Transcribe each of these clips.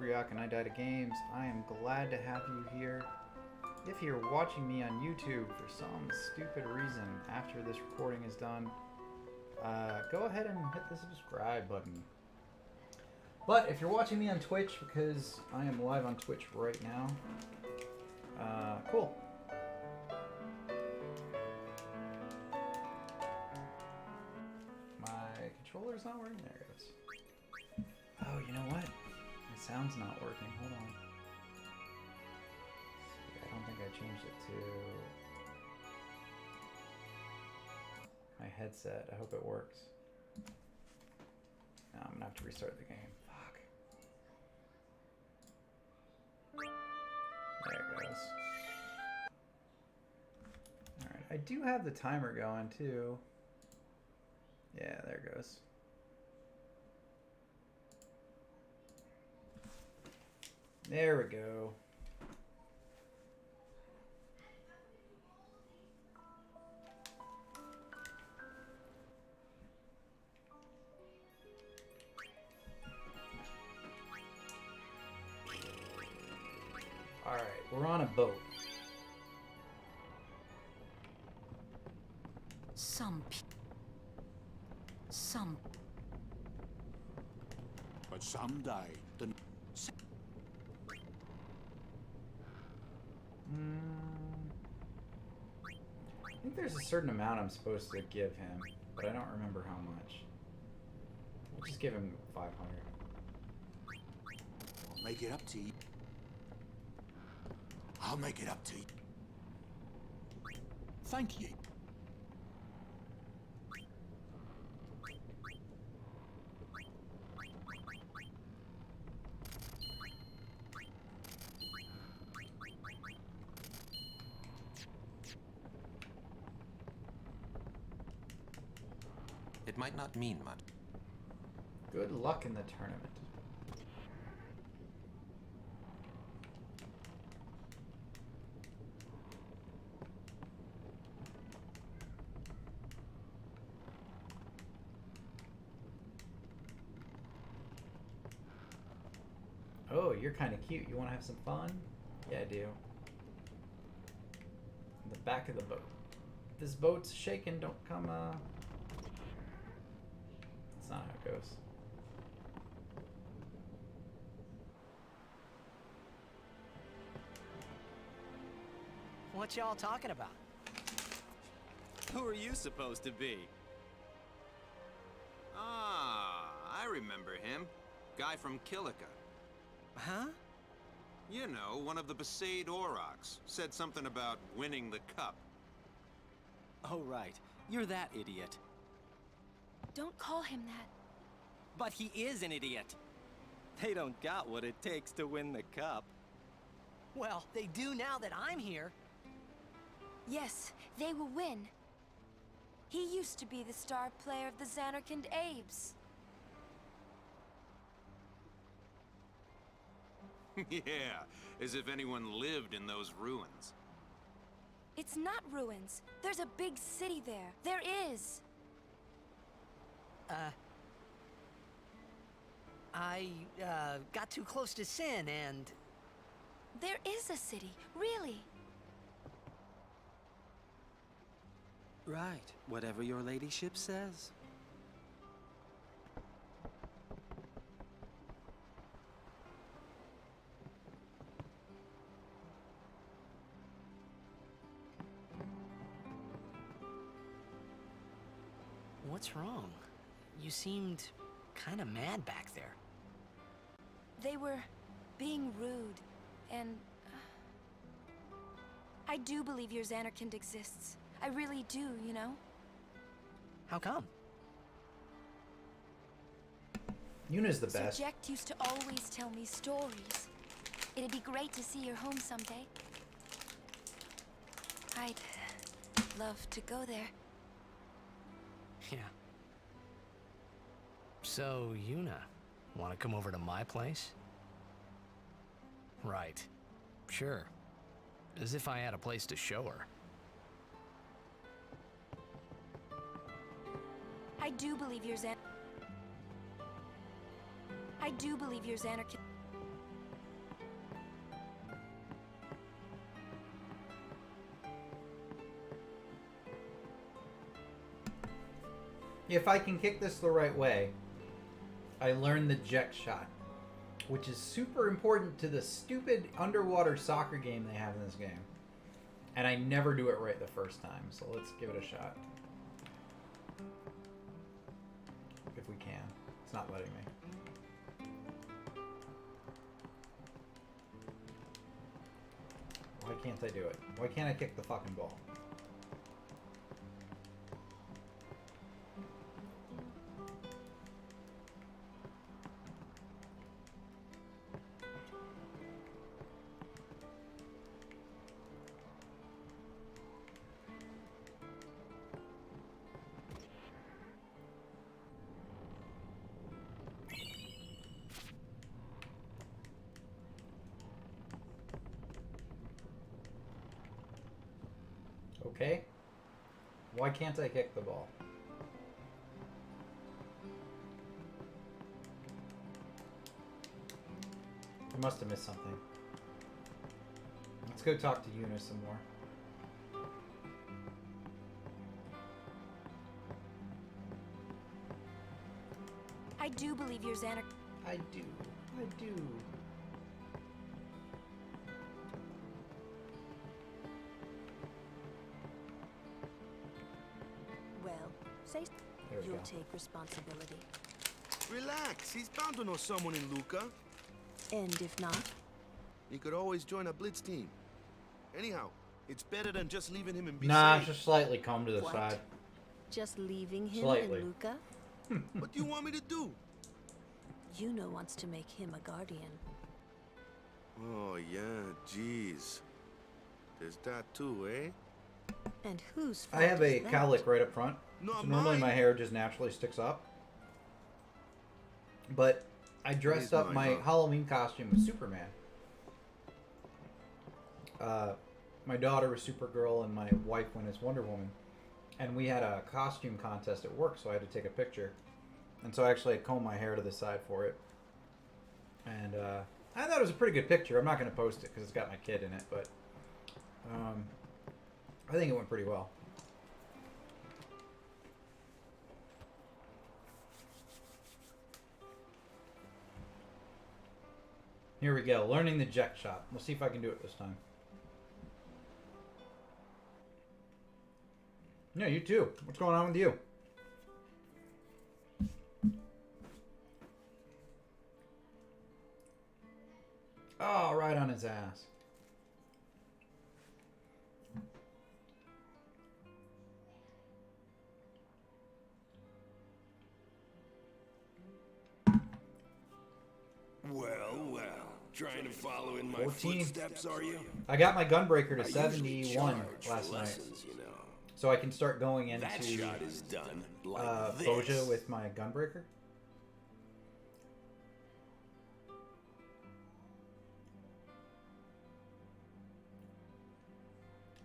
Priyak and I Died of Games. I am glad to have you here. If you're watching me on YouTube for some stupid reason after this recording is done, go ahead and hit the subscribe button. But if you're watching me on Twitch, because I am live on Twitch right now, cool. My controller's not working. There it goes. Oh, you know what? My sound's not working. Hold on. See, I don't think I changed it to my headset. I hope it works. No, I'm gonna have to restart the game. Fuck. There it goes. Alright, I do have the timer going too. Yeah, there it goes. There we go. Alright, we're on a boat. But someday, the... I think there's a certain amount I'm supposed to give him, but I don't remember how much. We'll just give him 500. I'll make it up to you. I'll make it up to you. Thank you. It might not mean much. Good luck in the tournament. Oh, you're kind of cute. You want to have some fun? Yeah, I do. In the back of the boat. If this boat's shaking, don't come, That's not how it goes. What y'all talking about? Who are you supposed to be? Ah, I remember him. Guy from Kilika. Huh? You know, one of the Besaid Aurochs. Said something about winning the cup. Oh, right. You're that idiot. Don't call him that. But he is an idiot. They don't got what it takes to win the cup. Well, they do now that I'm here. Yes, they will win. He used to be the star player of the Zanarkand Abes. Yeah, as if anyone lived in those ruins. It's not ruins. There's a big city there. There is. I got too close to Sin and... There is a city, really. Right, whatever your ladyship says. What's wrong? You seemed kind of mad back there. They were being rude, and... I do believe your Zanarkand exists. I really do, you know? How come? Yuna's the best. Subject used to always tell me stories. It'd be great to see your home someday. I'd love to go there. Yeah. So, Yuna, want to come over to my place? Right. Sure. As if I had a place to show her. I do believe your Xanarkand. if I can kick this the right way, I learn the jet shot, which is super important to the stupid underwater soccer game they have in this game. And I never do it right the first time, so let's give it a shot. If we can. It's not letting me. Why can't I do it? Why can't I kick the fucking ball? Okay. Why can't I kick the ball? I must have missed something. Let's go talk to Eunice some more. I do believe you're Xander. I do. I do. Well, say There we you'll go. take responsibility. Relax, he's bound to know someone in Luca. And if not, He could always join a blitz team. Anyhow, it's better than just leaving him in BC. Nah, just slightly come to the What? side. just leaving him Slightly. in Luca, What do you want me to do? Yuno wants to make him a guardian. Oh, yeah, jeez. There's that too, eh? And whose I fault have is a that? cowlick right up front. Not So normally mine. my hair just naturally sticks up. But I dressed is up mine, my huh? Halloween costume as Superman. My daughter was Supergirl and my wife went as Wonder Woman. And we had a costume contest at work, so I had to take a picture. And so I actually had combed my hair to the side for it. And I thought it was a pretty good picture. I'm not going to post it because it's got my kid in it, but I think it went pretty well. Here we go. Learning the jet shot. We'll see if I can do it this time. Yeah, you too. What's going on with you? Oh, right on his ass. Well, well. Trying to follow in my 14. footsteps, are you? I got my gunbreaker to I usually 71 charge for last night. lessons, you know. So I can start going into That shot is done like this. Boja with my gunbreaker.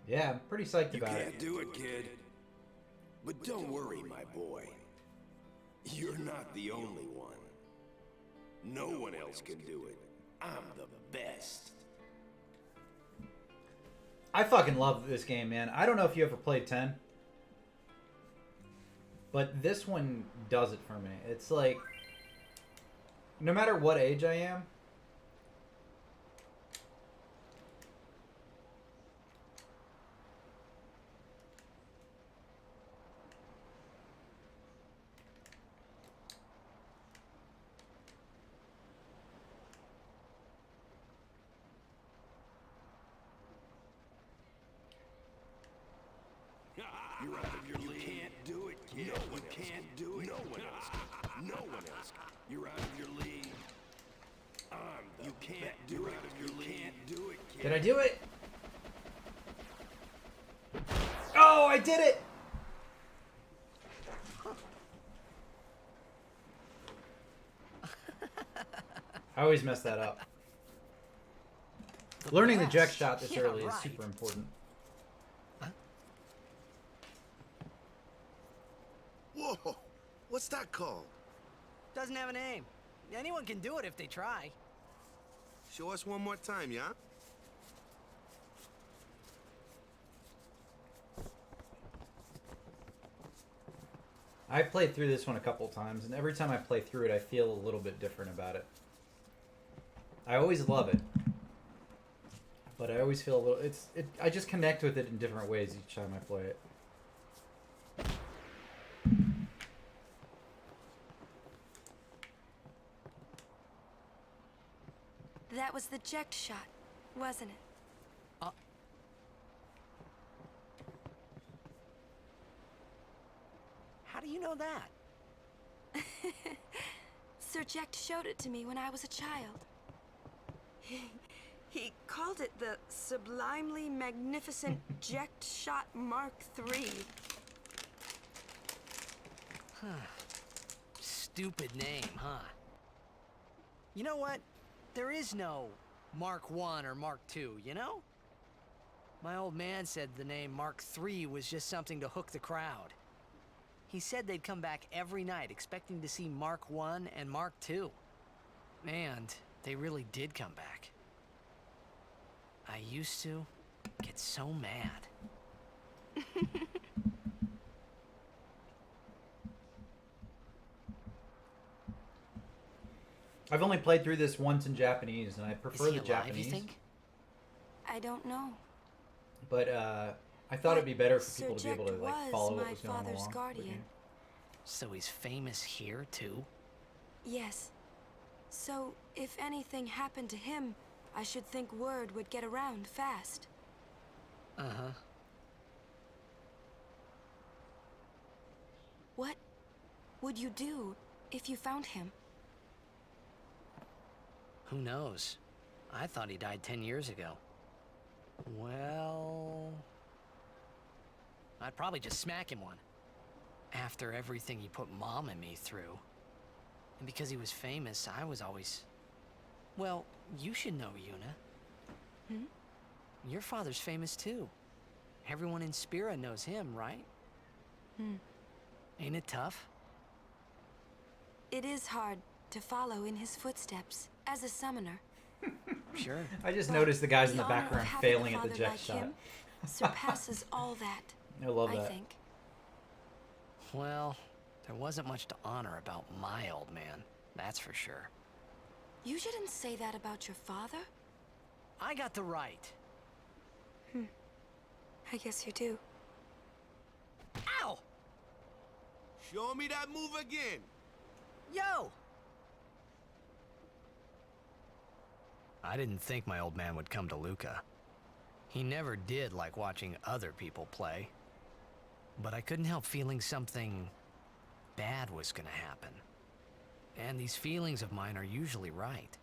Yeah, I'm pretty psyched You about can't it. do it, kid. But don't worry, my boy. You're not the only one. No one else can do it. I'm the best. I fucking love this game, man. I don't know if you ever played 10. But this one does it for me. It's like, no matter what age I am, You're out of your league. You can't do it, kid. No one can't do it. No one else. No one else. You're out of your league. You can't do it. You can't do it, kid. did I do it? Oh, I did it! I always mess that up. Learning the jet shot this Yeah, early is right. super important. Whoa! What's that called? Doesn't have a name. Anyone can do it if they try. Show us one more time, yeah? I played through this one a couple times, and every time I play through it, I feel a little bit different about it. I always love it, but I always feel a little. I just connect with it in different ways each time I play it. That was the eject shot, wasn't it? How do you know that? Sir Jecht showed it to me when I was a child. He called it the Sublimely Magnificent Jecht Shot Mark III. Stupid name, huh? You know what? There is no Mark I or Mark II, you know? My old man said the name Mark III was just something to hook the crowd. He said they'd come back every night expecting to see Mark I and Mark II. And they really did come back. I used to get so mad. I've only played through this once in Japanese, and I prefer Is he the alive, Japanese. you think? I don't know. But I thought it'd be better for Sir people to be able to Jecht like follow what my was going father's along. guardian. So he's famous here, too? Yes. So, if anything happened to him, I should think word would get around fast. Uh-huh. What would you do if you found him? Who knows? I thought he died 10 years ago. Well... I'd probably just smack him one. After everything he put Mom and me through. And because he was famous, I was always... Well, you should know, Yuna. Hmm? Your father's famous too. Everyone in Spira knows him, right? Hmm. Ain't it tough? It is hard to follow in his footsteps as a summoner. Sure. I just noticed the guys in the honor of background having a failing at the father jet like shot. him surpasses all that. I love I that. think. Well, there wasn't much to honor about my old man, that's for sure. You shouldn't say that about your father. I got the right. I guess you do. Ow! Show me that move again. Yo! I didn't think my old man would come to Luca. He never did like watching other people play. But I couldn't help feeling something bad was gonna happen. And these feelings of mine are usually right.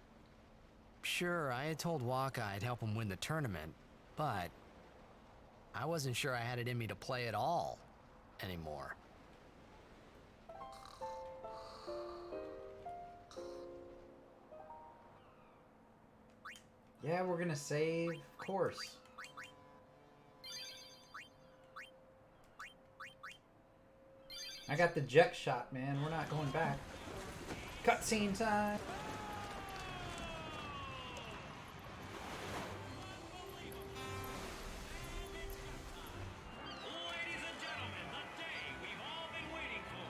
Sure, I had told Waka I'd help him win the tournament, but I wasn't sure I had it in me to play at all anymore. Yeah, we're gonna save course. I got the jet shot, man. We're not going back. Cutscene time. Ladies and gentlemen, the day we've all been waiting for.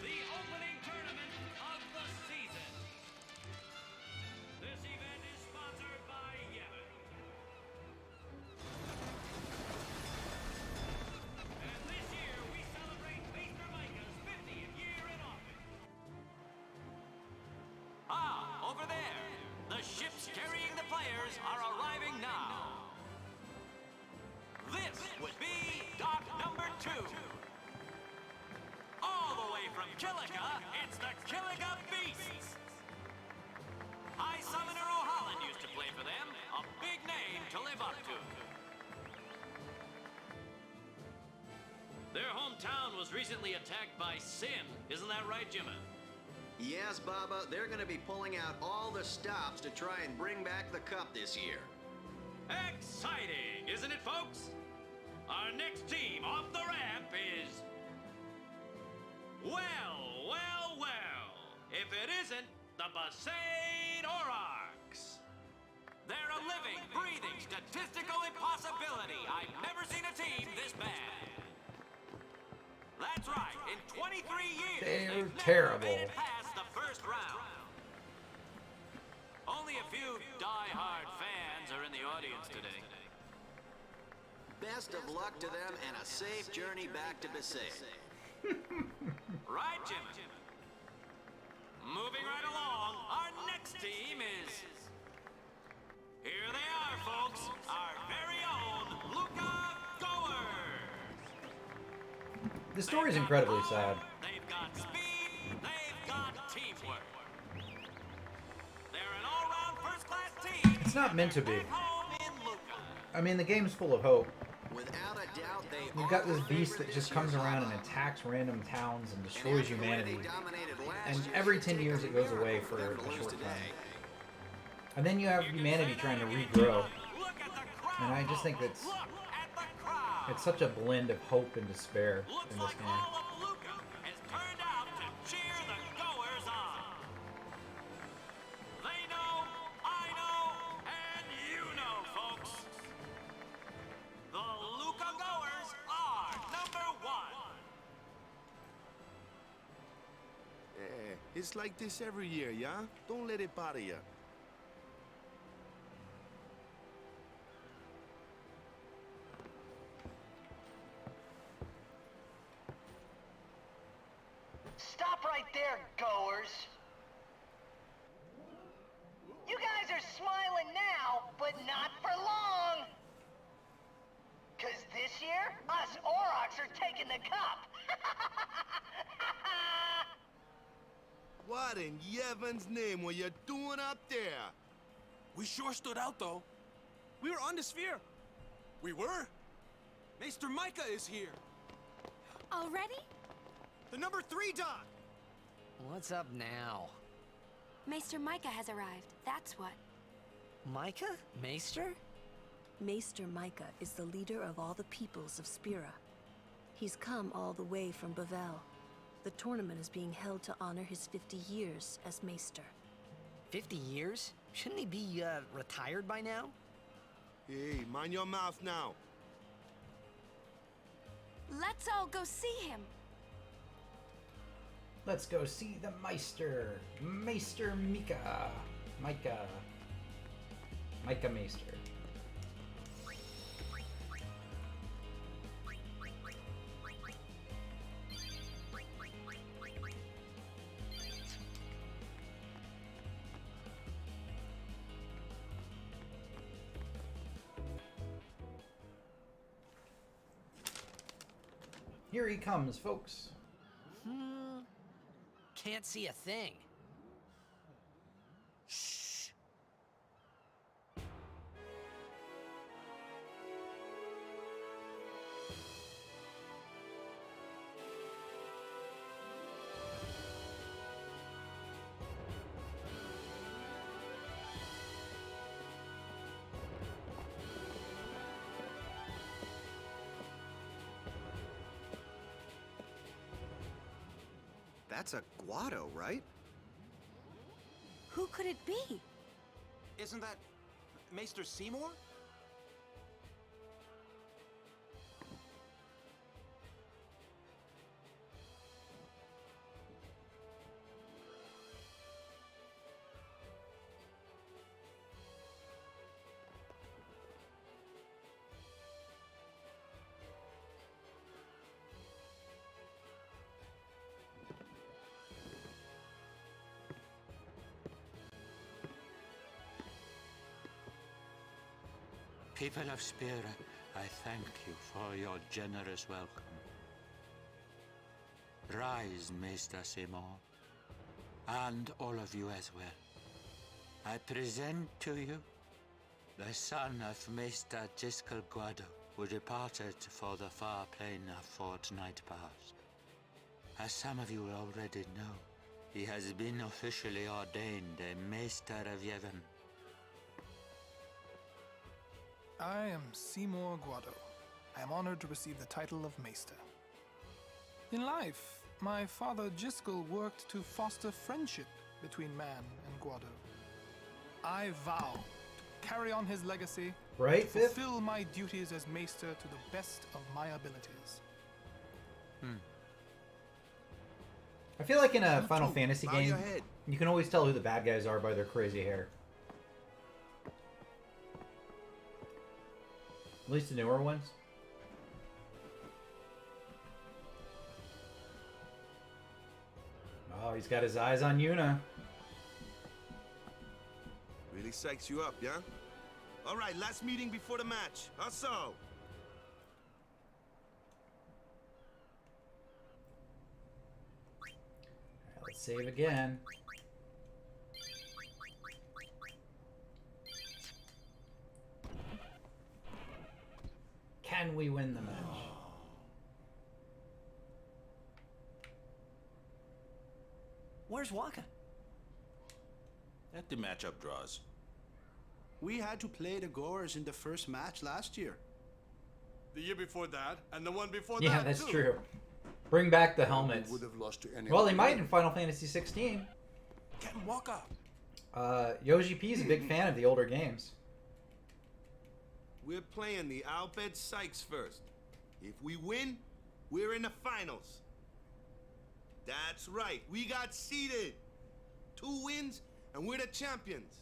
The opening tournament of the season. This event is sponsored by Yevon. And this year we celebrate Maester Micah's 50th year in office. Ah, over there. The ships carrying the players are arriving now. This would be dock number 2. All the way from Kilika, it's the Kilika Beasts. High Summoner O'Holland used to play for them. A big name to live up to. Their hometown was recently attacked by Sin. Isn't that right, Jimmy? Yes, Baba, they're gonna be pulling out all the stops to try and bring back the cup this year. Exciting, isn't it, folks? Our next team off the ramp is... Well, well, well. If it isn't the Besaid Aurochs. They're a living, breathing, statistical impossibility. I've never seen a team this bad. That's right. In 23 years, They're they've never terrible. made it past the first round. Only a few die-hard fans are in the audience today. Best of luck to them and a safe journey back to Besaid. Right, Jimmy? Moving right along, our next team is... Here they are, folks. Our very own Luca Goers. The story's incredibly sad. They've got speed, they've got teamwork. They're an all-round first-class team. It's not meant to be. Back home in Luca. I mean, the game's full of hope. Without a doubt, they You've got this beast that just comes around and attacks random towns and destroys humanity. And every 10 years it goes away for a short time. And then you have humanity trying to regrow. And I just think that's... It's such a blend of hope and despair in this game. All of Luca has turned out to cheer the Goers on. They know, I know, and you know, folks. The Luca Goers are number 1. It's like this every year, yeah? Don't let it bother you. Stop right there, Goers. You guys are smiling now, but not for long. 'Cause this year, us Aurochs are taking the cup. What in Yevon's name were you doing up there? We sure stood out, though. We were on the sphere. We were? Maester Micah is here. Already? The number 3 dot. What's up now? Maester Micah has arrived, that's what. Micah? Maester? Maester Micah is the leader of all the peoples of Spira. He's come all the way from Bavel. The tournament is being held to honor his 50 years as Maester. 50 years? Shouldn't he be, retired by now? Hey, mind your mouth now. Let's all go see him. Let's go see the Meister. Maester Micah. Micah Maester. Here he comes, folks. Can't see a thing. Shh. That's a Guado, right? Who could it be? Isn't that Maester Seymour? People of Spira, I thank you for your generous welcome. Rise, Maester Seymour, and all of you as well. I present to you the son of Maester Jyscal Guado, who departed for the far plain a fortnight past. As some of you already know, he has been officially ordained a Maester of Yevon. I am Seymour Guado. I am honored to receive the title of Maester. In life, my father Jyscal worked to foster friendship between man and Guado. I vow to carry on his legacy, Right, to fulfill my duties as Maester to the best of my abilities. I feel like in a Final Fantasy Bow game, your head. you can always tell who the bad guys are by their crazy hair. At least the newer ones. Oh, he's got his eyes on Yuna. Really psychs you up, yeah? All right, last meeting before the match. How so? Let's save again. Can we win the match? Where's Waka? At the matchup draws. We had to play the Goers in the first match last year. The year before that, and the one before that, Yeah, that's too. true. Bring back the helmets. Would have lost to anyone. Well, they might in Final Fantasy 16. Captain Walker. Yoji P is a big fan of the older games. We're playing the Al Bhed Sykes first. If we win, we're in the finals. That's right, we got seeded. 2 wins, and we're the champions.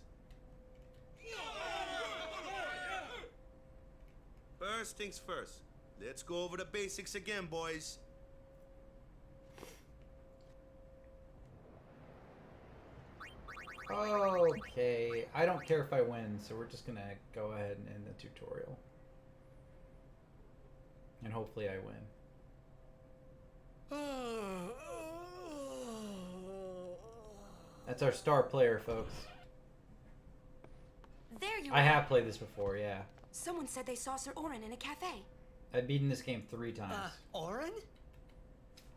First things first. Let's go over the basics again, boys. Okay, I don't care if I win, so we're just gonna go ahead and end the tutorial. And hopefully I win. That's our star player, folks. There you I are. have played this before, yeah. Someone said they saw Sir Orin in a cafe. I've beaten this game 3 times. Orin?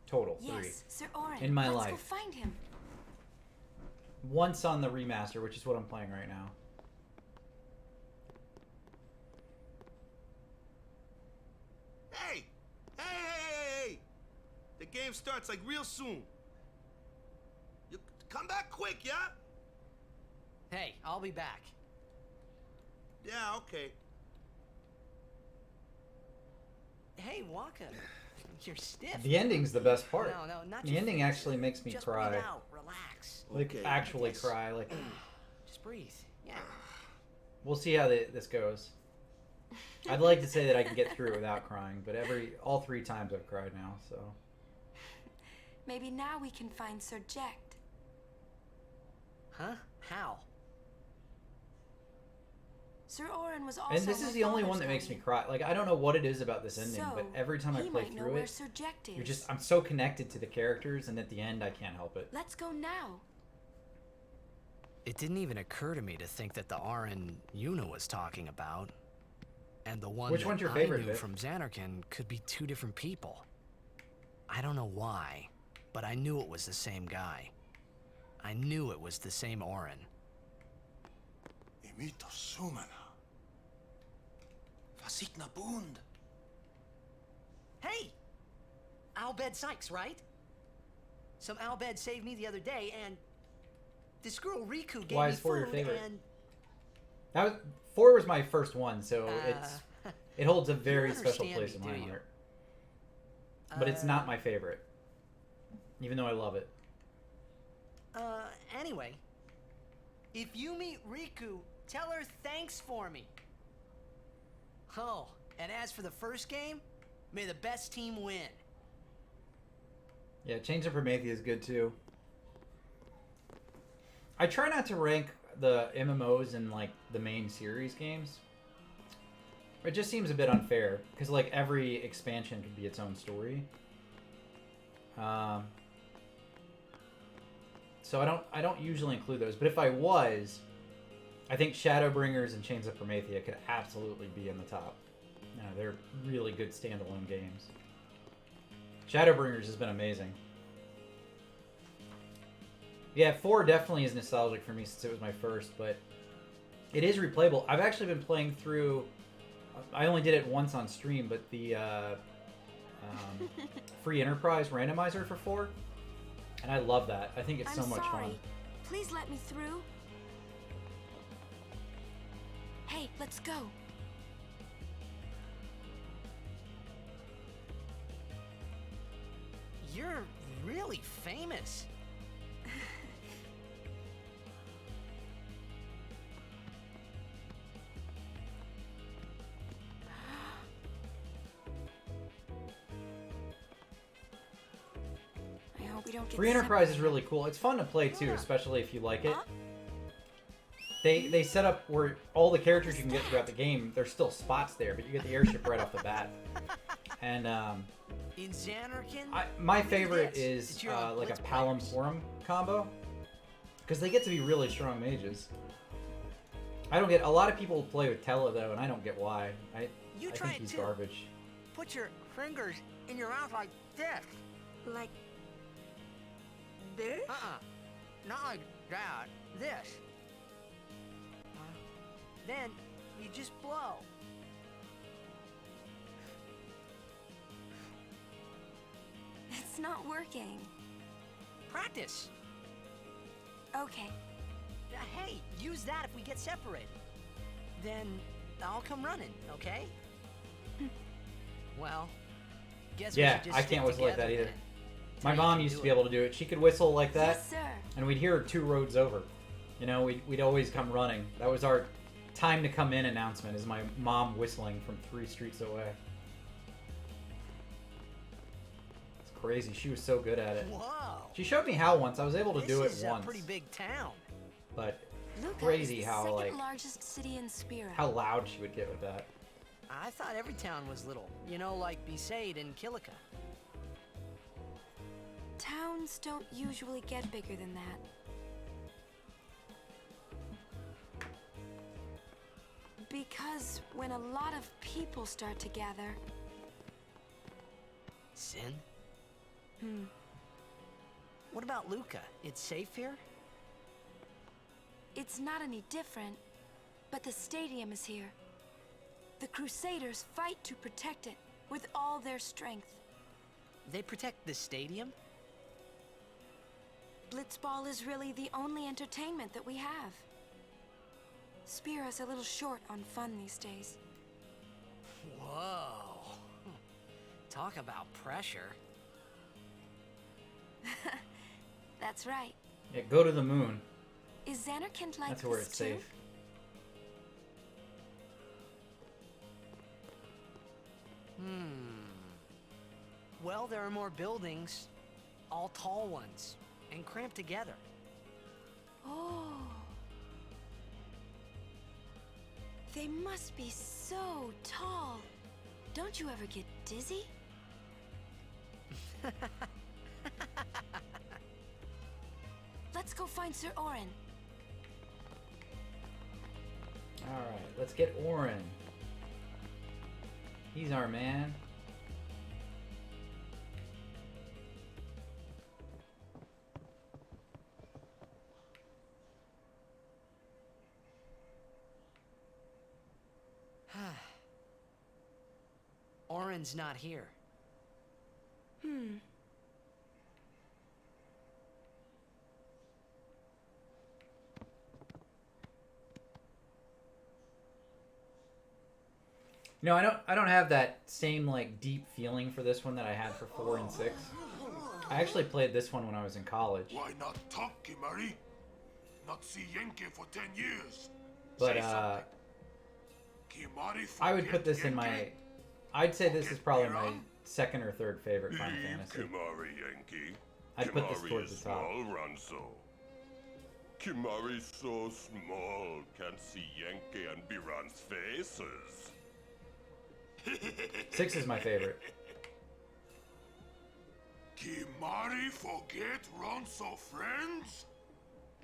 Total, 3. Yes, Sir Orin. In my Let's life. go find him. Once on the remaster, which is what I'm playing right now. Hey! Hey! The game starts like real soon. You come back quick, yeah? Hey, I'll be back. Yeah, okay. Hey, Waka. You're stiff. The ending's the best part. No, not the your ending face. actually makes me Just cry. breathe out. Relax. Like, Okay. actually Yes. cry. Like, Just breathe. Yeah. we'll see how this goes. I'd like to say that I can get through it without crying, but all 3 times I've cried now, so. Maybe now we can find Sir Jecht. Huh? How? Sir Orin was also And this is my the only father's one that makes me guardian. cry. Like, I don't know what it is about this ending, So, but every time I he play might know through where it, Sir Jecht is. I'm so connected to the characters, and at the end, I can't help it. Let's go now. It didn't even occur to me to think that the Orin Yuna was talking about, and the one Which that one's your I favorite, knew Vic? from Xanarkand could be 2 different people. I don't know why, but I knew it was the same guy. I knew it was the same Orin. Imito Sumana. Fasikna Bund. Hey! Al Bhed Sykes, right? Some Al Bhed saved me the other day, and this girl Riku gave Why me is 4 your food, favorite? and 4 was my first one, so Uh, it holds a you very don't special understand place me, in my do you? heart. But it's not my favorite, even though I love it. Anyway, if you meet Riku, tell her thanks for me. Oh, and as for the first game, may the best team win. Yeah, Chains of Promethea is good too. I try not to rank the MMOs in like the main series games. It just seems a bit unfair because like every expansion could be its own story. So I don't usually include those, but if I was, I think Shadowbringers and Chains of Promethea could absolutely be in the top. You know, they're really good standalone games. Shadowbringers has been amazing. Yeah, 4 definitely is nostalgic for me since it was my first, but it is replayable. I've actually been playing through... I only did it once on stream, but the free enterprise randomizer for 4, and I love that. I think it's so much fun. Please let me through. Hey, let's go. You're really really famous. I hope we don't get Free Enterprise is really cool. It's fun to play too, especially if you like it. They set up where all the characters you can get throughout the game, there's still spots there, but you get the airship right off the bat. And in Xanarkand, my favorite is like a Palom Forum combo, because they get to be really strong mages. I don't get a lot of people play with Tella though, and I don't get why. I think he's garbage. Put your fingers in your mouth like this. Like this? Not like that. This. Then you just blow. It's not working. Practice. Okay. Hey, use that if we get separated. Then I'll come running, okay? Well, guess we should just I stick can't whistle like that together either. then. My mom used to be able to do it. She could whistle like that, Yes, sir. and we'd hear her 2 roads over. You know, we'd always come running. That was our time to come in announcement, is my mom whistling from 3 streets away. It's crazy. She was so good at it. Whoa. She showed me how once. I was able to do it This is once. a pretty big town. But Luca crazy is the how second like largest city in Spira. how loud she would get with that. I thought every town was little. You know, like Besaid and Kilika. Towns don't usually get bigger than that. Because when a lot of people start to gather... Sin? What about Luca? It's safe here? It's not any different, but the stadium is here. The Crusaders fight to protect it with all their strength. They protect the stadium? Blitzball is really the only entertainment that we have. Spira's a little short on fun these days. Whoa. Talk about pressure. That's right. Yeah, go to the moon. Is Xanarkand like That's where this it's too? safe. Well, there are more buildings, all tall ones, and cramped together. Oh. They must be so tall. Don't you ever get dizzy? Let's go find Sir Orin. Alright, let's get Orin. He's our man. Orin's not here. No, I don't have that same like deep feeling for this one that I had for 4 and 6. I actually played this one when I was in college. Why not talk, Kimari? Not see Yankee for 10 years. But Kimari I would put forget this in my Yankee? I'd say this is probably my second or third favorite Final Leave Fantasy. Kimari, Yankee. I'd put this Kimari towards is the top. small, Ranzo. Kimari so small, can't see Yankee and Biran's faces. 6 is my favorite. Kimari forget Ronso friends?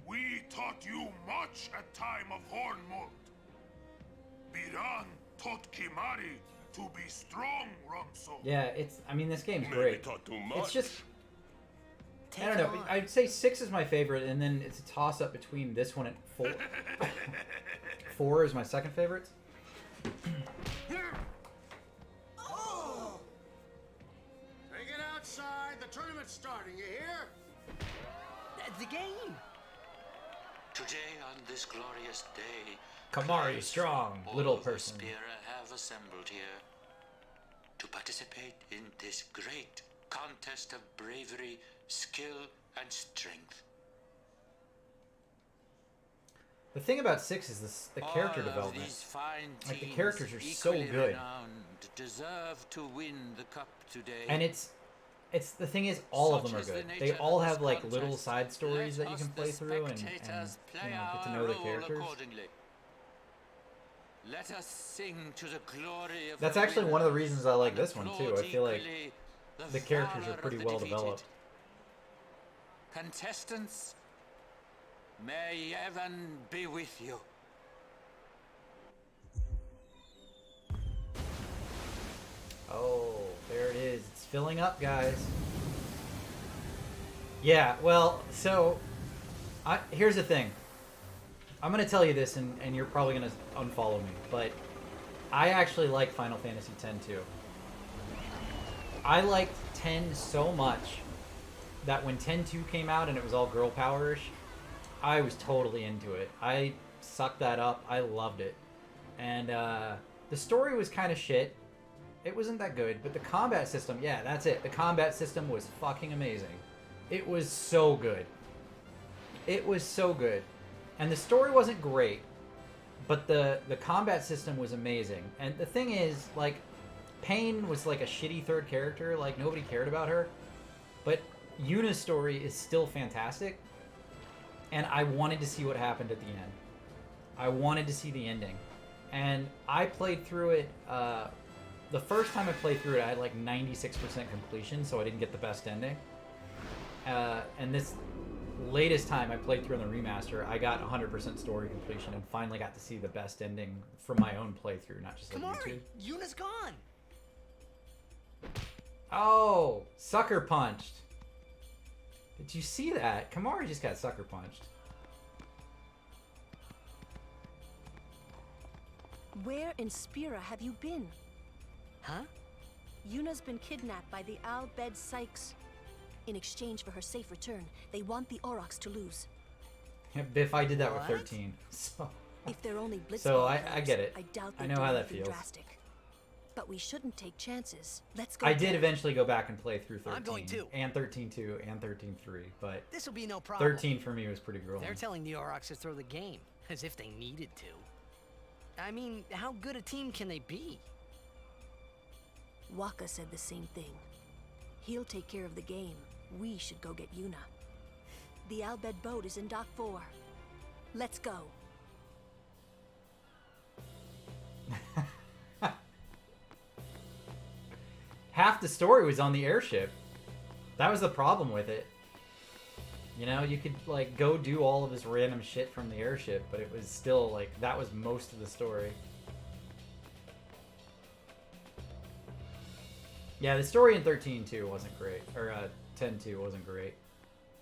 We taught you much at time of Hornmut. Biran taught Kimari to be strong, Ronso. Yeah, I mean this game's Maybe great. taught too It's much. just I don't know. I'd say 6 is my favorite, and then it's a toss-up between this one and 4. 4 is my second favorite. Take it outside. The tournament's starting. You hear? The game. Today, on this glorious day, Kamari Strong, all little the person. Spira have assembled here to participate in this great contest of bravery skill, and strength. The thing about 6 is this, the character All of development. these fine Like, the teams, characters are so equally good. renowned, deserve to win the cup today. And it's the thing is, all of Such them are is the good. nature They of all this have like contest. little side stories Let that you us, can play the through and spectators, play get to our know the role characters. accordingly. Let us sing to the glory of That's the actually one of the winners reasons I like and this one too. applaud I feel like equally the characters valor are pretty of the well defeated. developed. Contestants, may heaven be with you. Oh, there it is. It's filling up, guys. Yeah, well, so here's the thing. I'm going to tell you this, and you're probably going to unfollow me, but I actually like Final Fantasy X too. I liked 10 so much that when 10-2 came out and it was all girl powerish, I was totally into it. I sucked that up. I loved it. And the story was kind of shit. It wasn't that good, but the combat system, yeah, that's it. The combat system was fucking amazing. It was so good. It was so good. And the story wasn't great, but the combat system was amazing. And the thing is, like, Pain was like a shitty third character, like nobody cared about her. But Yuna's story is still fantastic. And I wanted to see what happened at the end. I wanted to see the ending. And I played through it, the first time I played through it, I had like 96% completion, so I didn't get the best ending. And this latest time I played through on the remaster, I got 100% story completion and finally got to see the best ending from my own playthrough, not just like YouTube. Yuna's gone. Oh, sucker punched. Did you see that? Kamari just got sucker punched. Where in Spira have you been? Huh? Yuna's been kidnapped by the Al Bhed Sykes. In exchange for her safe return, they want the Aurochs to lose. Biff, I did that What? with 13. So, If they're only Blitzball so I players, get it. I doubt I they'd know do how that anything feels. drastic. But we shouldn't take chances. Let's go. I did get 'em. eventually go back and play through 13. I'm going too. And 13.2 and 13.3, but This'll be no problem. 13 for me was pretty grueling. They're telling the Aurochs to throw the game, as if they needed to. I mean, how good a team can they be? Waka said the same thing. He'll take care of the game. We should go get Yuna. The Al Bhed boat is in Dock 4. Let's go. Half the story was on the airship. That was the problem with it. You know, you could like go do all of this random shit from the airship, but it was still like that was most of the story. Yeah, the story in 13.2 wasn't great, or 10.2 wasn't great.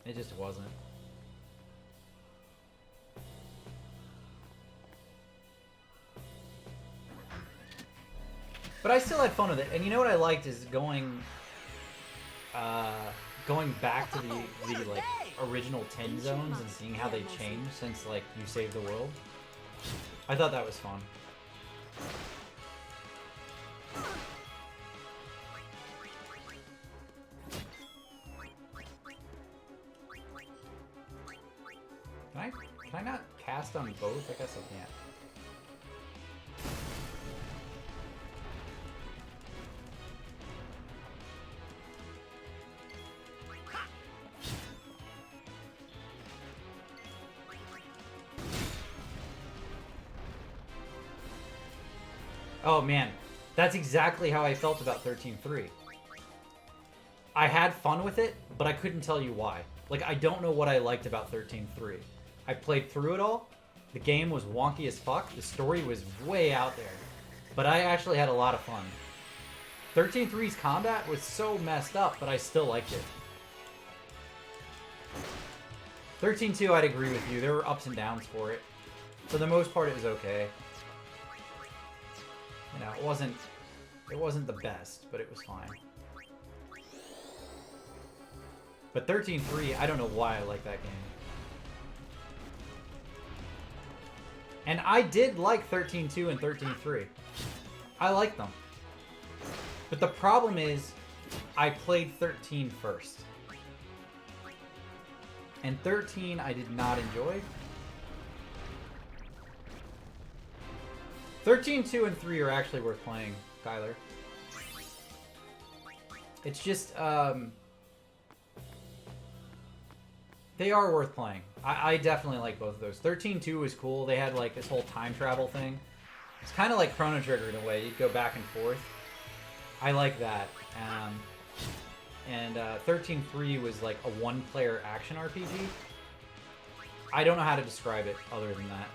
It just wasn't. But I still had fun with it, and you know what I liked is going back to the like original 10 zones and seeing how they changed since like you saved the world. I thought that was fun. Can I not cast on both? I guess I can't. Oh man, that's exactly how I felt about 13.3. I had fun with it, but I couldn't tell you why. Like, I don't know what I liked about 13.3. I played through it all. The game was wonky as fuck. The story was way out there. But I actually had a lot of fun. 13.3's combat was so messed up, but I still liked it. 13.2, I'd agree with you. There were ups and downs for it. For the most part, it was okay. You know, it wasn't the best, but it was fine. But 13.3, I don't know why I like that game. And I did like 13.2 and 13.3. I like them. But the problem is, I played 13 first. And 13 I did not enjoy. 13, 2, and 3 are actually worth playing, Kyler. It's just, they are worth playing. I definitely like both of those. 13, 2 was cool. They had like this whole time travel thing. It's kind of like Chrono Trigger in a way. You'd go back and forth. I like that. And 13-3 was like a one-player action RPG. I don't know how to describe it other than that.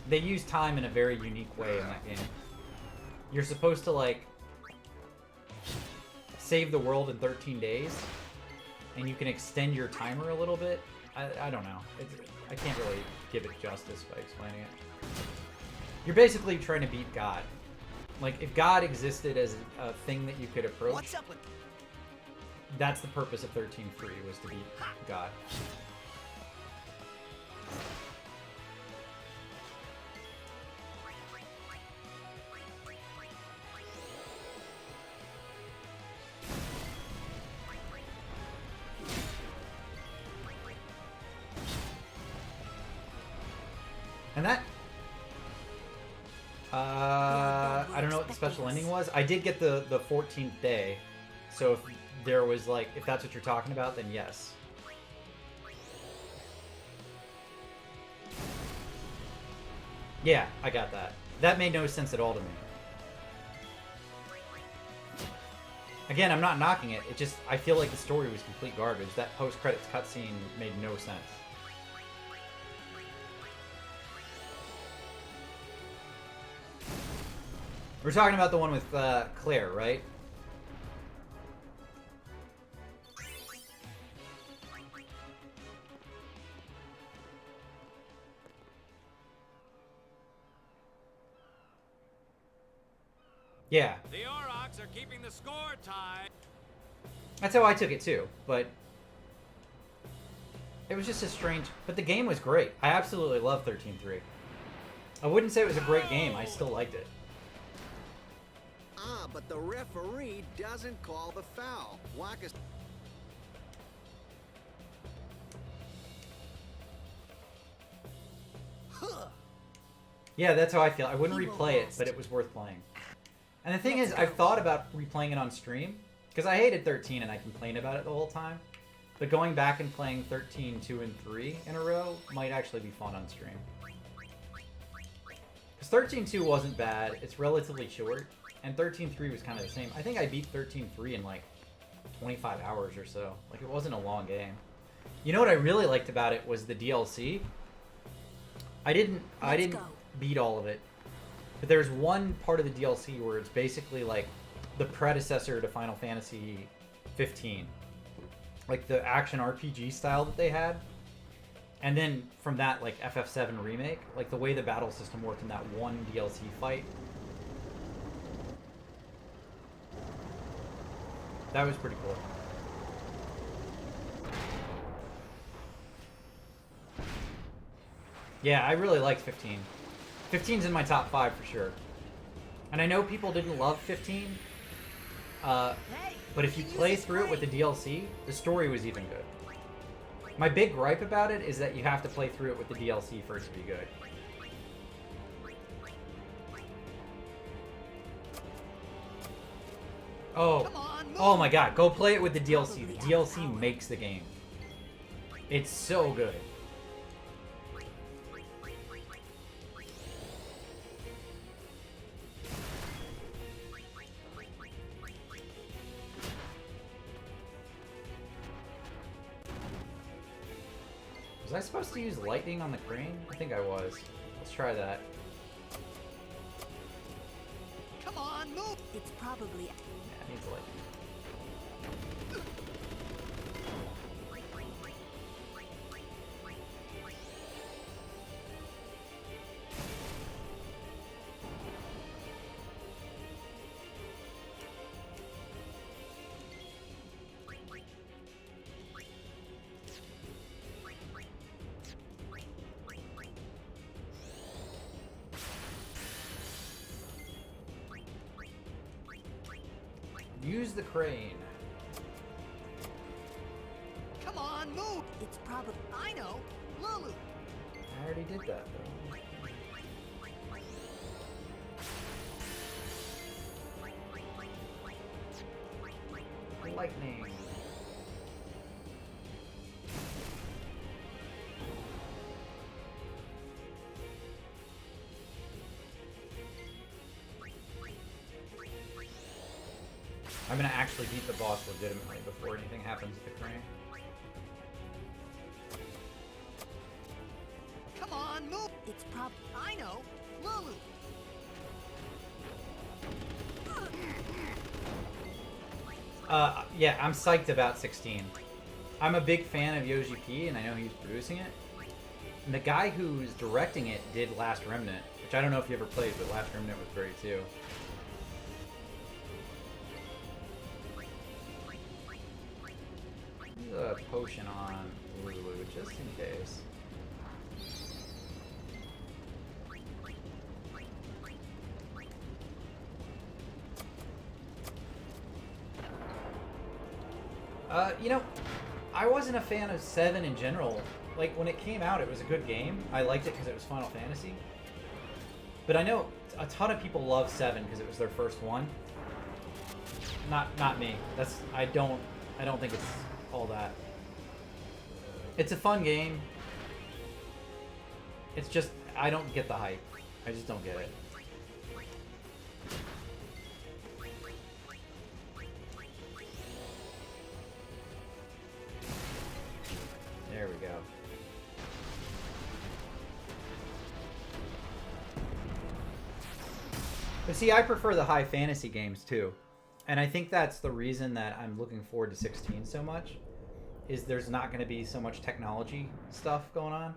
They use time in a very unique way in that game. You're supposed to like save the world in 13 days, and you can extend your timer a little bit. I don't know. I can't really give it justice by explaining it. You're basically trying to beat God. Like, if God existed as a thing that you could approach, What's up with... that's the purpose of 13-3, was to beat God. And that... I don't know what the special ending was. I did get the 14th day. So if there was like... If that's what you're talking about, then yes. Yeah, I got that. That made no sense at all to me. Again, I'm not knocking it. It just... I feel like the story was complete garbage. That post-credits cutscene made no sense. We're talking about the one with Claire, right? Yeah. The Aurochs are keeping the score tied. That's how I took it too, but it was just a strange... But the game was great. I absolutely love 13-3. I wouldn't say it was a great game. I still liked it. Ah, but the referee doesn't call the foul. Waka... Yeah, that's how I feel. I wouldn't replay it, but it was worth playing. And the thing is, I've thought about replaying it on stream, because I hated 13 and I complained about it the whole time. But going back and playing 13, 2, and 3 in a row might actually be fun on stream. Because 13-2 wasn't bad, it's relatively short, and 13-3 was kind of the same. I think I beat 13-3 in like 25 hours or so. Like, it wasn't a long game. You know what I really liked about it was the DLC. I didn't beat all of it, but there's one part of the DLC where it's basically like the predecessor to Final Fantasy 15. Like the action RPG style that they had. And then from that, like FF7 Remake, like the way the battle system worked in that one DLC fight. That was pretty cool. Yeah, I really liked 15. 15's in my top 5 for sure. And I know people didn't love 15. But if you play through it with the DLC, the story was even good. My big gripe about it is that you have to play through it with the DLC for it to be good. Oh my god, go play it with the DLC. The DLC makes the game. It's so good. Was I supposed to use lightning on the crane? I think I was. Let's try that. Come on, move! It's probably... Yeah, it needs lightning. Use the crane. It's probably... I know! Lulu! I already did that, though. Lightning. I'm gonna actually beat the boss legitimately before anything happens to the crane. Come on, move! It's probably... I know! Lulu! Yeah, I'm psyched about 16. I'm a big fan of Yoji P, and I know he's producing it. And the guy who's directing it did Last Remnant, which I don't know if you ever played, but Last Remnant was great too. Use a potion on Lulu, just in case. You know, I wasn't a fan of 7 in general. Like, when it came out, it was a good game. I liked it because it was Final Fantasy. But I know a ton of people love 7 because it was their first one. Not me. I don't think it's all that. It's a fun game. It's just, I don't get the hype. I just don't get it. There we go. But see, I prefer the high fantasy games too. And I think that's the reason that I'm looking forward to 16 so much, is there's not going to be so much technology stuff going on.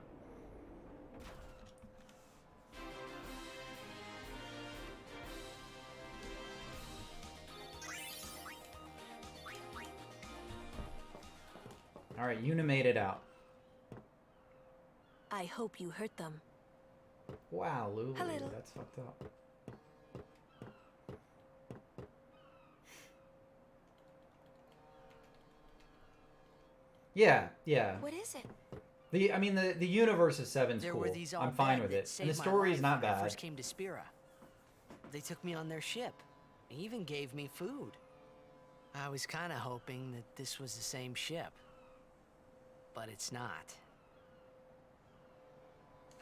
Alright, Yuna made it out. I hope you hurt them. Wow, Lulu, that's fucked up. Yeah. What is it? The universe of 7's There cool. were these I'm fine with it. And the story is not when I bad. first came to Spira. They took me on their ship. They even gave me food. I was kind of hoping that this was the same ship. But it's not.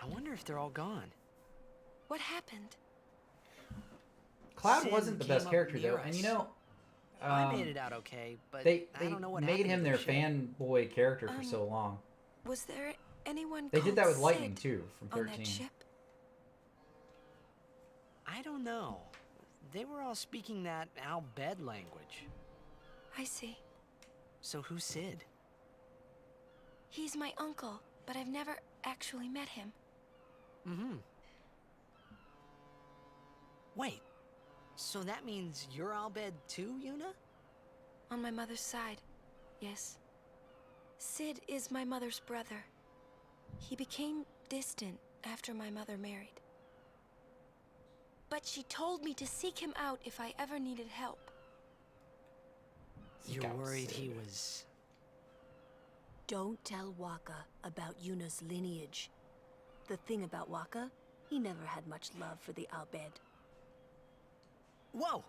I wonder if they're all gone. What happened? Cloud Sin wasn't the came best up character near though, and you us. know, I made it out okay, but they I don't know what made happened him to their the ship. fanboy character for so long. Was there anyone They did that called with Lightning Sid too, from on 13. that ship? I don't know. They were all speaking that Al Bhed language. I see. So who's Sid? He's my uncle, but I've never actually met him. Mm-hmm. Wait, so that means you're Al Bhed too, Yuna? On my mother's side, yes. Sid is my mother's brother. He became distant after my mother married. But she told me to seek him out if I ever needed help. You're worried he was... Don't tell Wakka about Yuna's lineage. The thing about Wakka, he never had much love for the Al Bhed. Whoa!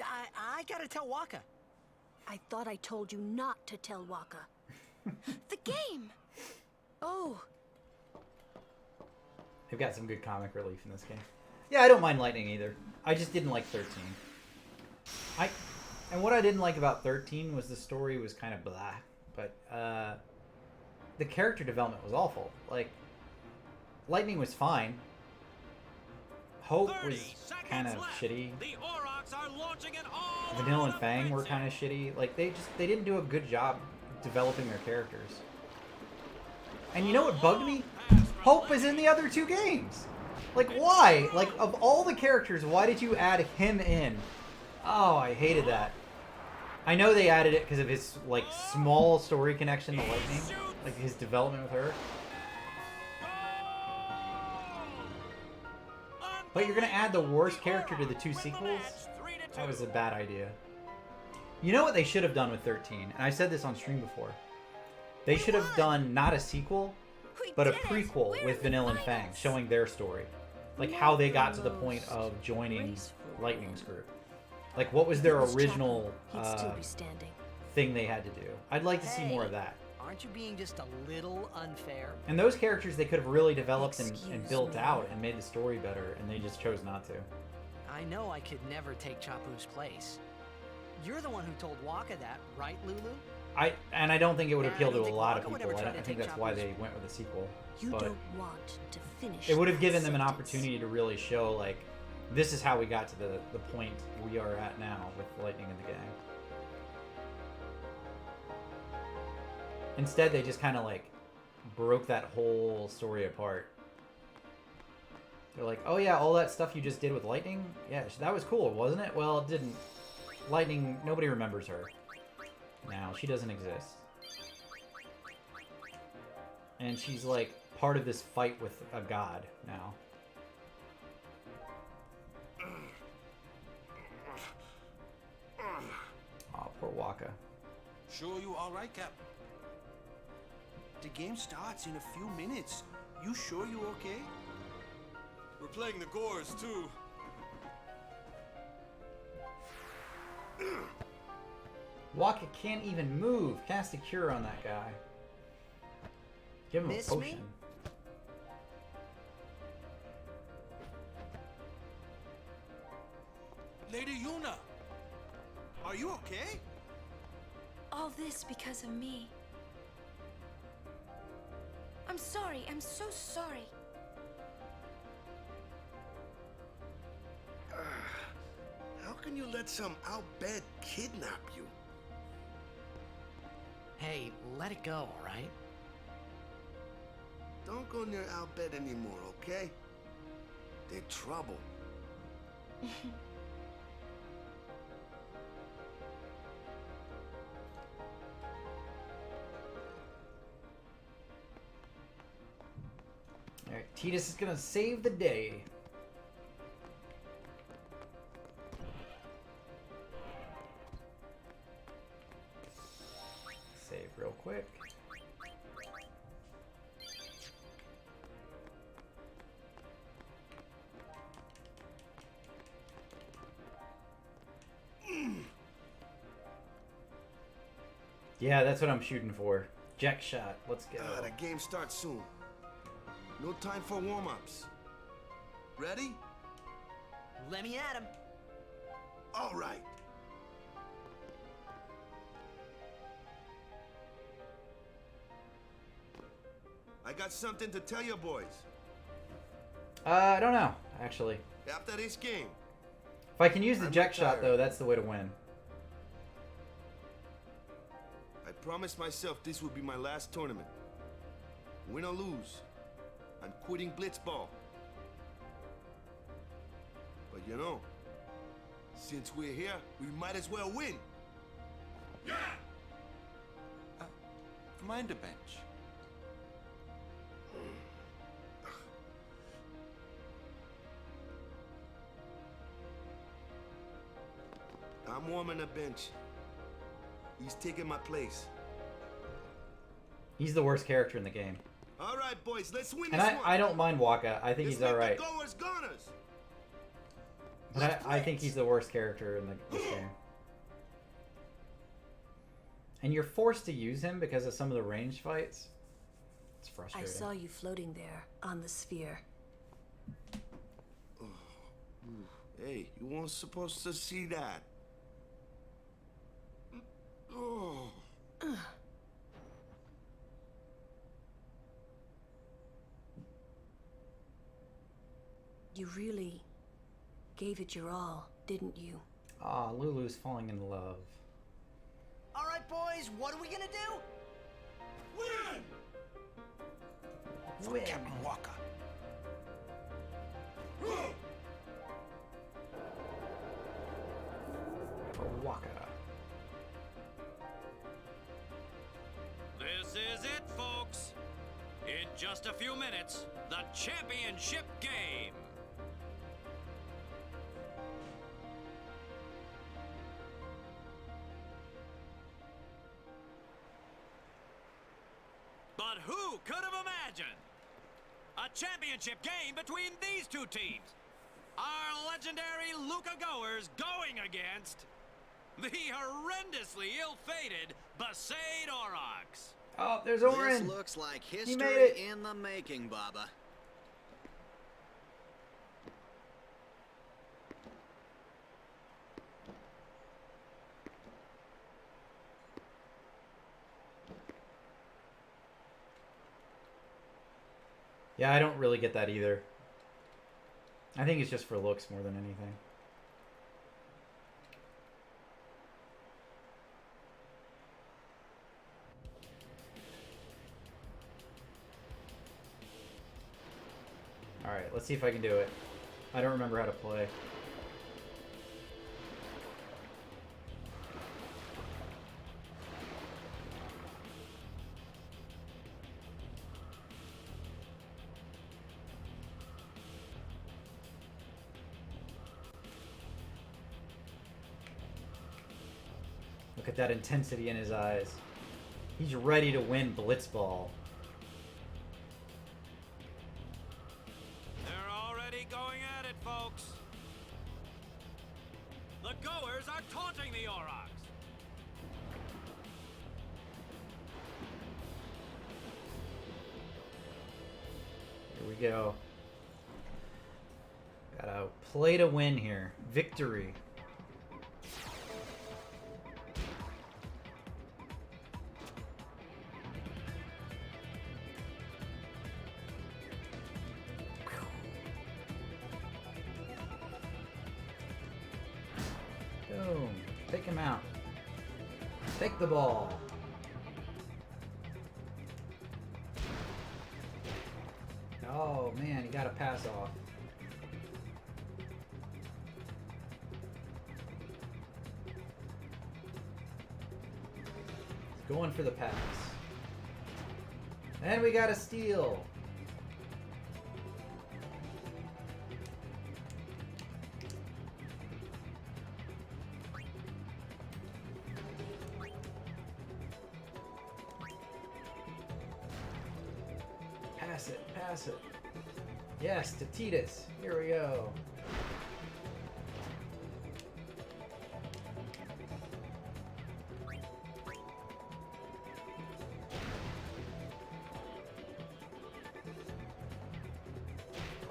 I gotta tell Wakka. I thought I told you not to tell Wakka. The game! Oh. They've got some good comic relief in this game. Yeah, I don't mind Lightning either. I just didn't like 13. And what I didn't like about 13 was the story was kind of blah. But the character development was awful. Like, Lightning was fine. Hope was kind of shitty. The Aurochs are launching an all Vanilla and Fang were kind of shitty. Like, they didn't do a good job developing their characters. And you know what bugged me? Hope was in the other 2 games. Like, why? Like, of all the characters, why did you add him in? Oh, I hated that. I know they added it because of his, like, small story connection to Lightning. Like, his development with her. But you're going to add the worst character to the 2 sequels? That was a bad idea. You know what they should have done with 13? And I said this on stream before. They should have done not a sequel, but a prequel with Vanilla and Fang, showing their story. Like how they got to the point of joining Lightning's group. Like what was their original thing they had to do. I'd like to see more of that. Aren't you being just a little unfair? And those characters they could have really developed and built out and made the story better, and they just chose not to. I know I could never take Chapu's place. You're the one who told Waka that, right, Lulu? I don't think it would appeal to a lot of Waka would people. ever try I to think take that's why Chapu's- they went with a sequel. You But don't want to finish. it would have that given them an sentence. opportunity to really show, like, this is how we got to the point we are at now with Lightning and the gang. Instead, they just kind of, like, broke that whole story apart. They're like, oh yeah, all that stuff you just did with Lightning? Yeah, that was cool, wasn't it? Well, it didn't. Lightning, nobody remembers her. Now, she doesn't exist. And she's, like, part of this fight with a god now. Oh, poor Waka. Sure you all right, Captain? The game starts in a few minutes. You sure you okay? We're playing the Gores, too. Waka can't even move. Cast a cure on that guy. Give him Miss a me? potion. Lady Yuna, are you okay? All this because of me. I'm sorry. I'm so sorry. How can you let some outbed kidnap you? Hey, let it go, all right? Don't go near outbed anymore, okay? They're trouble. Alright, Tidus is gonna save the day. Save real quick. Yeah, that's what I'm shooting for. Jack shot. Let's go. The game starts soon. No time for warm-ups. Ready? Let me at him. All right. I got something to tell you boys. I don't know, actually. After this game, If I can use the I'm Jack shot, retired. though, that's the way to win. I promised myself this would be my last tournament. Win or lose, I'm quitting Blitzball. But you know, since we're here, we might as well win. Yeah! Mind a bench. I'm warming a bench. He's taking my place. He's the worst character in the game. All right, boys, let's win And this I don't mind Waka. I think Let's he's make alright. the goers goners. But I think he's the worst character in this game. And you're forced to use him because of some of the ranged fights. It's I frustrating. saw you floating there on the sphere. Hey, you weren't supposed to see that. Oh. You really gave it your all, didn't you? Ah, Lulu's falling in love. All right, boys, what are we gonna do? Win! For Captain Waka. For Waka. This is it, folks. In just a few minutes, the championship game. But who could have imagined a championship game between these two teams? Our legendary Luca Goers going against the horrendously ill-fated Besaid Aurochs. Oh, there's Orin. This looks like He made history it. in the making, Baba. Yeah, I don't really get that either. I think it's just for looks more than anything. Alright, let's see if I can do it. I don't remember how to play. Look at that intensity in his eyes. He's ready to win Blitzball. They're already going at it, folks. The Goers are taunting the Aurochs. Here we go. Gotta play to win here. Victory. Boom. Take him out. Take the ball. Oh man, you gotta pass off. He's going for the pass. And we got a steal. Pass it, pass it. Yes, to Titus. Here we go.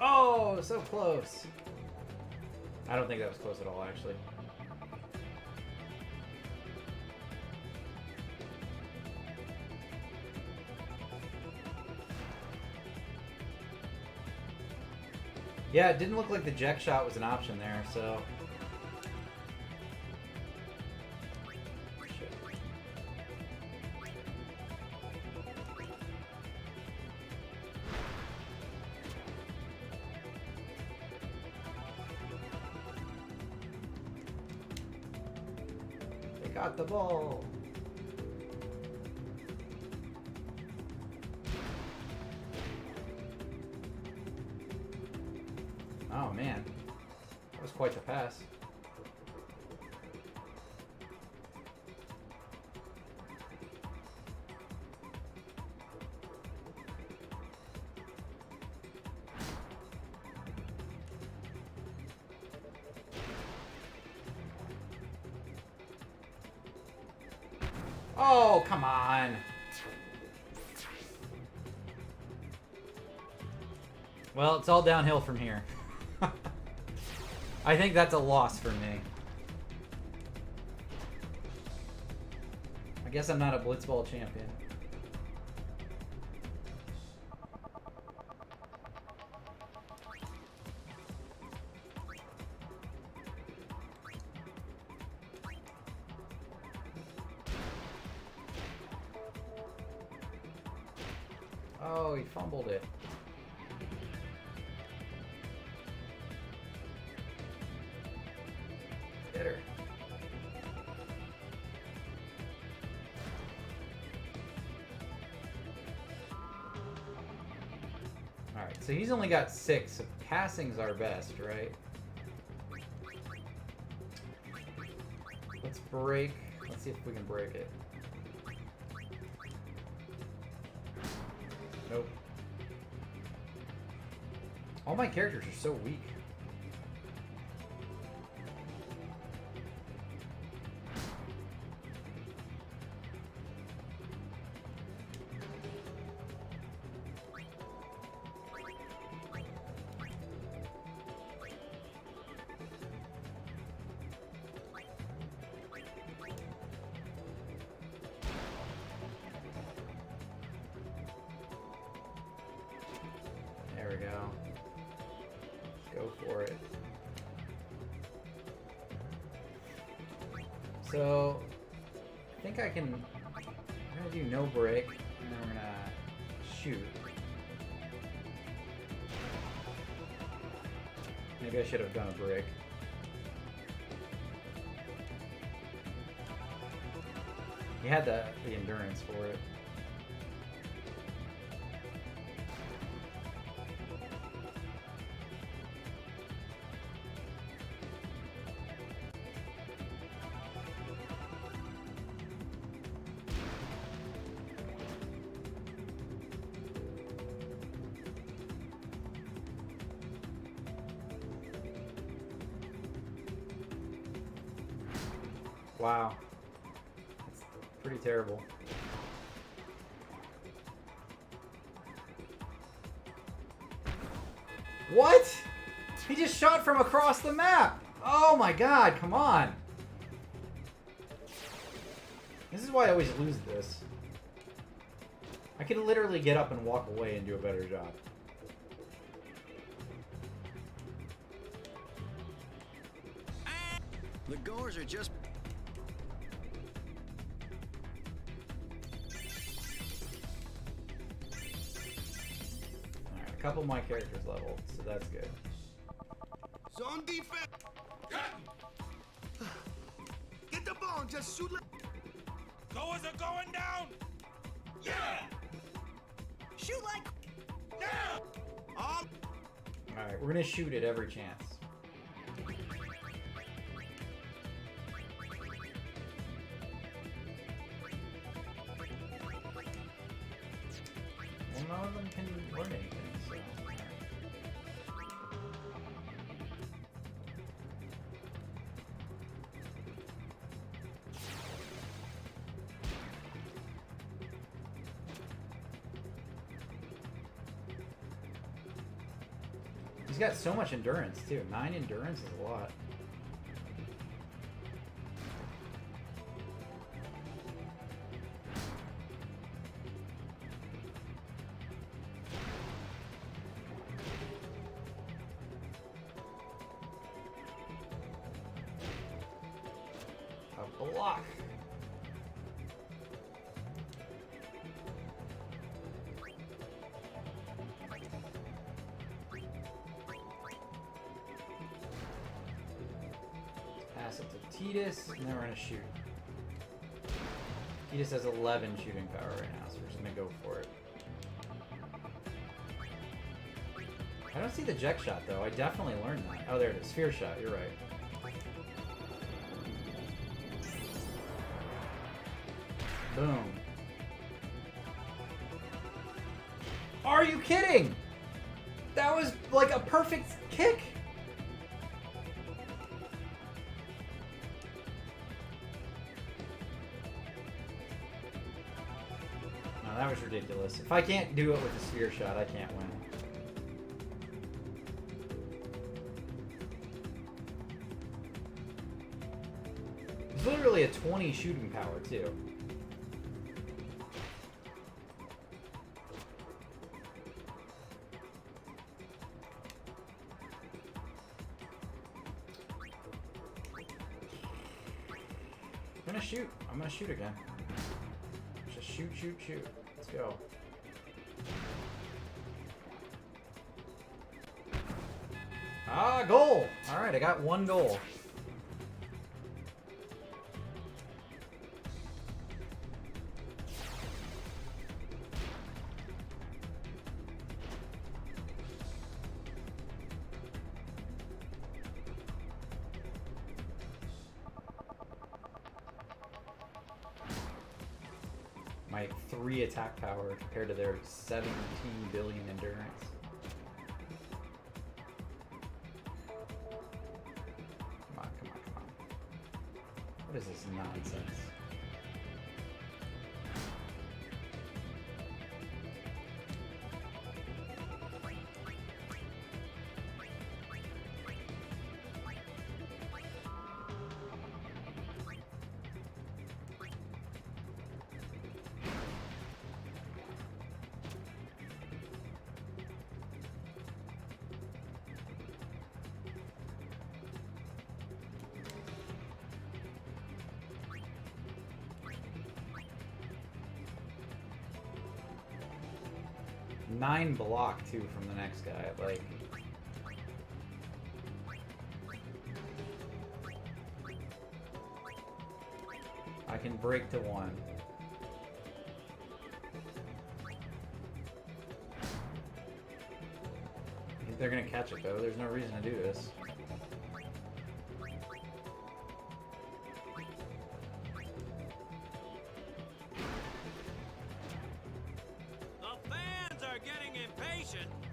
Oh, so close. I don't think that was close at all, actually. Yeah, it didn't look like the jack shot was an option there, so... Shit. They got the ball. Oh man, that was quite the pass. Oh, come on. Well, it's all downhill from here. I think that's a loss for me. I guess I'm not a Blitzball champion. Oh, he fumbled it. Get her. Alright, so he's only got 6, so passing's our best, right? Let's break. Let's see if we can break it. Nope. All my characters are so weak. There we go. Go for it. So, I think I can. We're gonna do no break, and then we're gonna shoot. Maybe I should have done a break. He had the endurance for it. Wow. That's pretty terrible. What? He just shot from across the map! Oh my god, come on! This is why I always lose this. I could literally get up and walk away and do a better job. The goers are just... Alright, a couple of my characters leveled, so that's good. Zone defense. Get the ball and just shoot. Goers are going down. Yeah. Shoot like... Now. Alright, we're gonna shoot at every chance. Well, none of them can learn anything, so... He's got so much endurance, too. 9 endurance is a lot. A block. Pass it to Titus, and then we're gonna shoot. Titus has 11 shooting power right now, so we're just gonna go for it. I don't see the jet shot though. I definitely learned that. Oh, there it is. Sphere shot. You're right. Boom. Are you kidding? That was like a perfect kick. No, that was ridiculous. If I can't do it with a sphere shot, I can't win. It's literally a 20 shooting power, too. I'm gonna shoot. I'm gonna shoot again. Just shoot, shoot, shoot. Let's go. Ah, goal! Alright, I got 1 goal. my 3 attack power compared to their 17 billion endurance. Come on, come on, come on. What is this nonsense? Nine block too from the next guy. Like, I can break to 1. I think they're gonna catch it though. There's no reason to do this.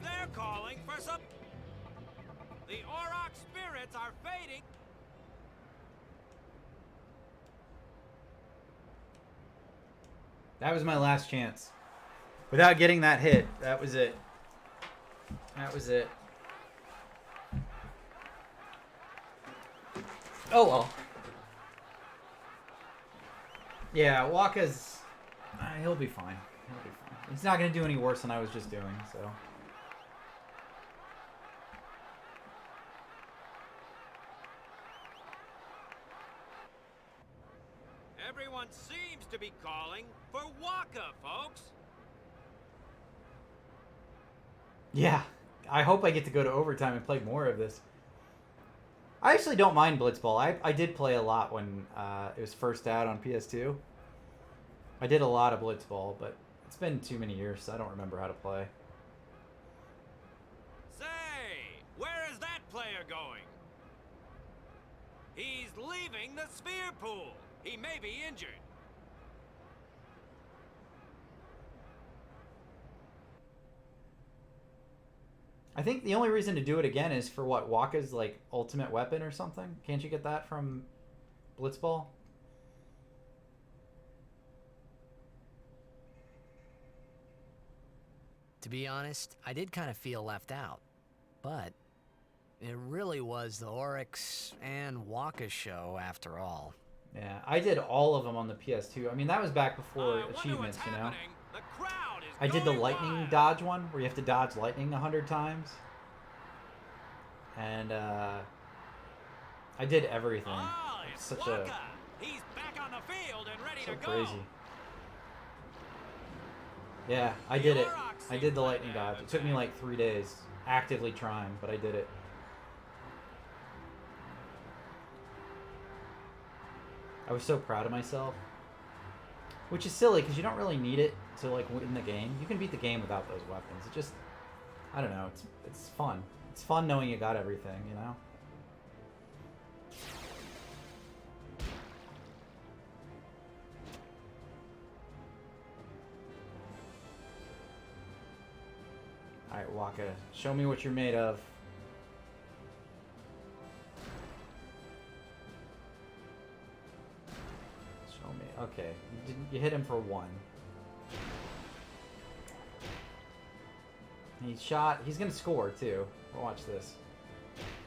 They're calling for some... The Auroch spirits are fading. That was my last chance. Without getting that hit, that was it. That was it. Oh well. Yeah, Waka's... he'll be fine. He'll be fine. He's not going to do any worse than I was just doing, so... Everyone seems to be calling for Waka, folks. Yeah, I hope I get to go to overtime and play more of this. I actually don't mind Blitzball. I did play a lot when it was first out on PS2. I did a lot of Blitzball, but it's been too many years, so I don't remember how to play. Say, where is that player going? He's leaving the sphere pool. He may be injured. I think the only reason to do it again is for what, Waka's like ultimate weapon or something? Can't you get that from Blitzball? To be honest, I did kind of feel left out. But it really was the Oryx and Waka show after all. Yeah, I did all of them on the PS2. I mean, that was back before achievements, you know? I did the lightning dodge one, where you have to dodge lightning 100 times. And, I did everything. It's such a... He's back on the field and ready so to go. crazy. Yeah, I did it. I did the lightning dodge. It took me like 3 days, actively trying, but I did it. I was so proud of myself. Which is silly, because you don't really need it to, like, win the game. You can beat the game without those weapons. It just... I don't know. It's fun. It's fun knowing you got everything, you know? Alright, Waka. Show me what you're made of. Okay, you hit him for 1. He shot. He's gonna score too. Watch this.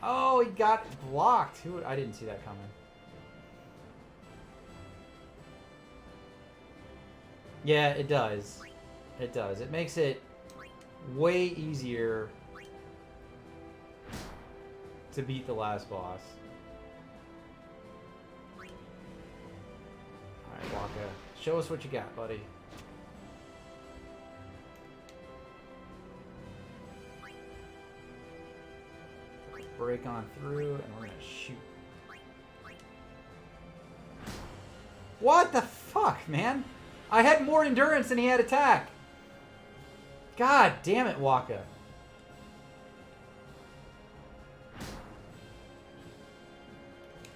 Oh, he got blocked. I didn't see that coming. Yeah, it does. It does. It makes it way easier to beat the last boss. Waka, show us what you got, buddy. Break on through, and we're gonna shoot. What the fuck, man? I had more endurance than he had attack. God damn it, Waka.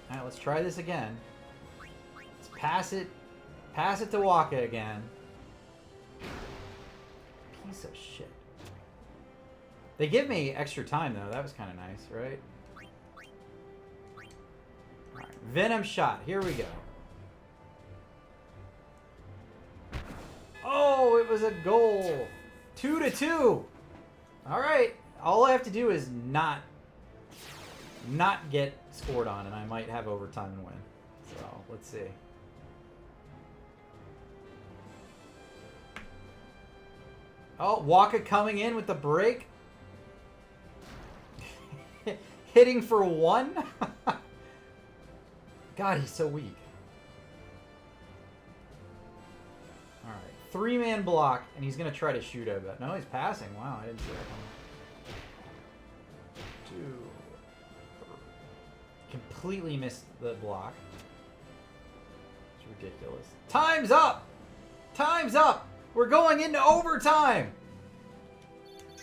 Alright, let's try this again. Let's pass it to Waka again. Piece of shit. They give me extra time, though. That was kind of nice, right? Alright, Venom Shot. Here we go. Oh, it was a goal. 2-2. Alright. All I have to do is not get scored on, and I might have overtime and win. So, let's see. Oh, Waka coming in with the break. Hitting for 1. God, he's so weak. Alright. 3-man block, and he's going to try to shoot, I bet. No, he's passing. Wow, I didn't see that coming. 2. Completely missed the block. It's ridiculous. Time's up! Time's up! We're going into overtime!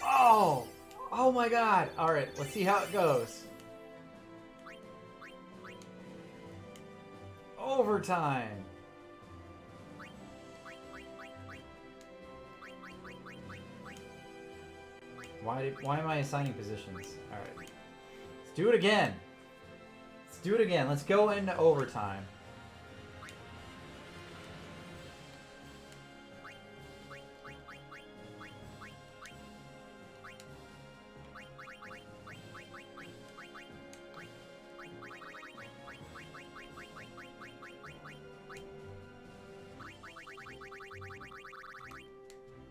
Oh! Oh my god! Alright, let's see how it goes. Overtime! Why am I assigning positions? Alright. Let's do it again! Let's do it again. Let's go into overtime.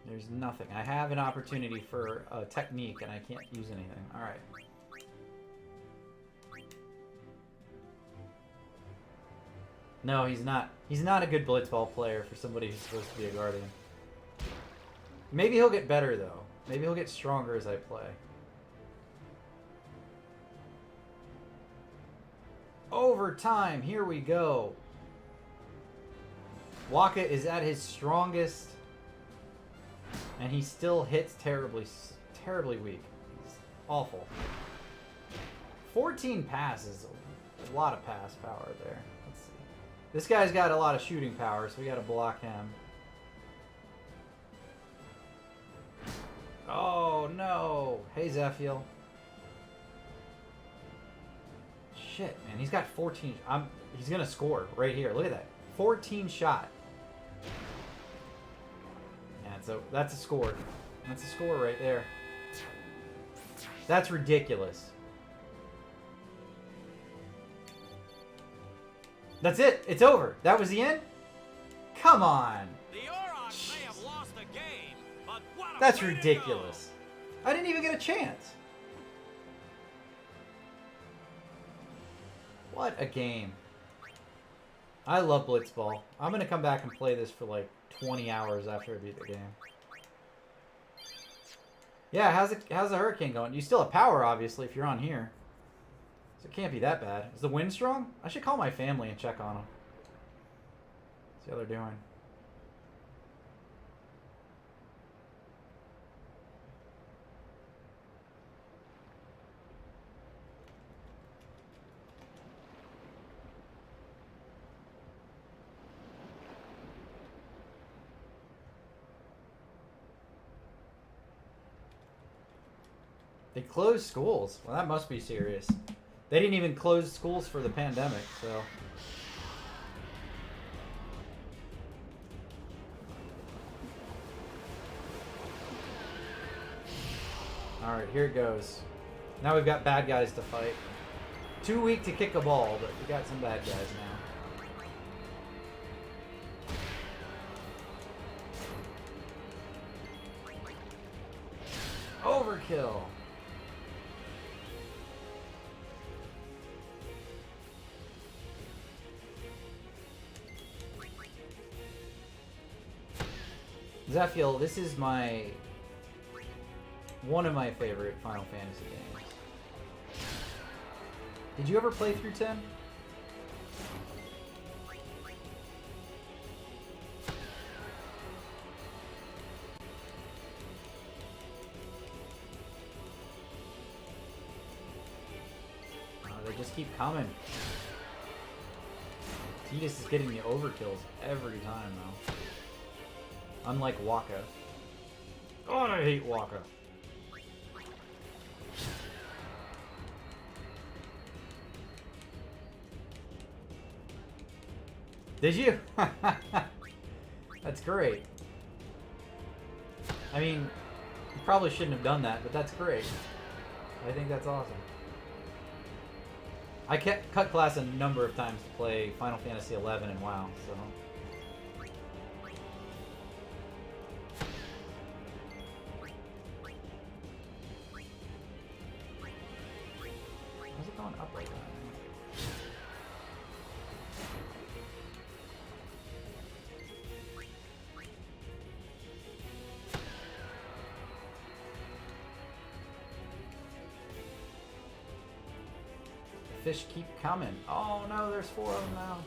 There's nothing. I have an opportunity for a technique and I can't use anything. Alright. No, he's not. He's not a good blitzball player for somebody who's supposed to be a guardian. Maybe he'll get better, though. Maybe he'll get stronger as I play. Overtime. Here we go. Waka is at his strongest. And he still hits terribly weak. He's awful. 14 passes. A lot of pass power there. Let's see. This guy's got a lot of shooting power, so we got to block him. Oh, no. Hey, Zephiel. Shit, man. He's got 14. He's going to score right here. Look at that. 14 shot. And so that's a score. That's a score right there. That's ridiculous. That's it. It's over. That was the end? Come on. The Aurochs may have lost the game, but what a That's way to ridiculous. I didn't even get a chance. What a game. I love Blitzball. I'm going to come back and play this for like 20 hours after I beat the game. Yeah, how's the hurricane going? You still have power, obviously, if you're on here. So it can't be that bad. Is the wind strong? I should call my family and check on them. See how they're doing. They closed schools. Well, that must be serious. They didn't even close schools for the pandemic, so... Alright, here it goes. Now we've got bad guys to fight. Too weak to kick a ball, but we got some bad guys now. Overkill. Zephiel, this is one of my favorite Final Fantasy games. Did you ever play through 10? They just keep coming. Tidus is getting the overkills every time, though. Unlike Waka. God, I hate Waka. Did you? That's great. I mean, you probably shouldn't have done that, but that's great. I think that's awesome. I cut class a number of times to play Final Fantasy XI and WoW, so... How's it going up like that? Fish keep coming. Oh no, there's 4 of them now.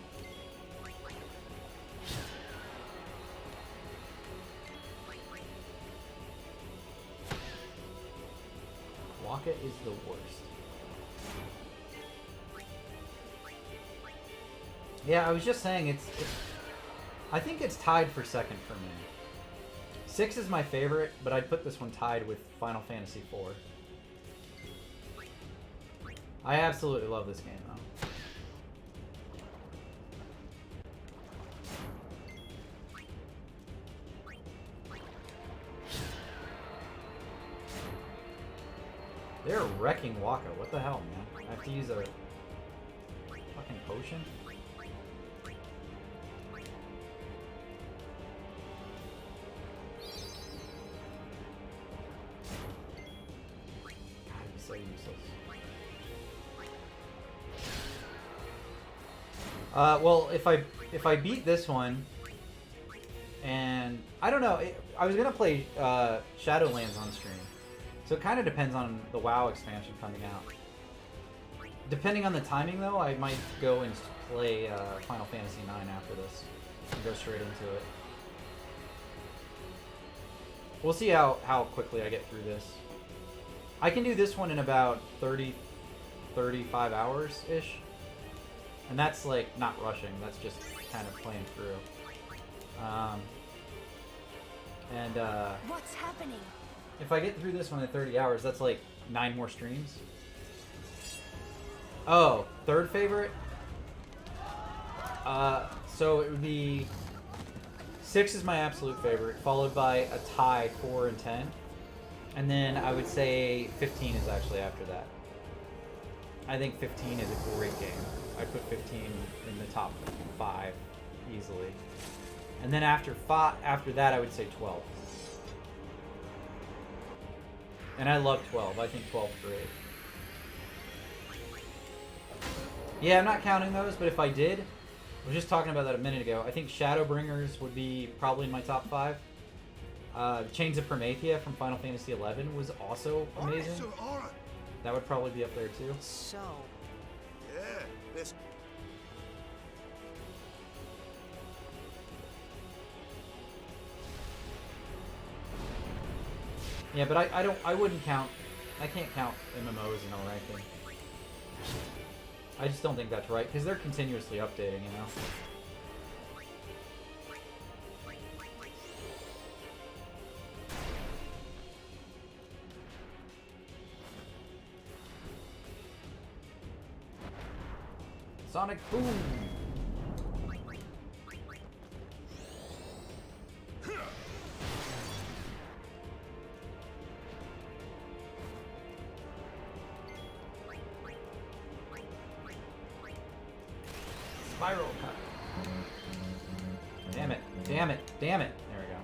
Waka is the worst. Yeah, I was just saying it's I think it's tied for second for me. 6 is my favorite, but I'd put this one tied with Final Fantasy IV. I absolutely love this game, though. They're wrecking Waka. What the hell, man? I have to use a fucking potion? God, he's so useless. Well, if I beat this one, and I don't know, I was gonna play Shadowlands on stream, so it kind of depends on the WoW expansion coming out. Depending on the timing, though, I might go and play Final Fantasy IX after this and go straight into it. We'll see how quickly I get through this. I can do this one in about 35 hours ish. And that's like not rushing, that's just kind of playing through. What's happening? If I get through this one in 30 hours, that's like 9 more streams. Oh, third favorite? So it would be 6 is my absolute favorite, followed by a tie 4 and 10. And then I would say 15 is actually after that. I think 15 is a great game. I put 15 in the top 5 easily. And then after that, I would say 12. And I love 12. I think 12 is great. Yeah, I'm not counting those, but if I did, I was just talking about that a minute ago. I think Shadowbringers would be probably in my top 5. Chains of Prometheia from Final Fantasy XI was also amazing. That would probably be up there too. So... Yeah, this... Yeah, but I wouldn't count, I can't count MMOs in a ranking. I just don't think that's right, because they're continuously updating, you know? Sonic Boom! Spiral cut. Damn it. Damn it. Damn it. There we go.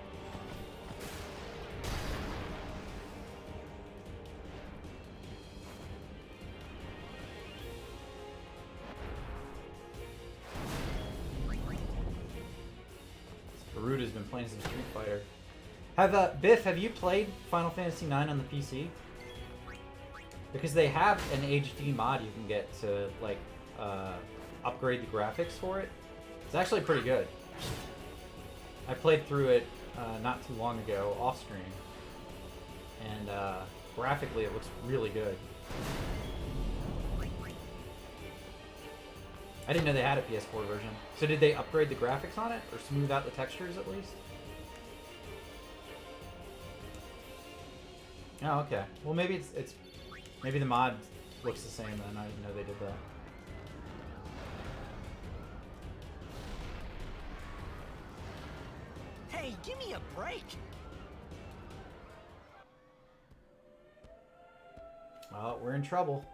Garuda's been playing some Street Fighter. Biff, have you played Final Fantasy IX on the PC? Because they have an HD mod you can get to, like, upgrade the graphics for it. It's actually pretty good. I played through it not too long ago off stream, and graphically it looks really good. I didn't know they had a PS4 version. So did they upgrade the graphics on it, or smooth out the textures at least? Oh, okay. Well, maybe it's maybe the mod looks the same then. I didn't know they did that. Hey, give me a break. Well, we're in trouble.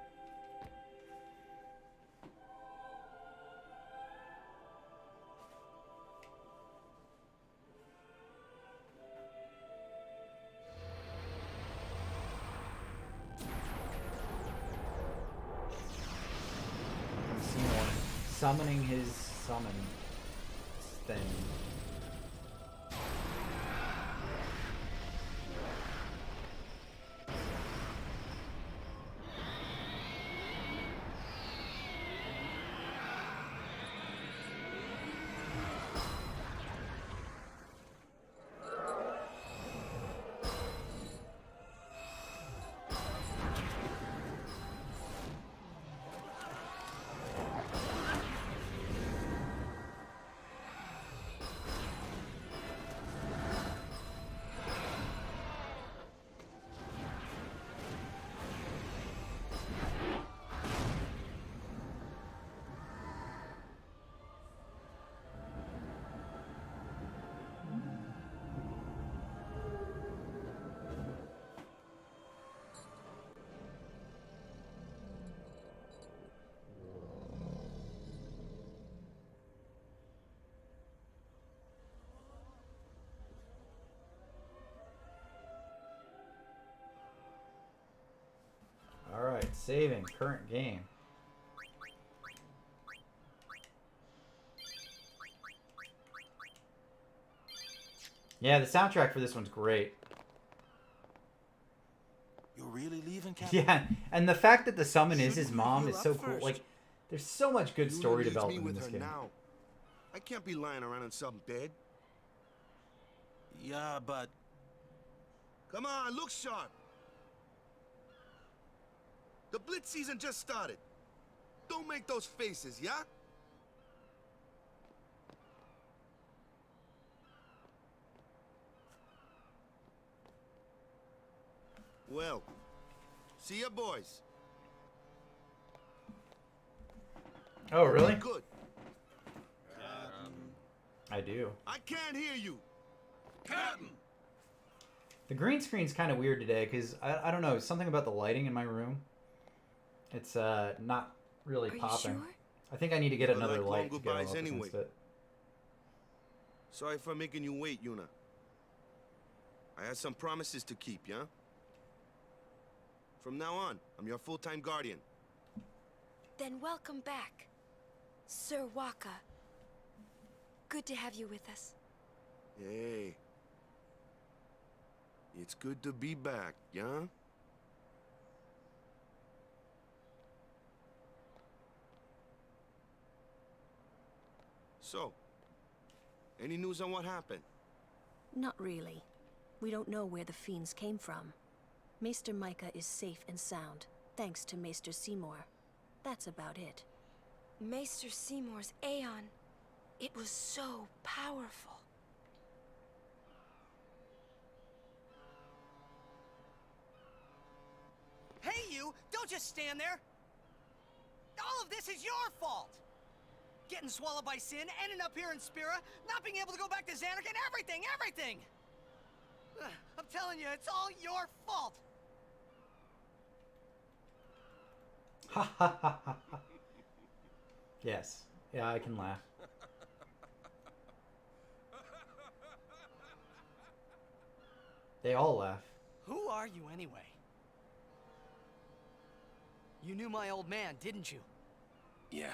Seymour summoning his summon thing. Alright, saving current game. Yeah, the soundtrack for this one's great. You're really leaving, Captain? Yeah, and the fact that the summon is his mom is so cool. Like, there's so much good story development in this game. Now. I can't be lying around in some bed. Yeah, but... Come on, look sharp. The Blitz season just started. Don't make those faces, yeah? Well, see ya, boys. Oh, really? Good. I do. I can't hear you. Captain! The green screen's kind of weird today because I don't know, something about the lighting in my room. It's not really popping. Sure? I think I need to get another like long light to go goodbyes up anyway. against it. Sorry for making you wait, Yuna. I had some promises to keep, yeah? From now on, I'm your full-time guardian. Then welcome back, Sir Waka. Good to have you with us. Hey. It's good to be back, yeah? So, any news on what happened? Not really. We don't know where the fiends came from. Maester Micah is safe and sound, thanks to Maester Seymour. That's about it. Maester Seymour's Aeon. It was so powerful. Hey, you! Don't just stand there! All of this is your fault! Getting swallowed by Sin, ending up here in Spira, not being able to go back to Xanarkand, everything! I'm telling you, it's all your fault! Ha ha ha ha. Yes. Yeah, I can laugh. They all laugh. Who are you anyway? You knew my old man, didn't you? Yeah.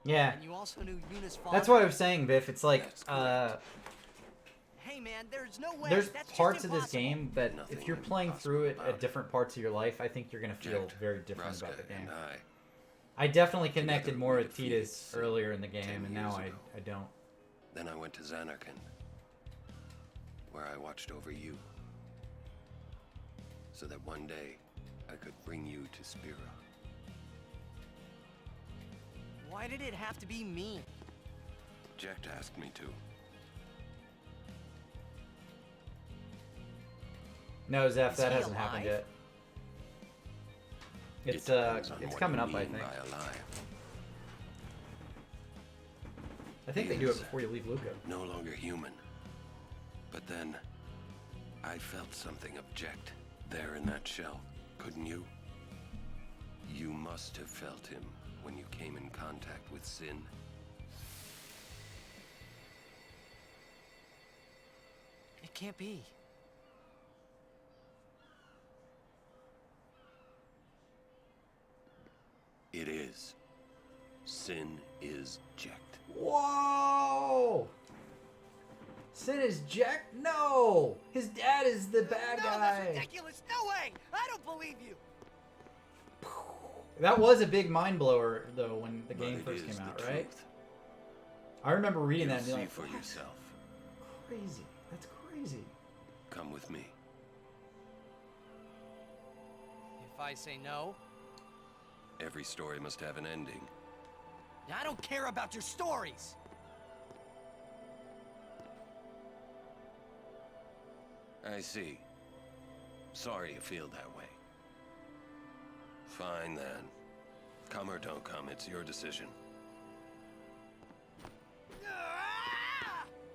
Yeah. And you also knew Yuna's father? That's what I was saying, Biff. It's like, Hey man, there's no way. there's That's parts just of this impossible. game that if you're playing through it at different parts of your life, I think you're going to feel very different about the game. I definitely connected more with Tidus earlier in the game, and now I don't. Then I went to Xanarkand, where I watched over you, so that one day I could bring you to Spira. Why did it have to be me? Jecht asked me to. No, Zeph, Is that he hasn't happened alive? yet. It depends on It's what coming you up, I mean think. by alive. I think they He do it is before you leave Luca. No longer human. But then, I felt something object there in that shell. Couldn't you? You must have felt him when you came in contact with Sin. It can't be. It is. Sin is Jecht. Whoa! Sin is Jack? No! His dad is the bad No, guy. that's ridiculous. No way. I don't believe you. That was a big mind blower, though, when the game But it first is came out, the right? truth. I remember reading You'll that and being see like, for "What? yourself. Crazy. That's crazy. Come with me. If I say no, Every story must have an ending. I don't care about your stories. I see. Sorry you feel that way. Fine then. Come or don't come, it's your decision.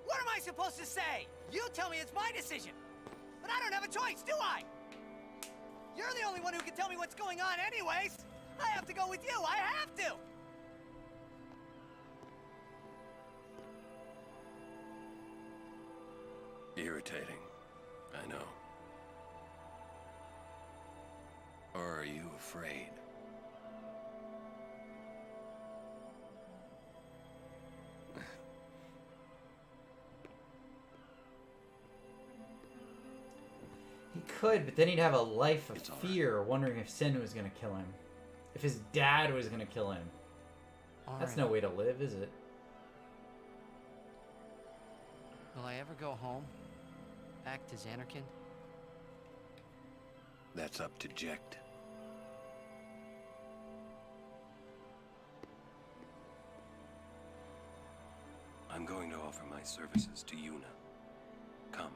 What am I supposed to say? You tell me it's my decision. But I don't have a choice, do I? You're the only one who can tell me what's going on anyways. I have to go with you. I have to. Irritating. I know. Or are you afraid? He could, but then he'd have a life of fear, wondering if Sin was going to kill him. If his dad was going to kill him. That's no way to live, is it? Will I ever go home? Back to Xanarkand? That's up to Jecht. I'm going to offer my services to Yuna. Come.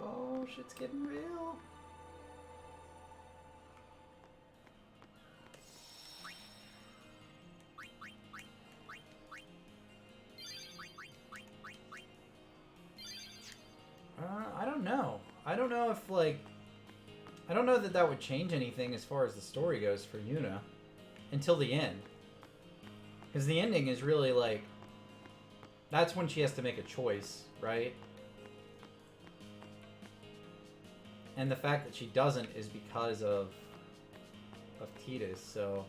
Oh, shit's getting real. I don't know. I don't know if, like... I don't know that that would change anything as far as the story goes for Yuna. Until the end. Because the ending is really, like... That's when she has to make a choice, right? And the fact that she doesn't is because of Tidus, so...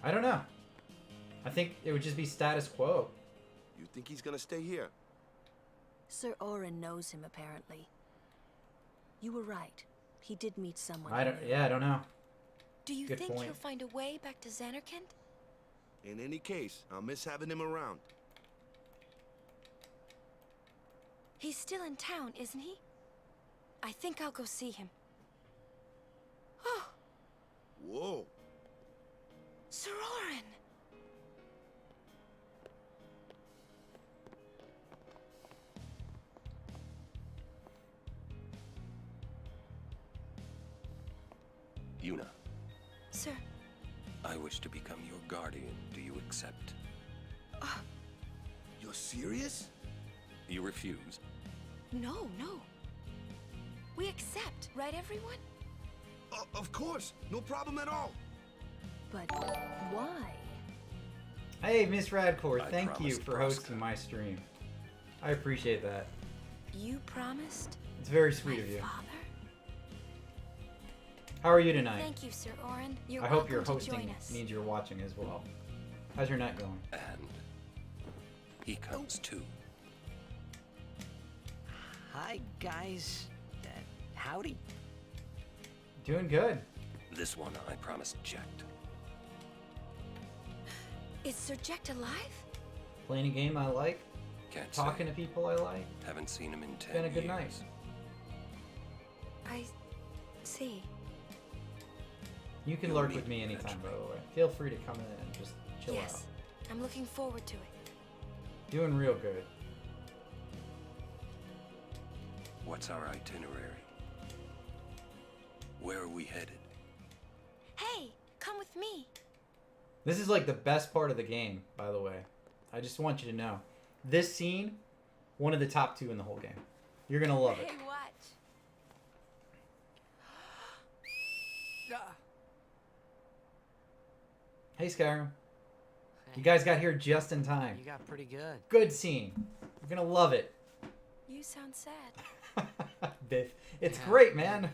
I don't know. I think it would just be status quo. You think he's gonna stay here? Sir Orin knows him, apparently. You were right. He did meet someone. I don't know. Do you Good think point. he'll find a way back to Xanarkand? In any case, I'll miss having him around. He's still in town, isn't he? I think I'll go see him. Oh, Whoa. Sir Orin! Yuna, Sir, I wish to become your guardian. Do you accept? You're serious? You refuse? no. We accept, right, everyone? Of course. No problem at all. But why? Hey, Miss Radcore, I thank you promised for Braska. hosting my stream. I appreciate that. You promised? It's very sweet of you. Father? How are you tonight? Thank you, Sir Orin. You're I hope welcome your to hosting join us. means you're watching as well. How's your night going? And he comes too. Hi, guys. Howdy. Doing good. This one I promised Jecht. Is Sir Jecht alive? Playing a game I like. Can't Talking say. to people I like. Haven't seen him in 10 It's been a good years. night. I see. You can lurk with me anytime, by the way. Feel free to come in and just chill Yes, out. I'm looking forward to it. Doing real good. What's our itinerary? Where are we headed? Hey, come with me. This is like the best part of the game, by the way. I just want you to know. This scene, one of the top 2 in the whole game. You're gonna love it. Hey, watch. Hey, Skyrim. You guys got here just in time. You got pretty good. Good scene. You're gonna love it. You sound sad. Biff. It's Yeah. great, man.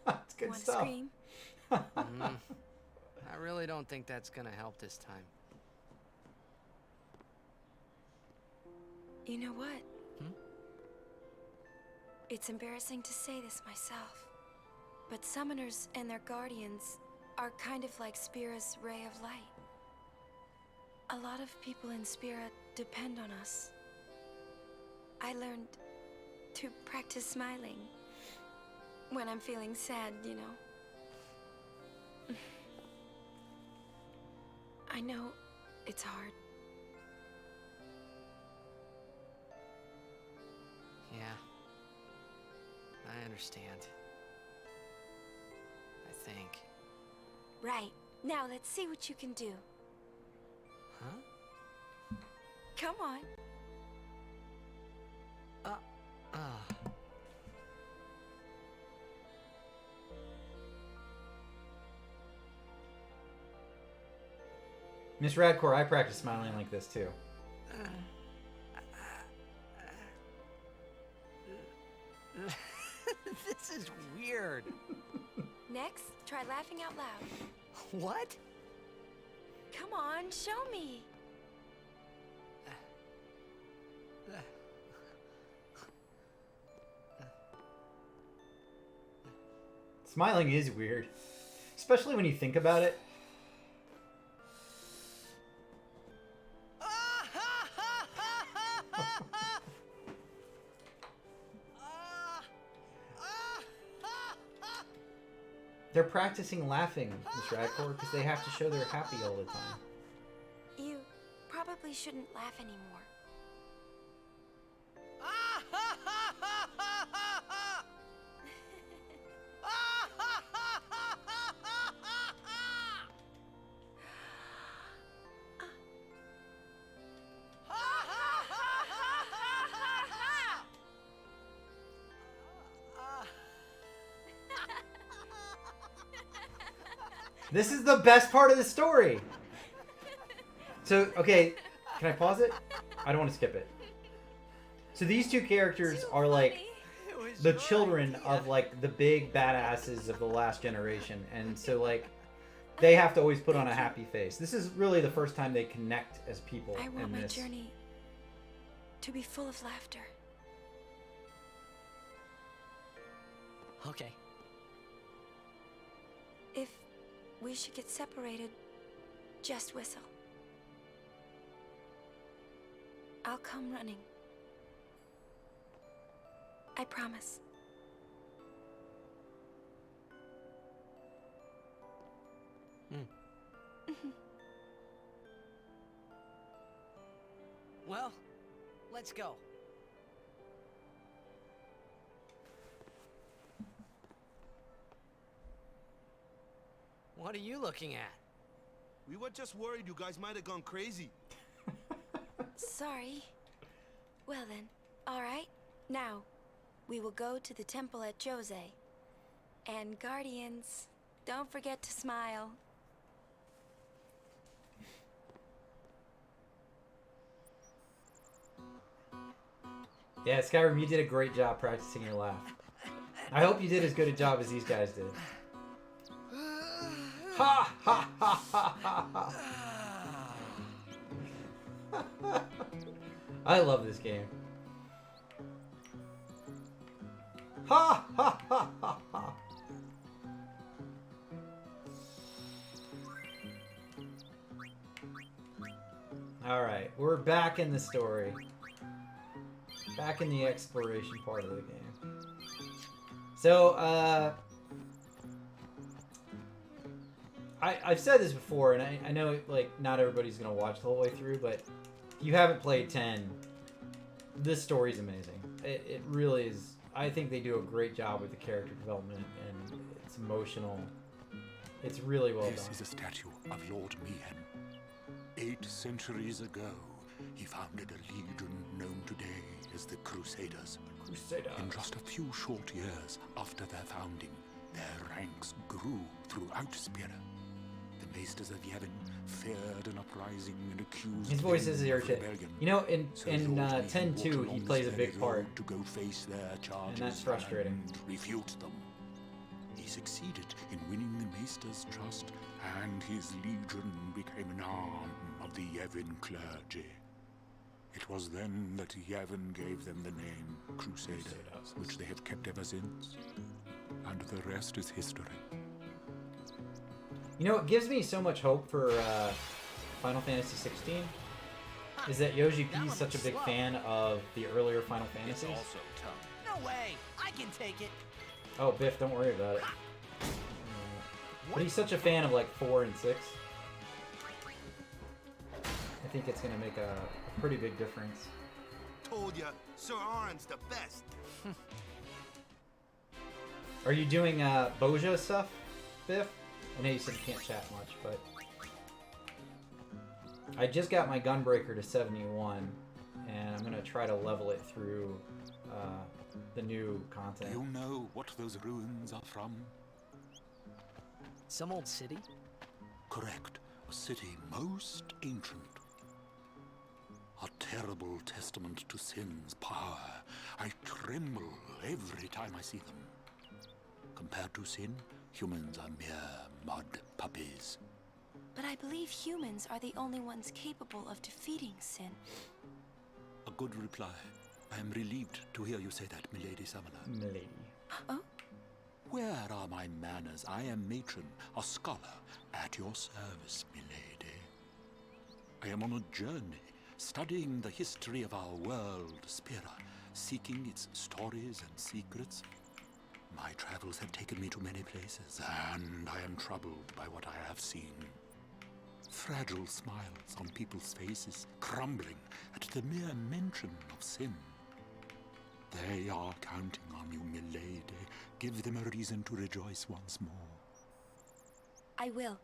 It's good Want to stuff. scream? I really don't think that's gonna help this time. You know what? Hmm? It's embarrassing to say this myself, but summoners and their guardians are kind of like Spira's ray of light. A lot of people in Spira depend on us. I learned to practice smiling when I'm feeling sad, you know. I know it's hard. Yeah. I understand. I think. Right. Now let's see what you can do. Huh? Come on. Miss Radcore, I practice smiling like this too. This is weird. Next, try laughing out loud. What? Come on, show me. Smiling is weird. Especially when you think about it. They're practicing laughing, Miss Radcore, because they have to show they're happy all the time. You probably shouldn't laugh anymore. This is the best part of the story. So, okay, can I pause it? I don't want to skip it. So these two characters are like the children of like the big badasses of the last generation. And so like they have to always put on a happy face. This is really the first time they connect as people I want in my this. journey to be full of laughter. Okay. If we should get separated, just whistle. I'll come running. I promise. Well, let's go. What are you looking at? We were just worried you guys might have gone crazy. Sorry. Well then, all right. Now, we will go to the temple at Jose. And Guardians, don't forget to smile. Yeah, Skyrim, you did a great job practicing your laugh. I hope you did as good a job as these guys did. Ha ha ha ha ha ha! I love this game. Ha ha ha ha ha! Alright, we're back in the story. Back in the exploration part of the game. So, I've said this before, and I know like not everybody's gonna watch the whole way through, but if you haven't played 10, this story's amazing. It really is. I think they do a great job with the character development, and it's emotional. It's really well This done. is a statue of Lord Meehan. 8 centuries ago, he founded a legion known today as the Crusaders. In just a few short years after their founding, their ranks grew throughout Spira. The Maesters of Yevon feared an uprising and accused His voice is them of irritating. rebellion. You know, in So Lord Meehan 10-2, walked he along plays a this big very part, road to go face their charges and that's frustrating. and refute them. He succeeded in winning the Maester's trust, and his legion became an arm of the Yevon clergy. It was then that Yevon gave them the name Crusaders, which they have kept ever since. And the rest is history. You know, what gives me so much hope for Final Fantasy 16 is that Yoji P is such a big fan of the earlier Final Fantasies. also tough. No way! I can take it! Oh, Biff, don't worry about it. But he's such a fan of like 4 and 6. I think it's gonna make a pretty big difference. Told ya, Sir Aron's the best. Are you doing Boja stuff, Biff? I know you said you can't chat much, but I just got my Gunbreaker to 71, and I'm gonna try to level it through the new content. Do you know what those ruins are from? Some old city? Correct. A city most ancient. A terrible testament to sin's power. I tremble every time I see them. Compared to sin, humans are mere mud puppies. But I believe humans are the only ones capable of defeating sin. A good reply. I am relieved to hear you say that, Milady Summoner. Milady. Oh? Where are my manners? I am matron, a scholar, at your service, milady. I am on a journey, studying the history of our world, Spira, seeking its stories and secrets. My travels have taken me to many places, and I am troubled by what I have seen. Fragile smiles on people's faces, crumbling at the mere mention of sin. They are counting on you, milady. Give them a reason to rejoice once more. I will.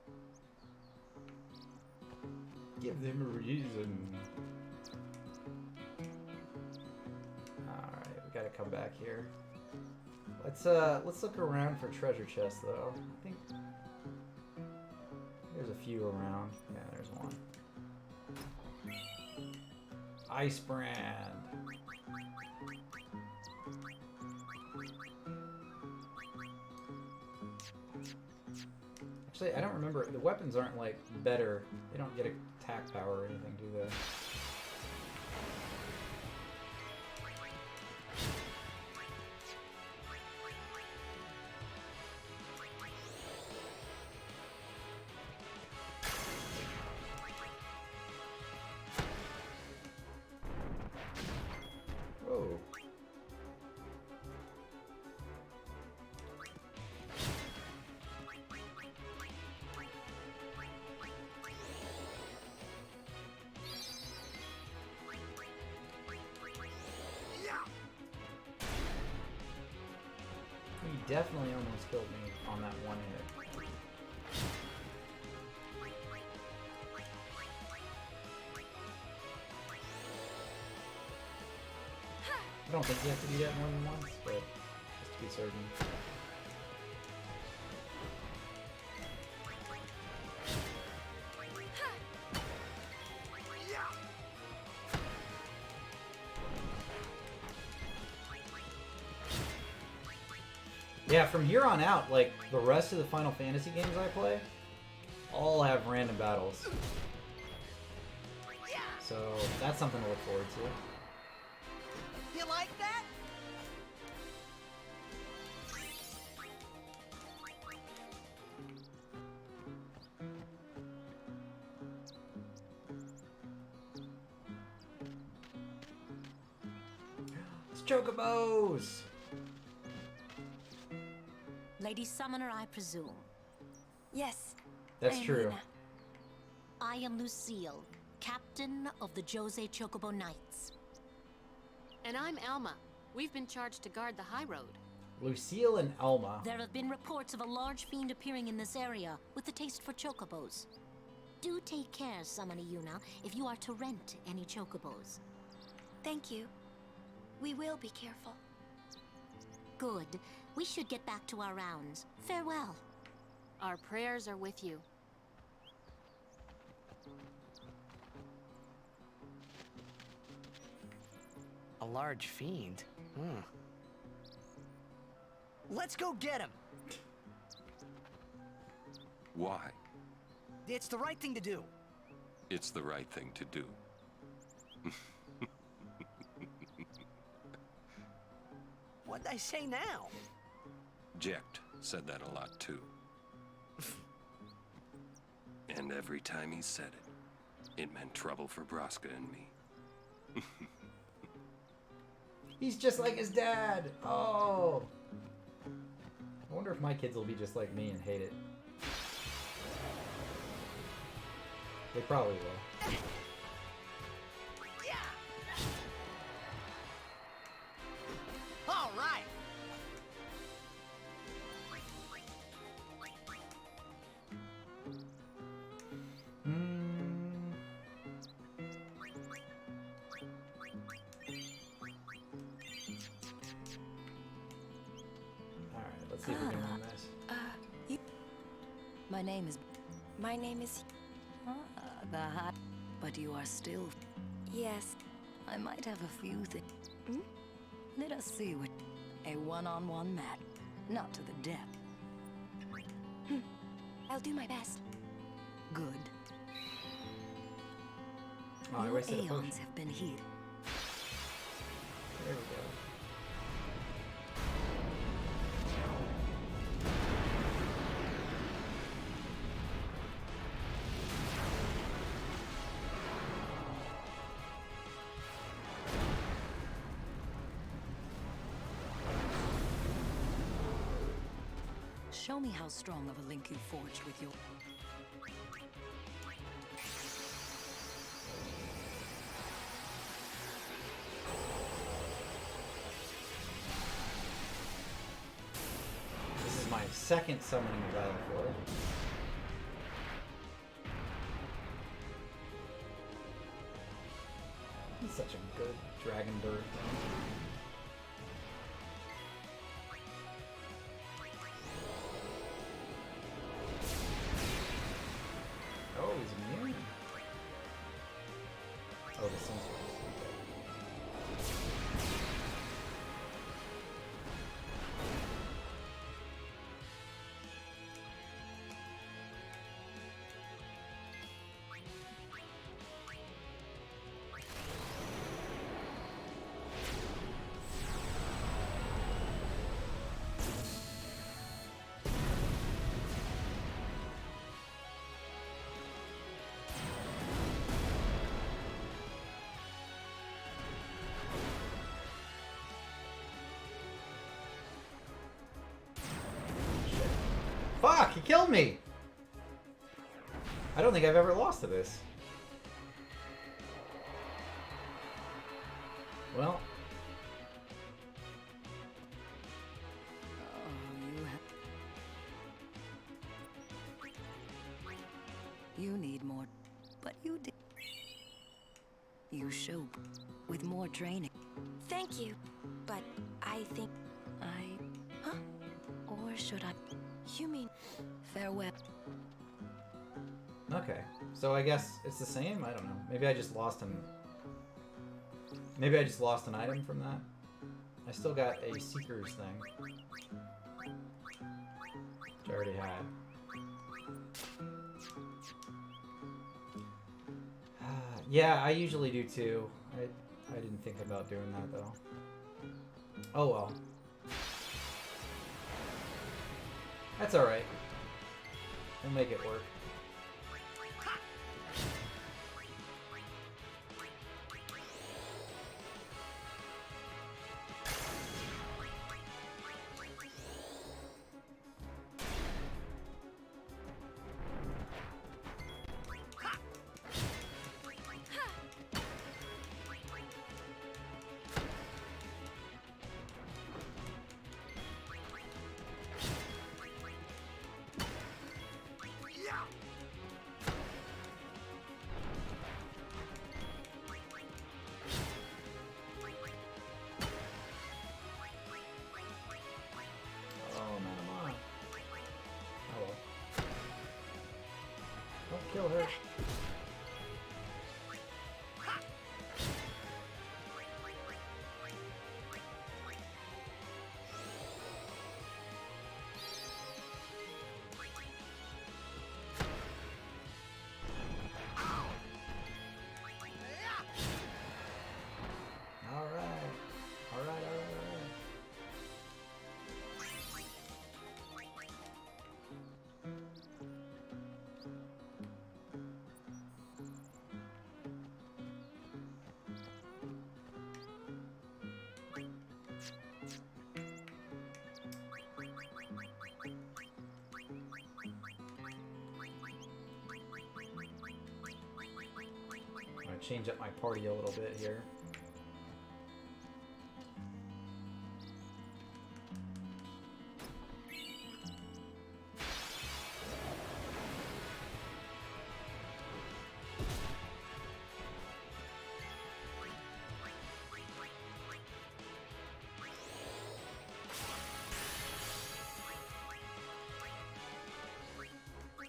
Give them a reason. Alright, we gotta come back here. Let's look around for treasure chests though. I think there's a few around. Yeah, there's one. Ice brand. Actually, I don't remember. The weapons aren't like better. They don't get attack power or anything, do they? Whoa. He definitely almost killed me on that one hit. I don't think you have to do that more than once, but just to be certain. Yeah, from here on out, like, the rest of the Final Fantasy games I play, all have random battles. So, that's something to look forward to. You like that? It's Chocobos! Lady Summoner, I presume. Yes. That's I'm true. Luna. I am Lucille, captain of the Jose Chocobo Knights. And I'm Alma. We've been charged to guard the high road. Lucille and Elma. There have been reports of a large fiend appearing in this area with a taste for chocobos. Do take care, Samani Yuna, if you are to rent any chocobos. Thank you. We will be careful. Good. We should get back to our rounds. Farewell. Our prayers are with you. A large fiend? Let's go get him! Why? It's the right thing to do. It's the right thing to do. What'd I say now? Jecht said that a lot too. And every time he said it, it meant trouble for Braska and me. He's just like his dad. Oh. I wonder if my kids will be just like me and hate it. They probably will. All right. Alright, let's see if we can run this. My name is... My name is... the high... But you are still... Yes. I might have a few things. Let us see what... A one-on-one match. Not to the death. I'll do my best. Good. Oh, I New wasted a aeons potion. have been here. There we go. Show me how strong of a link you forged with your... This is my second summoning of Valley. He's such a good dragon bird. Oh, he's immune. Oh, the sensors. Fuck, he killed me! I don't think I've ever lost to this. Well. You need more, but you did. You show with more training. Thank you. But I think... Huh? Or should I? You mean... Farewell. Okay, so I guess it's the same? I don't know. Maybe I just lost him. Maybe I just lost an item from that. I still got a Seeker's thing. Which I already had. Yeah, I usually do too. I didn't think about doing that though. Oh well. That's alright. We'll make it work. Don't kill her. Change up my party a little bit here.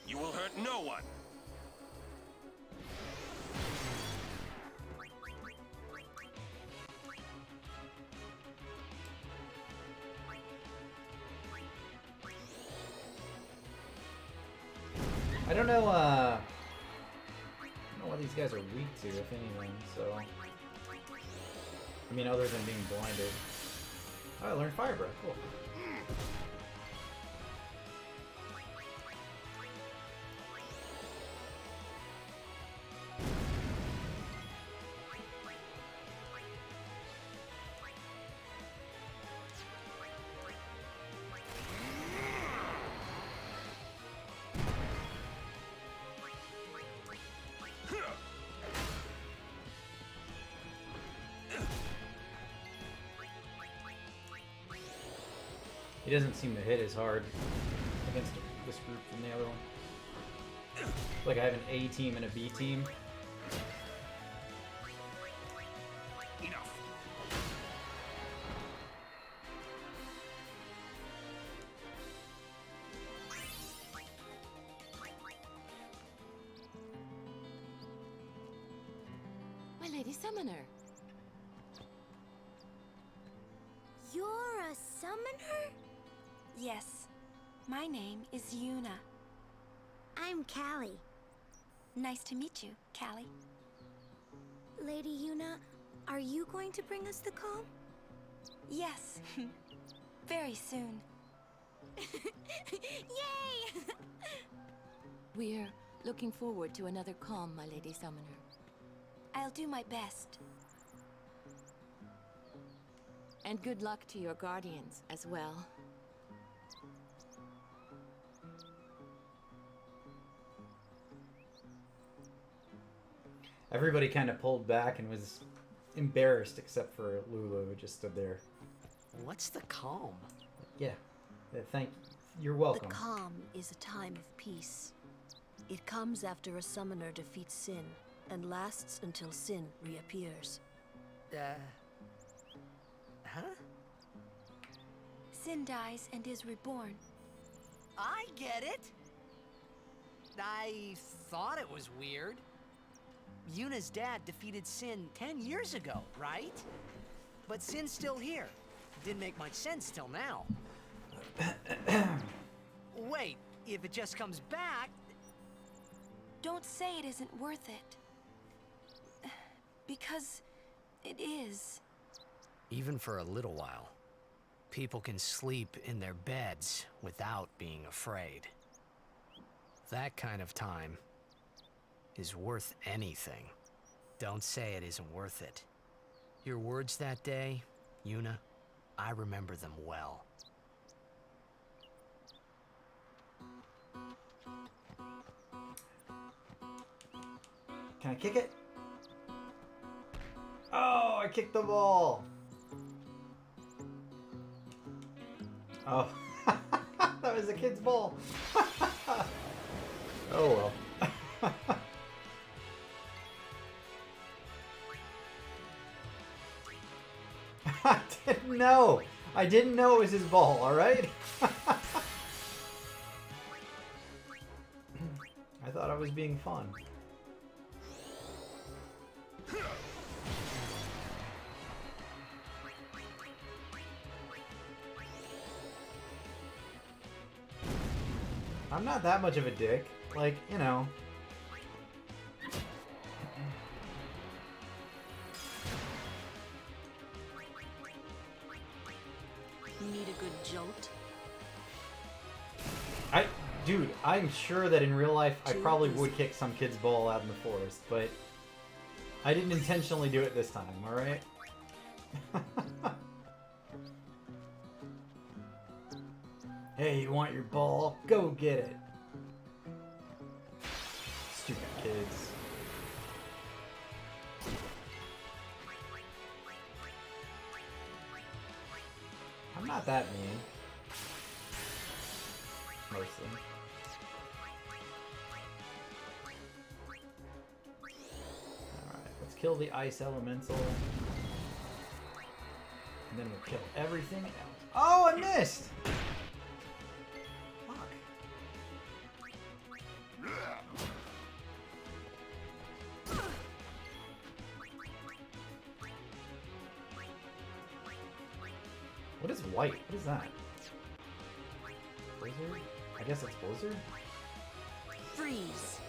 You will hurt no one. I don't know what these guys are weak to, if anything, so... I mean, other than being blinded. Oh, I learned Fire Breath, cool. He doesn't seem to hit as hard against this group from the other one. Like I have an A team and a B team. Enough. My Lady Summoner. You're a summoner? Yes. My name is Yuna. I'm Callie. Nice to meet you, Callie. Lady Yuna, are you going to bring us the calm? Yes. Very soon. Yay! We're looking forward to another calm, my Lady Summoner. I'll do my best. And good luck to your guardians as well. Everybody kind of pulled back and was embarrassed except for Lulu, who just stood there. What's the calm? Yeah. Thank you. You're welcome. The calm is a time of peace. It comes after a summoner defeats sin and lasts until sin reappears. Huh? Sin dies and is reborn. I get it. I thought it was weird. Yuna's dad defeated Sin 10 years ago, right? But Sin's still here. Didn't make much sense till now. Wait, if it just comes back... Don't say it isn't worth it. Because it is. Even for a little while, people can sleep in their beds without being afraid. That kind of time is worth anything. Don't say it isn't worth it. Your words that day, Yuna, I remember them well. Can I kick it? Oh, I kicked the ball. Oh, that was a kid's ball. Oh well. I didn't know. I didn't know it was his ball, alright? I thought I was being fun. I'm not that much of a dick. Like, you know. Need a good jolt? Dude, I'm sure that in real life I probably would kick some kid's ball out in the forest, but I didn't intentionally do it this time, alright? Hey, you want your ball? Go get it. Stupid kids. I'm not that mean. Mostly. Alright, let's kill the ice elemental. And then we'll kill everything else. Oh, I missed! Fuck. What is white? What is that? Blizzard? I guess it's Blizzard? Freeze.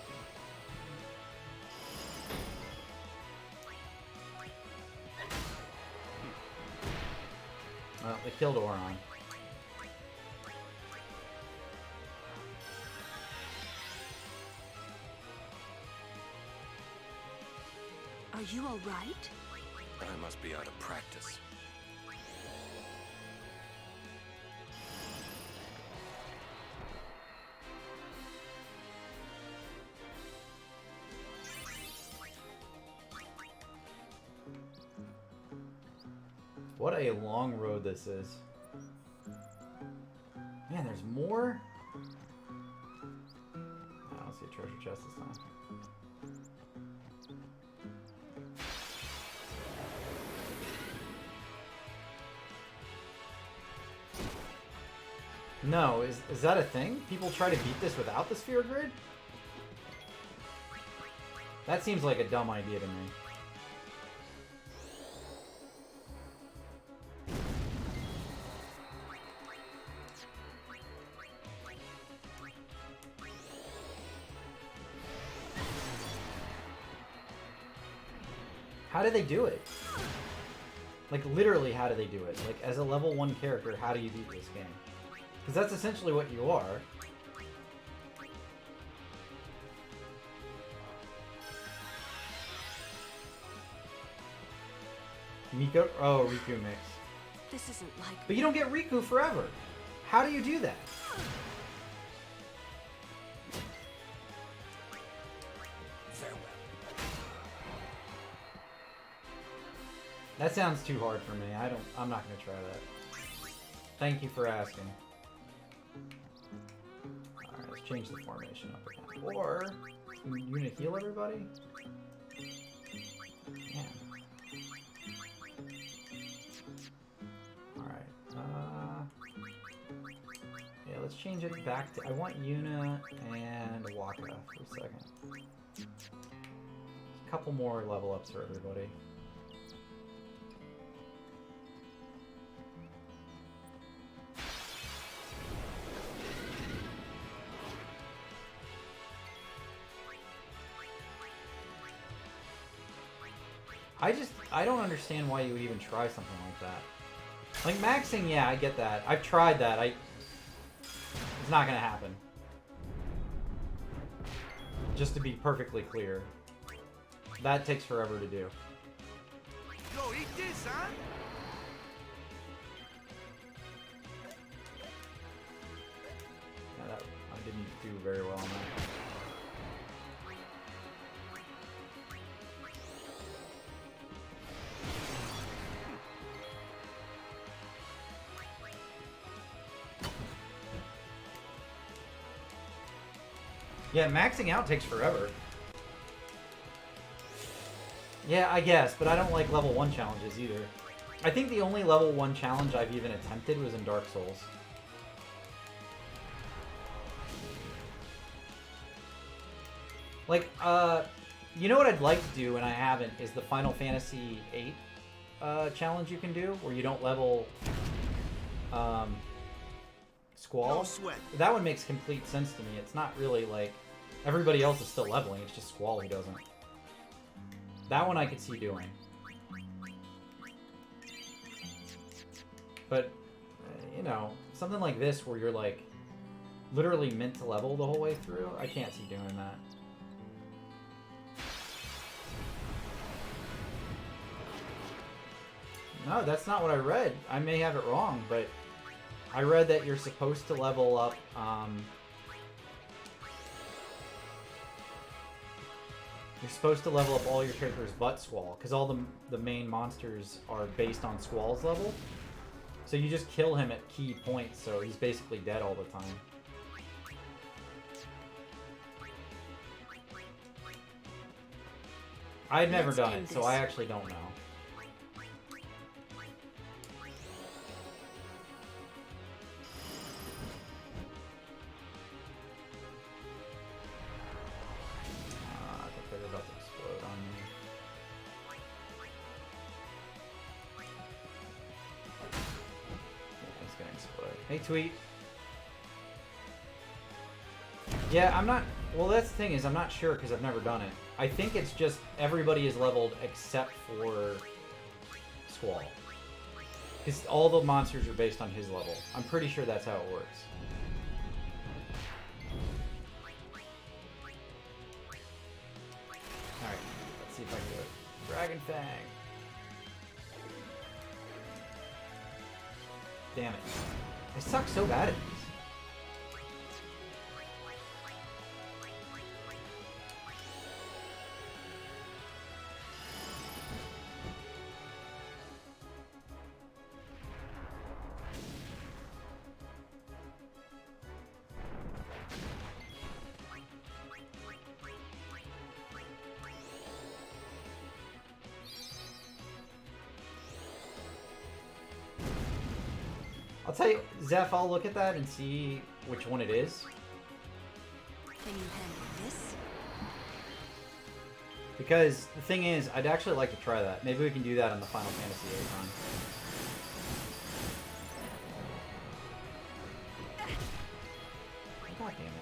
Well, they killed Oron. Are you all right? I must be out of practice. What a long road this is. Man, there's more? I don't see a treasure chest this time. No, is that a thing? People try to beat this without the sphere grid? That seems like a dumb idea to me. How do they do it? Like, literally, how do they do it? Like, as a level 1 character, how do you beat this game? Because that's essentially what you are. Miko? Oh, Riku mix. This isn't like. But you don't get Riku forever. How do you do that? That sounds too hard for me. I'm not gonna try that. Thank you for asking. Alright, let's change the formation up again. Or, you gonna heal everybody? Yeah. Alright, yeah, let's change it back to... I want Yuna and Waka for a second. A couple more level ups for everybody. I don't understand why you would even try something like that. Like, maxing, yeah, I get that. I've tried that. It's not gonna happen. Just to be perfectly clear. That takes forever to do. Yo, eat this, huh? Yeah, I didn't do very well on that. Yeah, maxing out takes forever. Yeah, I guess, but I don't like level 1 challenges either. I think the only level 1 challenge I've even attempted was in Dark Souls. Like, you know what I'd like to do, and I haven't, is the Final Fantasy VIII challenge you can do, where you don't level Squall. No sweat. That one makes complete sense to me. It's not really like everybody else is still leveling. It's just Squall who doesn't. That one I could see doing. But you know, something like this where you're like literally meant to level the whole way through, I can't see doing that. No, that's not what I read. I may have it wrong, but I read that you're supposed to level up, you're supposed to level up all your characters but Squall, because all the main monsters are based on Squall's level. So you just kill him at key points, so he's basically dead all the time. I've never done it, so I actually don't know. I think they're about to explode on me. Yeah, he's gonna explode. Hey, Tweet. Yeah, I'm not... Well, that's the thing is, I'm not sure because I've never done it. I think it's just everybody is leveled except for Squall. Because all the monsters are based on his level. I'm pretty sure that's how it works. Alright, let's see if I can do it. Dragon Fang! Damn it. I suck so bad at these. I'll tell you, Zeph, I'll look at that and see which one it is. Can you handle this? Because the thing is, I'd actually like to try that. Maybe we can do that on the Final Fantasy VIII run. God damn it.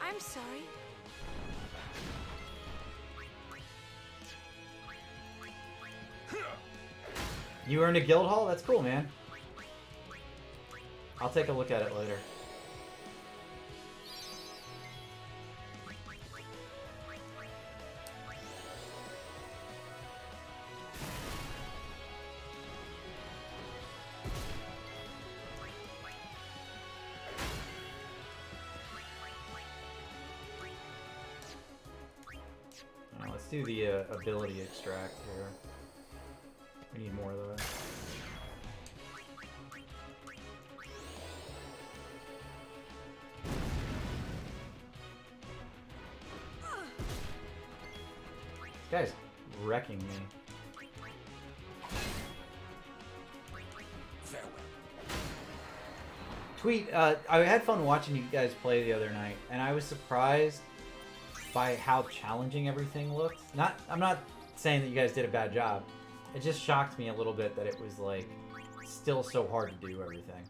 I'm sorry. You earned a guild hall? That's cool, man. I'll take a look at it later. Now, let's do the ability extract here. We need more of those. This guy's wrecking me. Farewell. Tweet, I had fun watching you guys play the other night, and I was surprised by how challenging everything looked. I'm not saying that you guys did a bad job. It just shocked me a little bit that it was, like, still so hard to do everything.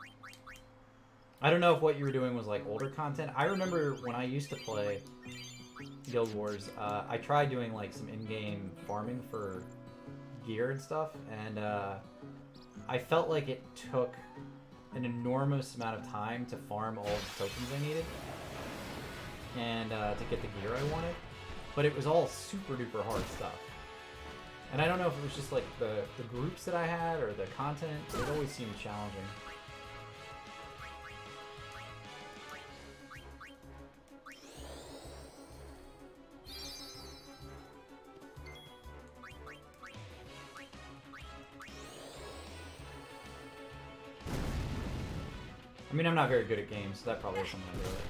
I don't know if what you were doing was, like, older content. I remember when I used to play Guild Wars, I tried doing, like, some in-game farming for gear and stuff, and I felt like it took an enormous amount of time to farm all the tokens I needed and to get the gear I wanted. But it was all super-duper hard stuff. And I don't know if it was just like the groups that I had or the content, but it always seemed challenging. I mean, I'm not very good at games, so that probably is something to do with it.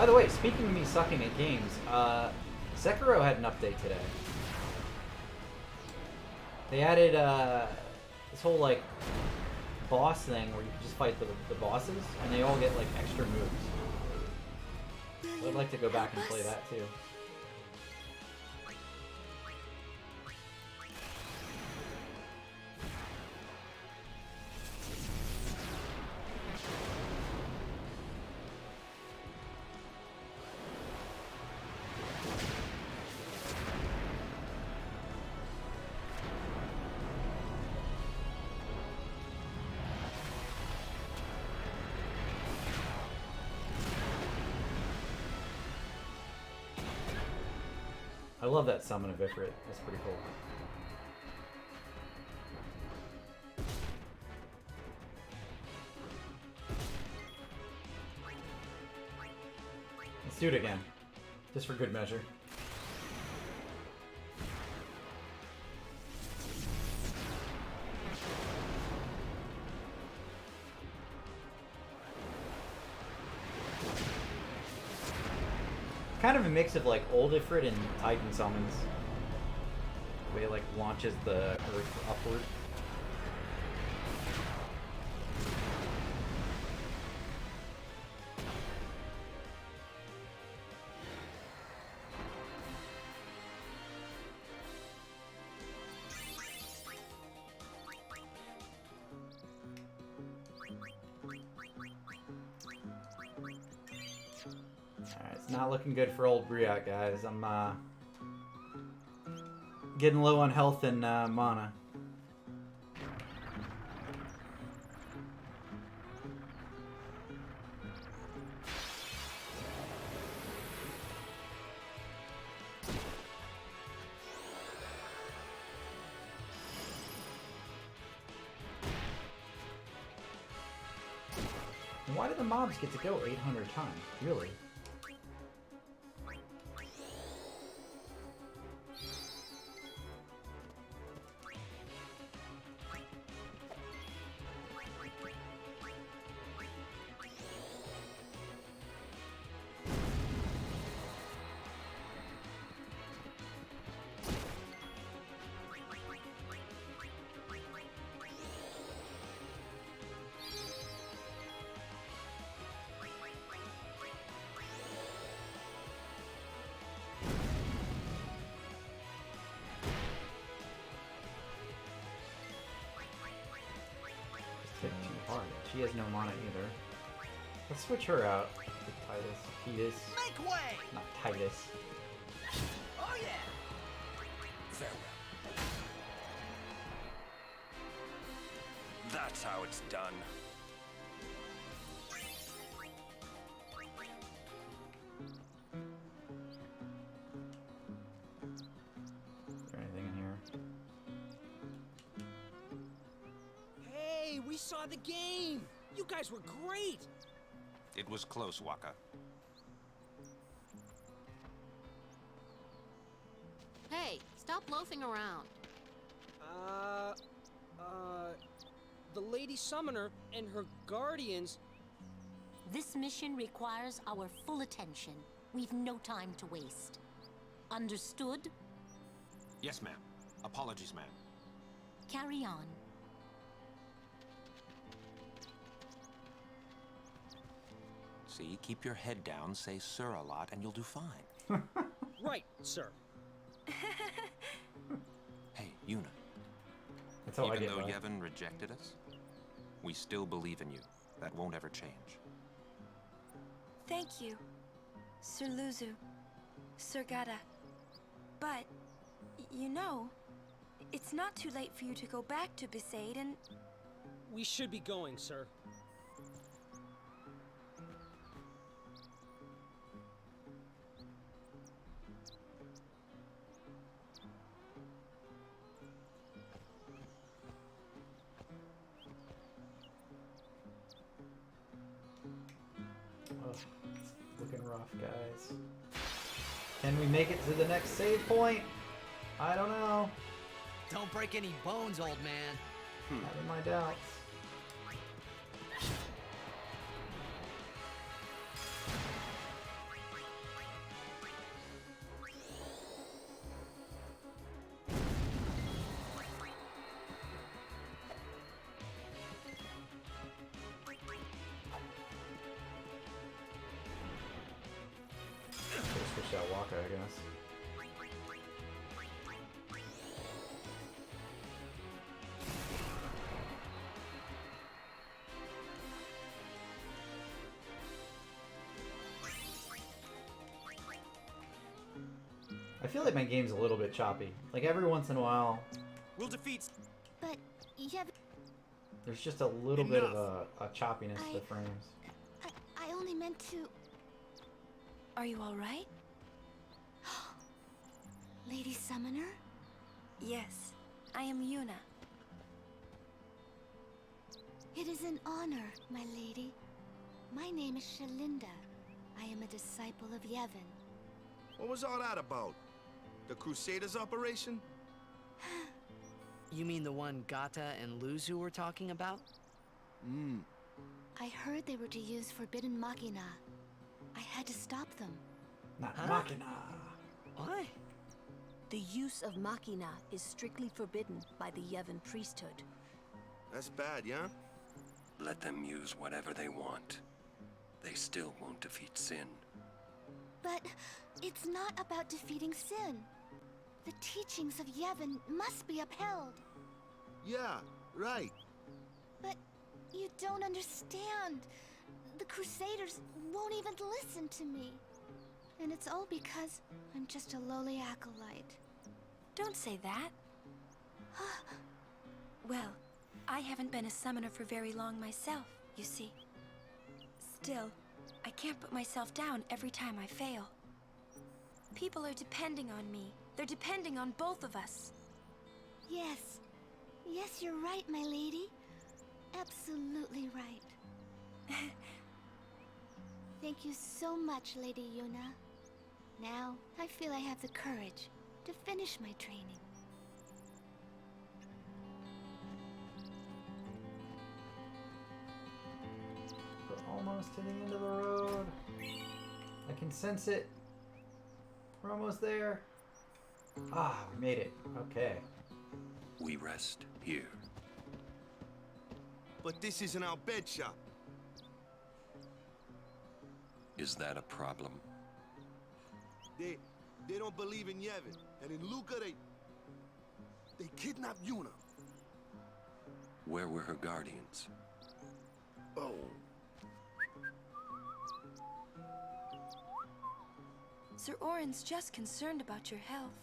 By the way, speaking of me sucking at games, Sekiro had an update today. They added this whole like boss thing where you can just fight the bosses, and they all get like extra moves. I'd like to go back and play that too. I love that summon of Ifrit. That's pretty cool. Let's do it again. Just for good measure. Kind of a mix of like old Ifrit and Titan summons. The way it like launches the earth upward. Not looking good for old Briot, guys. I'm getting low on health and mana. And why do the mobs get to go 800 times? Really? Hit too hard. She has no mana either. Let's switch her out. Titus. Make way! Not Titus. Oh yeah! Very well. That's how it's done. Is there anything in here? Hey, we saw the game! You guys were great! It was close, Waka. Hey, stop loafing around. The Lady Summoner and her guardians... This mission requires our full attention. We've no time to waste. Understood? Yes, ma'am. Apologies, ma'am. Carry on. See, keep your head down, say sir a lot, and you'll do fine. Right, sir. Hey, Yuna. That's how I Even get though by. Yevon rejected us, we still believe in you. That won't ever change. Thank you, Sir Luzu, Sir Gada. But, you know, it's not too late for you to go back to Besaid and... We should be going, sir. Ugh, it's looking rough, guys. Can we make it to the next save point? I don't know. Don't break any bones, old man. Having my doubts. shot Waka, I guess. I feel like my game's a little bit choppy. Like every once in a while, We'll defeat. But Yevon, there's just a little bit of a choppiness to the frames. I only meant to. Are you all right? Lady Summoner? Yes, I am Yuna. It is an honor, my lady. My name is Shalinda. I am a disciple of Yevon. What was all that about? The Crusaders operation? You mean the one Gata and Luzu were talking about? I heard they were to use Forbidden Machina. I had to stop them. Not Machina. What? The use of Machina is strictly forbidden by the Yevon priesthood. That's bad, yeah? Let them use whatever they want. They still won't defeat sin. But it's not about defeating sin. The teachings of Yevon must be upheld. Yeah, right. But you don't understand. The Crusaders won't even listen to me. And it's all because I'm just a lowly acolyte. Don't say that. Well, I haven't been a summoner for very long myself, you see. Still, I can't put myself down every time I fail. People are depending on me. They're depending on both of us. Yes. Yes, you're right, my lady. Absolutely right. Thank you so much, Lady Yuna. Now, I feel I have the courage to finish my training. We're almost to the end of the road. I can sense it. We're almost there. Ah, we made it. Okay. We rest here. But this isn't our bed shop. Is that a problem? They don't believe in Yevon. And in Luca, they kidnapped Yuna. Where were her guardians? Oh. Sir Orin's just concerned about your health.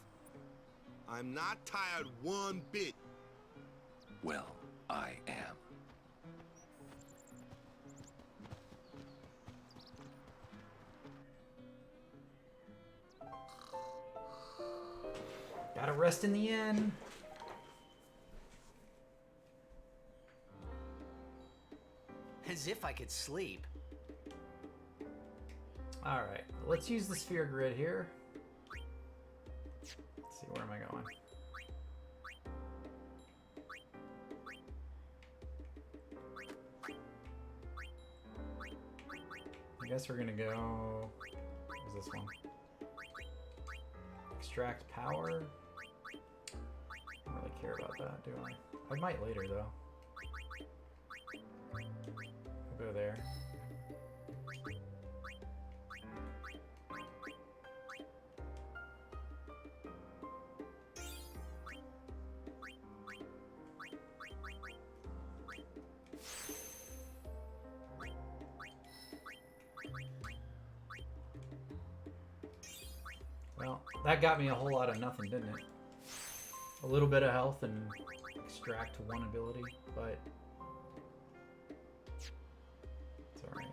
I'm not tired one bit. Well, I am. Gotta rest in the inn. As if I could sleep. Alright, let's use the sphere grid here. Let's see, where am I going? I guess we're gonna go... What is this one? Extract power? I don't really care about that, do I? I might later, though. We'll go there. Well, that got me a whole lot of nothing, didn't it? A little bit of health and extract one ability, but it's alright.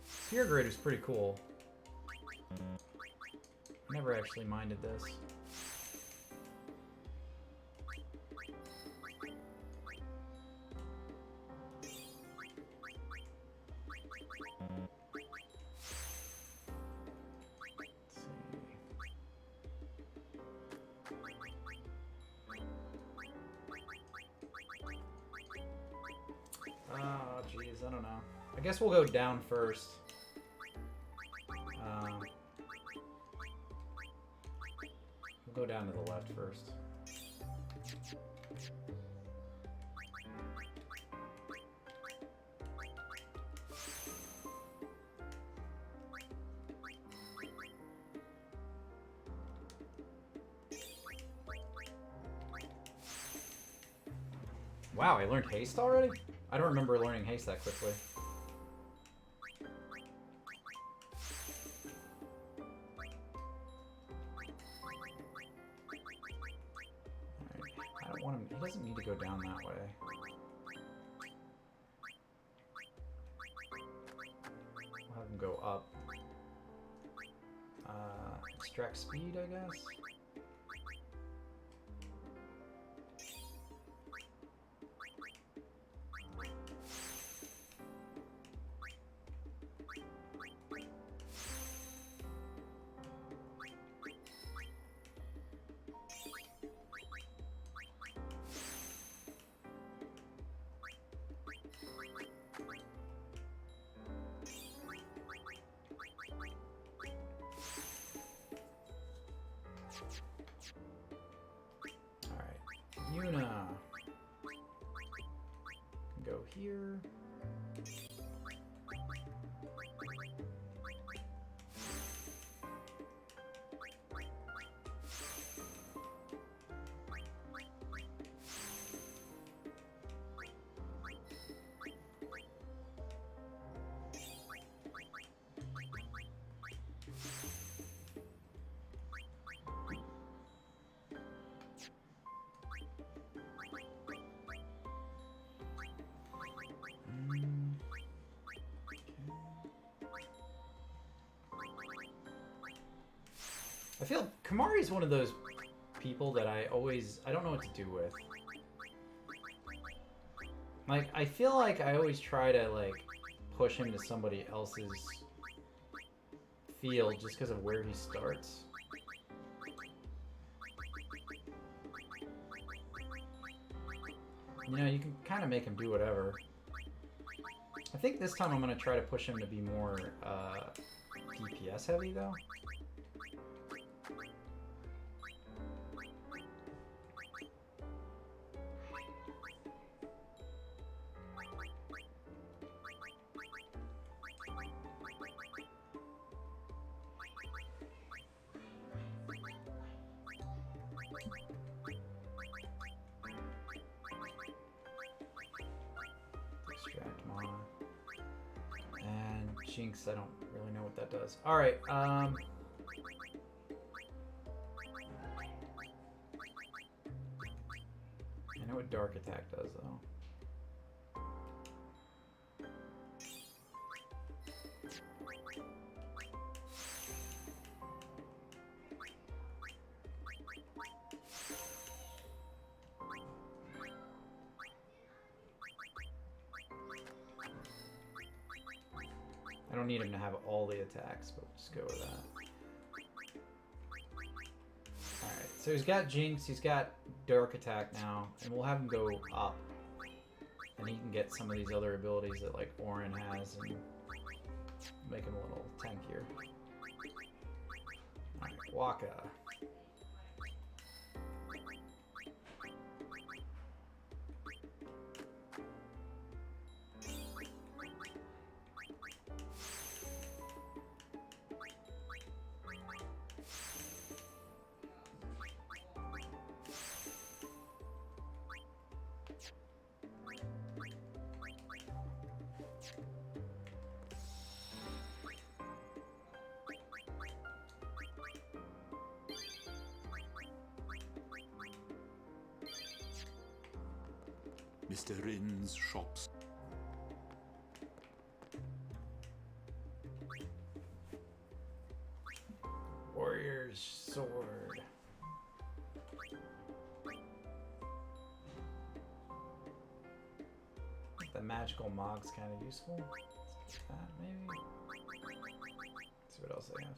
Sphere grid is pretty cool. I never actually minded this. Oh, jeez, I don't know. I guess we'll go down first. We'll go down to the left first. Wow, I learned haste already? I don't remember learning haste that quickly. Alright, I don't want him, he doesn't need to go down that way. We'll have him go up. Extract speed, I guess? Yuna. Go here. I feel Kimahri's one of those people that I don't know what to do with. Like, I feel like I always try to, like, push him to somebody else's field just because of where he starts. You know, you can kind of make him do whatever. I think this time I'm going to try to push him to be more DPS heavy, though. Extract mana. And Jinx, I don't really know what that does. Alright, I know what Dark Attack does, though. I don't need him to have all the attacks, but we'll just go with that. Alright, so he's got Jinx, he's got Dark Attack now, and we'll have him go up. And he can get some of these other abilities that, like, Auron has, and make him a little tankier. Alright, Wakka. Mr. Rin's shops. Warrior's Sword. The magical mog's kind of useful. Let's get that, maybe. Let's see what else they have.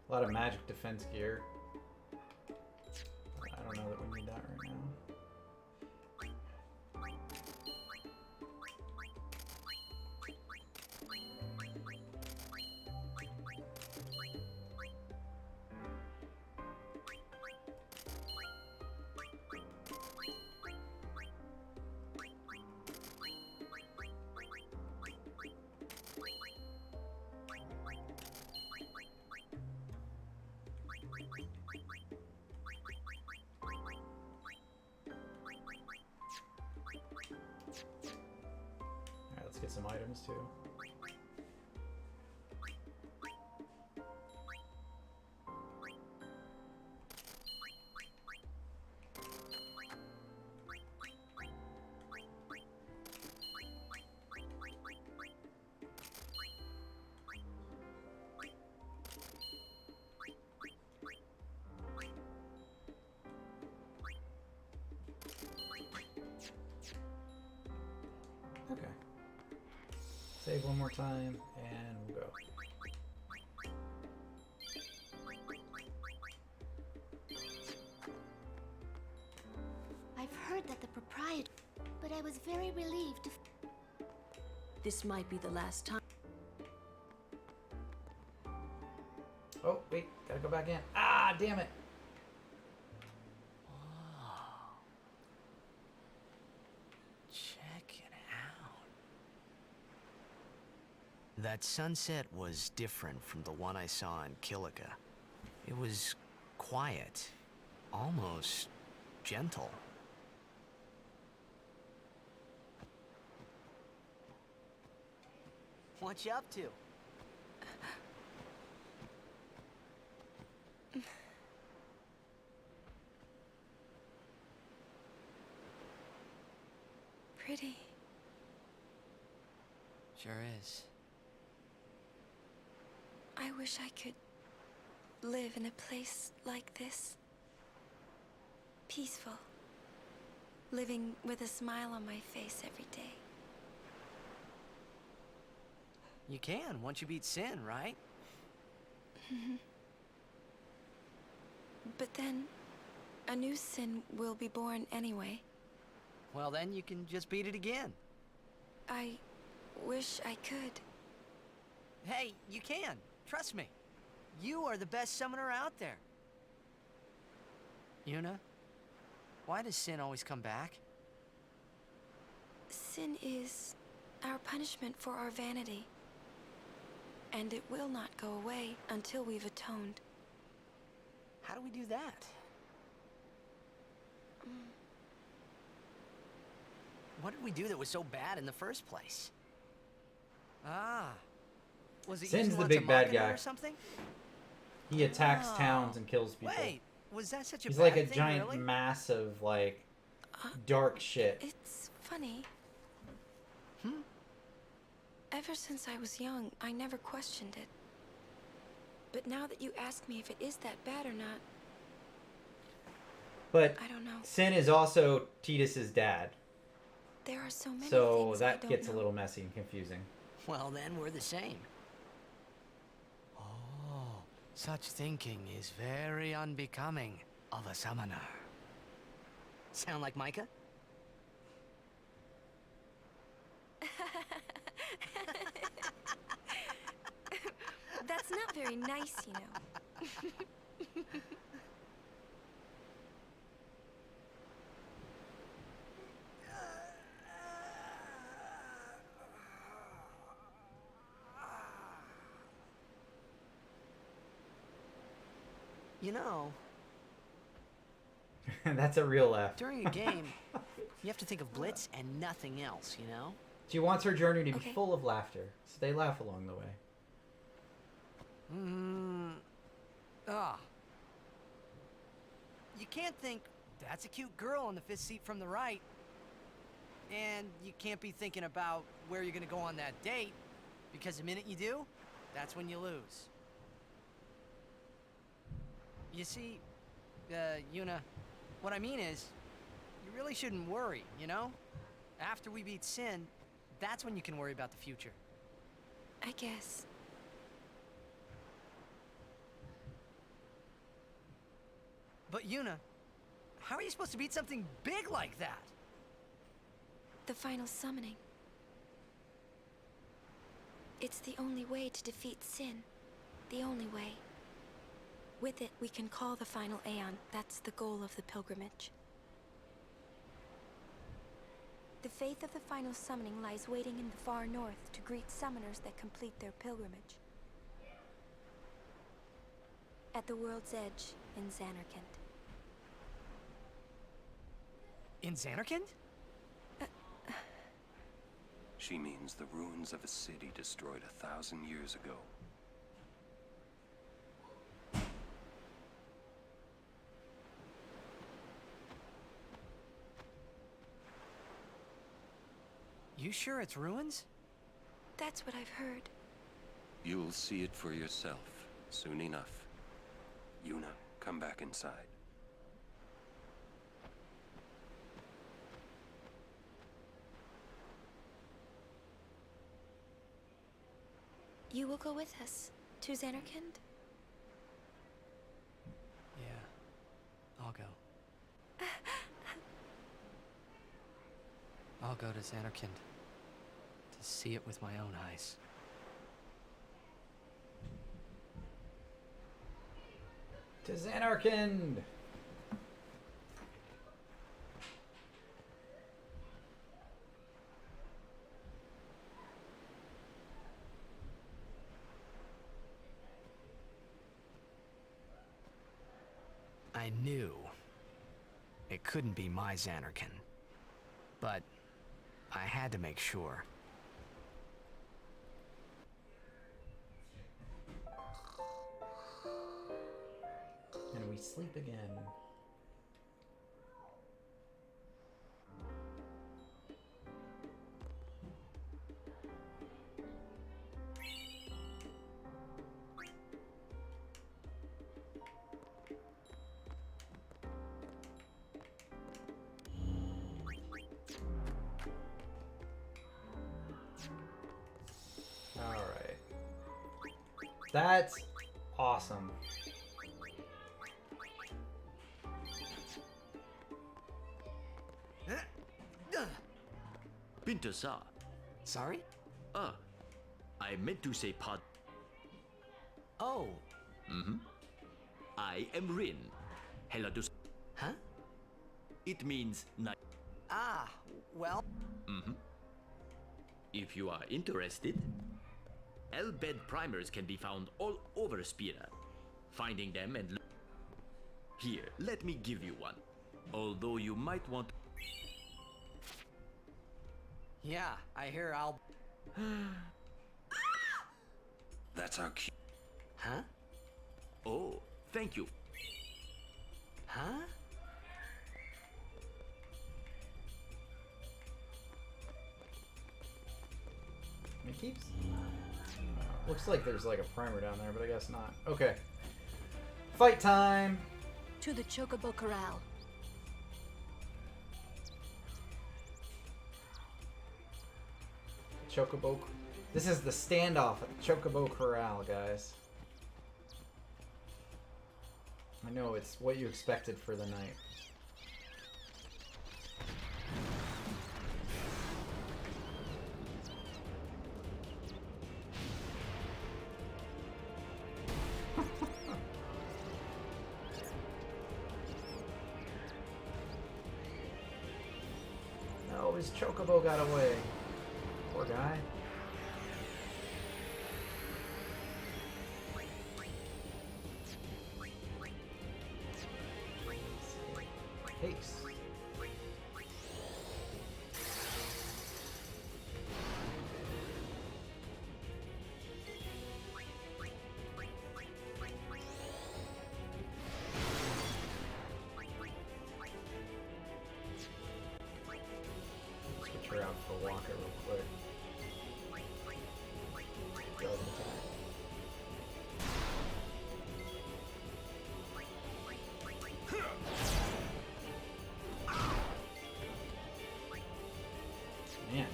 A lot of magic defense gear. I don't know that we need that right now. Get some items too. Okay. Save one more time, and we'll go. I've heard that the proprietor, but I was very relieved to. This might be the last time. Oh, wait, gotta go back in. Ah, damn it. That sunset was different from the one I saw in Killiga. It was quiet, almost gentle. What you up to? Pretty. Sure is. I wish I could live in a place like this. Peaceful. Living with a smile on my face every day. You can, once you beat Sin, right? But then, a new Sin will be born anyway. Well, then you can just beat it again. I wish I could. Hey, you can. Trust me. You are the best summoner out there. Yuna, why does Sin always come back? Sin is our punishment for our vanity. And it will not go away until we've atoned. How do we do that? What did we do that was so bad in the first place? Ah. Was it Sin's using the lots big of bad Machina guy. or something? He attacks towns and kills people. Wait, was that such a He's bad like a thing, giant really? mass of like dark shit. It's funny. Ever since I was young, I never questioned it. But now that you ask me if it is that bad or not, But I don't know. Sin is also Tidus's dad. There are so many So things I that don't gets know. a little messy and confusing. Well, then we're the same. Oh, such thinking is very unbecoming of a summoner. Sound like Micah? That's not very nice, you know. You know, That's a real laugh. during a game, you have to think of Blitz and nothing else, you know? She wants her journey to be Okay. full of laughter, so they laugh along the way. You can't think, that's a cute girl in the fifth seat from the right. And you can't be thinking about where you're gonna go on that date, because the minute you do, that's when you lose. You see, Yuna, what I mean is, you really shouldn't worry, you know? After we beat Sin, that's when you can worry about the future. I guess. But Yuna, how are you supposed to beat something big like that? The final summoning. It's the only way to defeat Sin. The only way. With it, we can call the final Aeon. That's the goal of the pilgrimage. The faith of the final summoning lies waiting in the far north to greet summoners that complete their pilgrimage. At the world's edge in Xanarkand. In Xanarkand? She means the ruins of a city destroyed 1,000 years ago. You sure it's ruins? That's what I've heard. You'll see it for yourself soon enough. Yuna, come back inside. You will go with us to Xanarkand? Yeah, I'll go. I'll go to Xanarkand to see it with my own eyes. To Xanarkand! I knew it couldn't be my Xanarkand, but I had to make sure. And we sleep again. Alright. That's awesome. Binta-sa. Sorry? I meant to say pad. Oh. I am Rin. Hello to. Huh? It means night. Ah, well. If you are interested, L-bed primers can be found all over Spira. Finding them and... Here, let me give you one. Although you might want... Yeah, I hear I'll... That's our cue. Huh? Oh, thank you. Huh? It keeps... Looks like there's like a primer down there, but I guess not. Okay. Fight time! To the Chocobo Corral. Chocobo... This is the standoff at the Chocobo Corral, guys. I know, it's what you expected for the night. No, his Chocobo got away. Poor guy. Haste. Switch her out for Walker real quick. Doesn't attack. Man.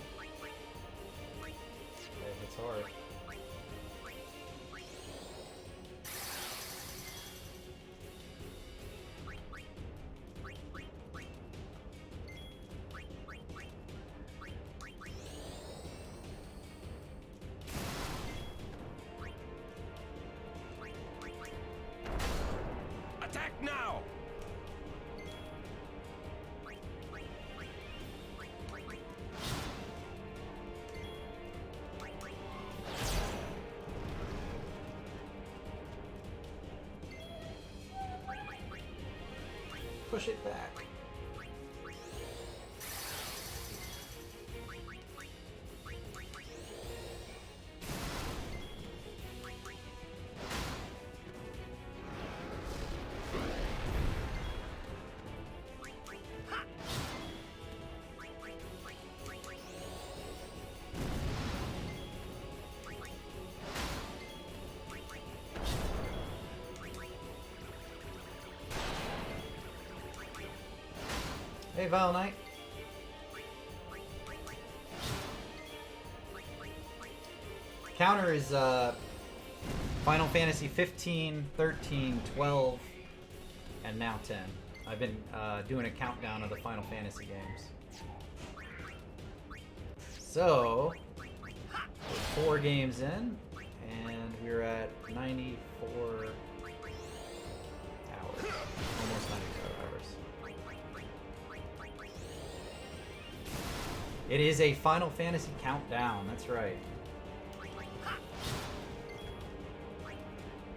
That hits hard. push it back. Hey, Vile Knight. Counter is Final Fantasy 15, 13, 12, and now 10. I've been doing a countdown of the Final Fantasy games. So, we're 4 games in, and we're at 94 hours. Almost 94 hours. It is a Final Fantasy countdown, that's right.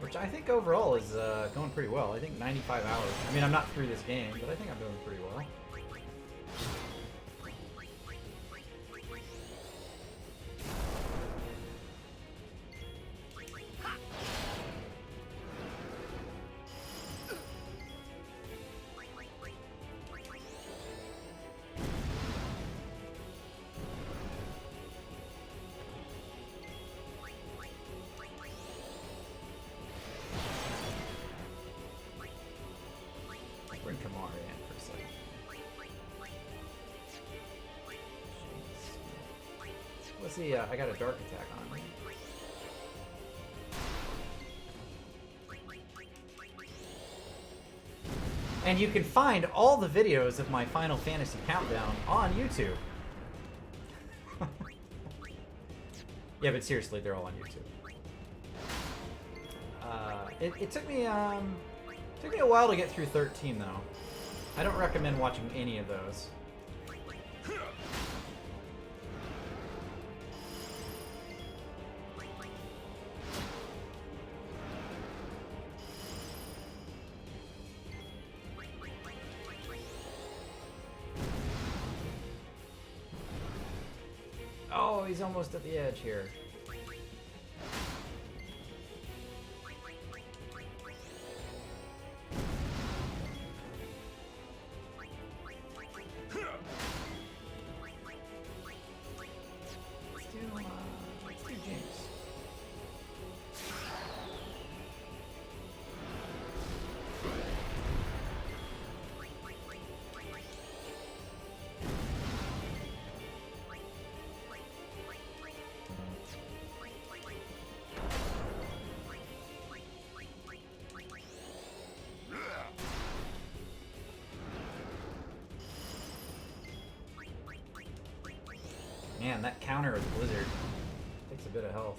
Which I think overall is going pretty well. I think 95 hours. I mean, I'm not through this game, but I think I'm doing pretty well. Bring Kamari in for a second. Let's see, I got a dark attack on me. And you can find all the videos of my Final Fantasy countdown on YouTube. Yeah, but seriously, they're all on YouTube. It took me a while to get through 13, though. I don't recommend watching any of those. Oh, he's almost at the edge here. Let's do Jinx. Man, that counter with Blizzard takes a bit of health.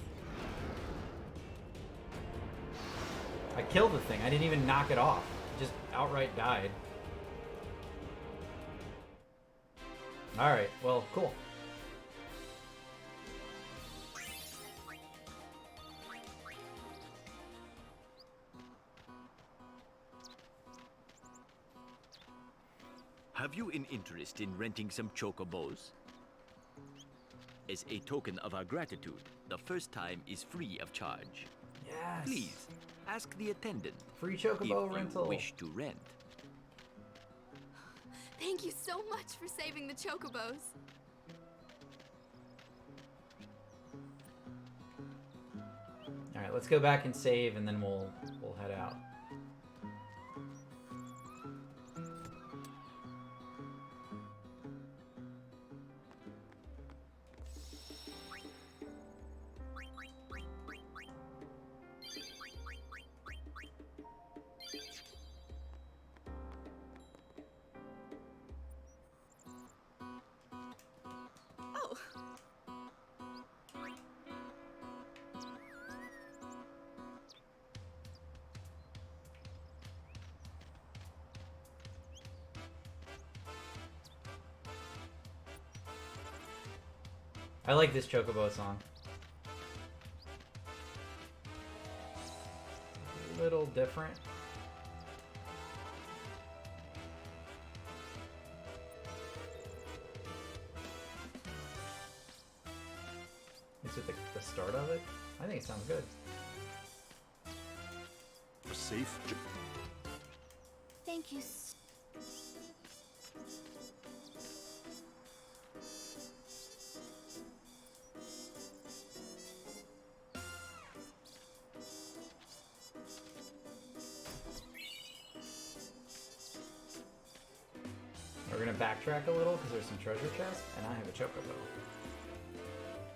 I killed the thing. I didn't even knock it off. It just outright died. Alright, well, cool. Have you an interest in renting some chocobos? As a token of our gratitude, the first time is free of charge. Yes. Please, ask the attendant. Free chocobo if rental. You wish to rent. Thank you so much for saving the chocobos. Alright, let's go back and save and then we'll head out. Oh. I like this chocobo song. A little different. Is it the start of it? I think it sounds good. A safe Thank you. We're gonna backtrack a little because there's some treasure chests, and I have a chocobo.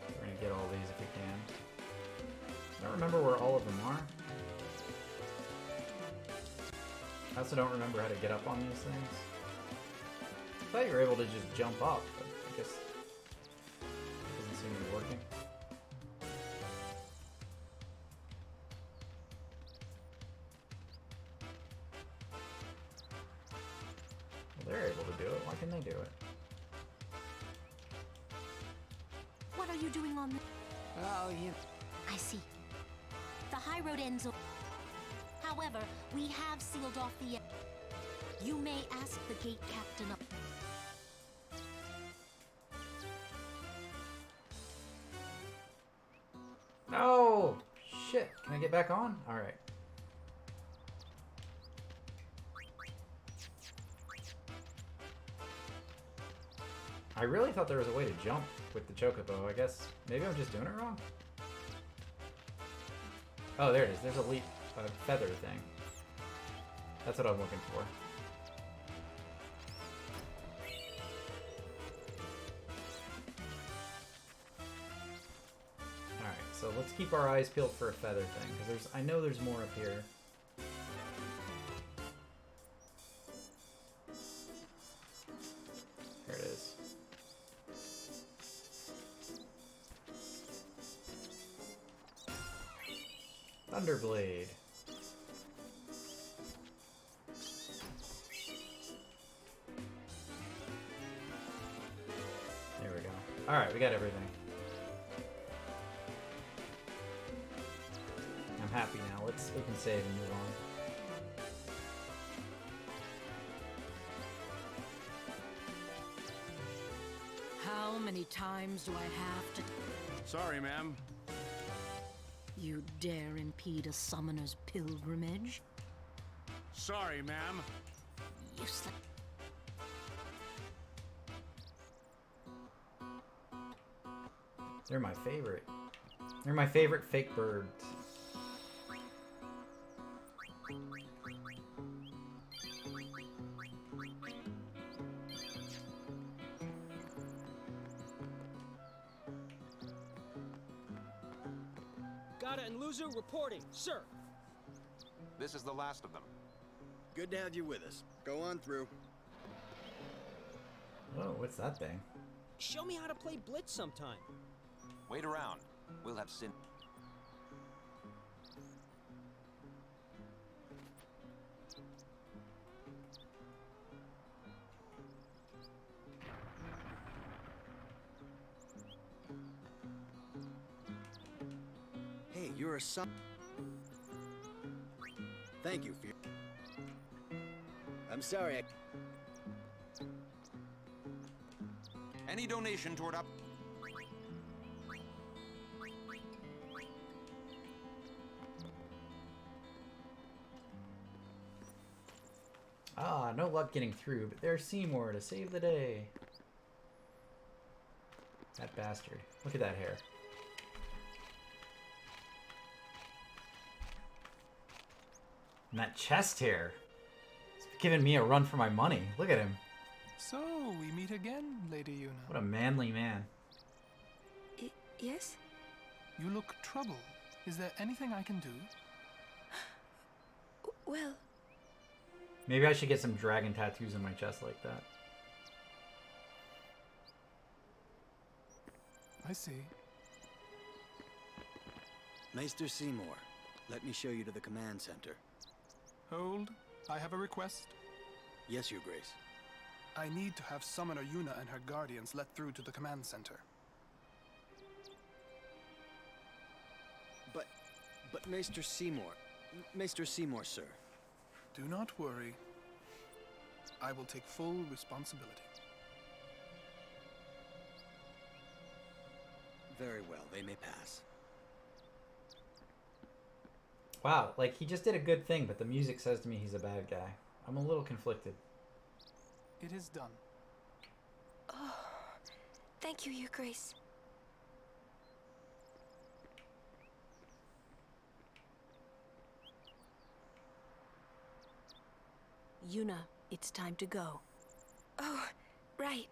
We're gonna get all these if we can. I don't remember where all of them are. I also don't remember how to get up on these things. I thought you were able to just jump up, but I guess it doesn't seem to be working. Well, they're able to do it. Why can they do it? What are you doing on the... Oh, you... I see. The high road ends... However, we have sealed off the... You may ask the gate captain up... No! Shit! Can I get back on? Alright. I really thought there was a way to jump with the chocobo. I guess maybe I'm just doing it wrong. Oh, there it is. There's a leap, a feather thing. That's what I'm looking for. Alright, so let's keep our eyes peeled for a feather thing, because I know there's more up here. There it is. Thunderblade. There we go. Alright, we got everything. I'm happy now. We can save and move on. How many times do I have to... Sorry, ma'am. You dare impede a summoner's pilgrimage? Sorry, ma'am. Useless. They're my favorite. They're my favorite fake birds. Gata and Luzu reporting, sir. This is the last of them. Good to have you with us. Go on through. Whoa, what's that thing? Show me how to play Blitz sometime. Wait around. We'll have Sin. Hey, you're a son. Thank you for your... I'm sorry. Any donation toward up... Ah, no luck getting through, but there's Seymour to save the day. That bastard. Look at that hair. And that chest hair. It's giving me a run for my money. Look at him. So, we meet again, Lady Yuna. What a manly man. Yes? You look troubled. Is there anything I can do? Well... Maybe I should get some dragon tattoos on my chest like that. I see. Maester Seymour, let me show you to the command center. Hold. I have a request. Yes, Your Grace. I need to have Summoner Yuna and her guardians let through to the command center. But Maester Seymour... Maester Seymour, sir. Do not worry. I will take full responsibility. Very well, they may pass. Wow, like he just did a good thing, but the music says to me he's a bad guy. I'm a little conflicted. It is done. Oh, thank you, Your Grace. Yuna, it's time to go. Oh, right.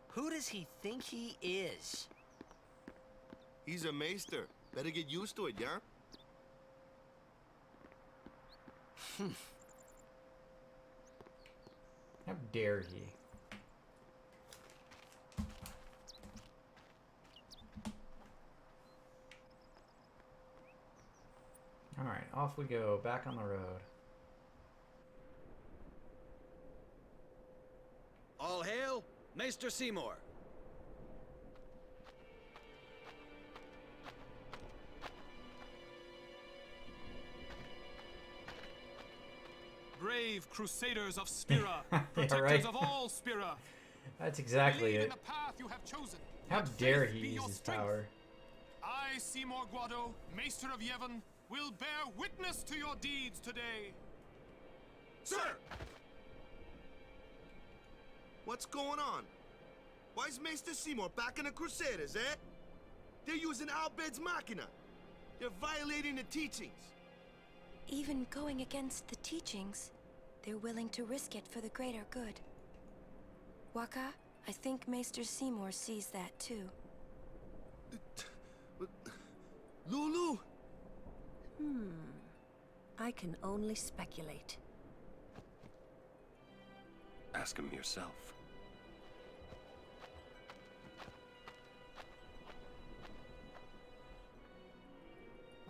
Who does he think he is? He's a maester. Better get used to it, yeah? How dare he? Alright, off we go, back on the road. All hail, Maester Seymour. Brave Crusaders of Spira, Yeah, protectors right. of all Spira. That's exactly Believe in it. the path you have chosen. How Let dare faith he be use your his strength. power? I, Seymour Guado, Maester of Yevon, will bear witness to your deeds today. Sir! What's going on? Why is Maester Seymour backing the Crusaders, eh? They're using Al Bhed's Machina. They're violating the teachings. Even going against the teachings, they're willing to risk it for the greater good. Waka, I think Maester Seymour sees that too. Lulu! I can only speculate. Ask him yourself.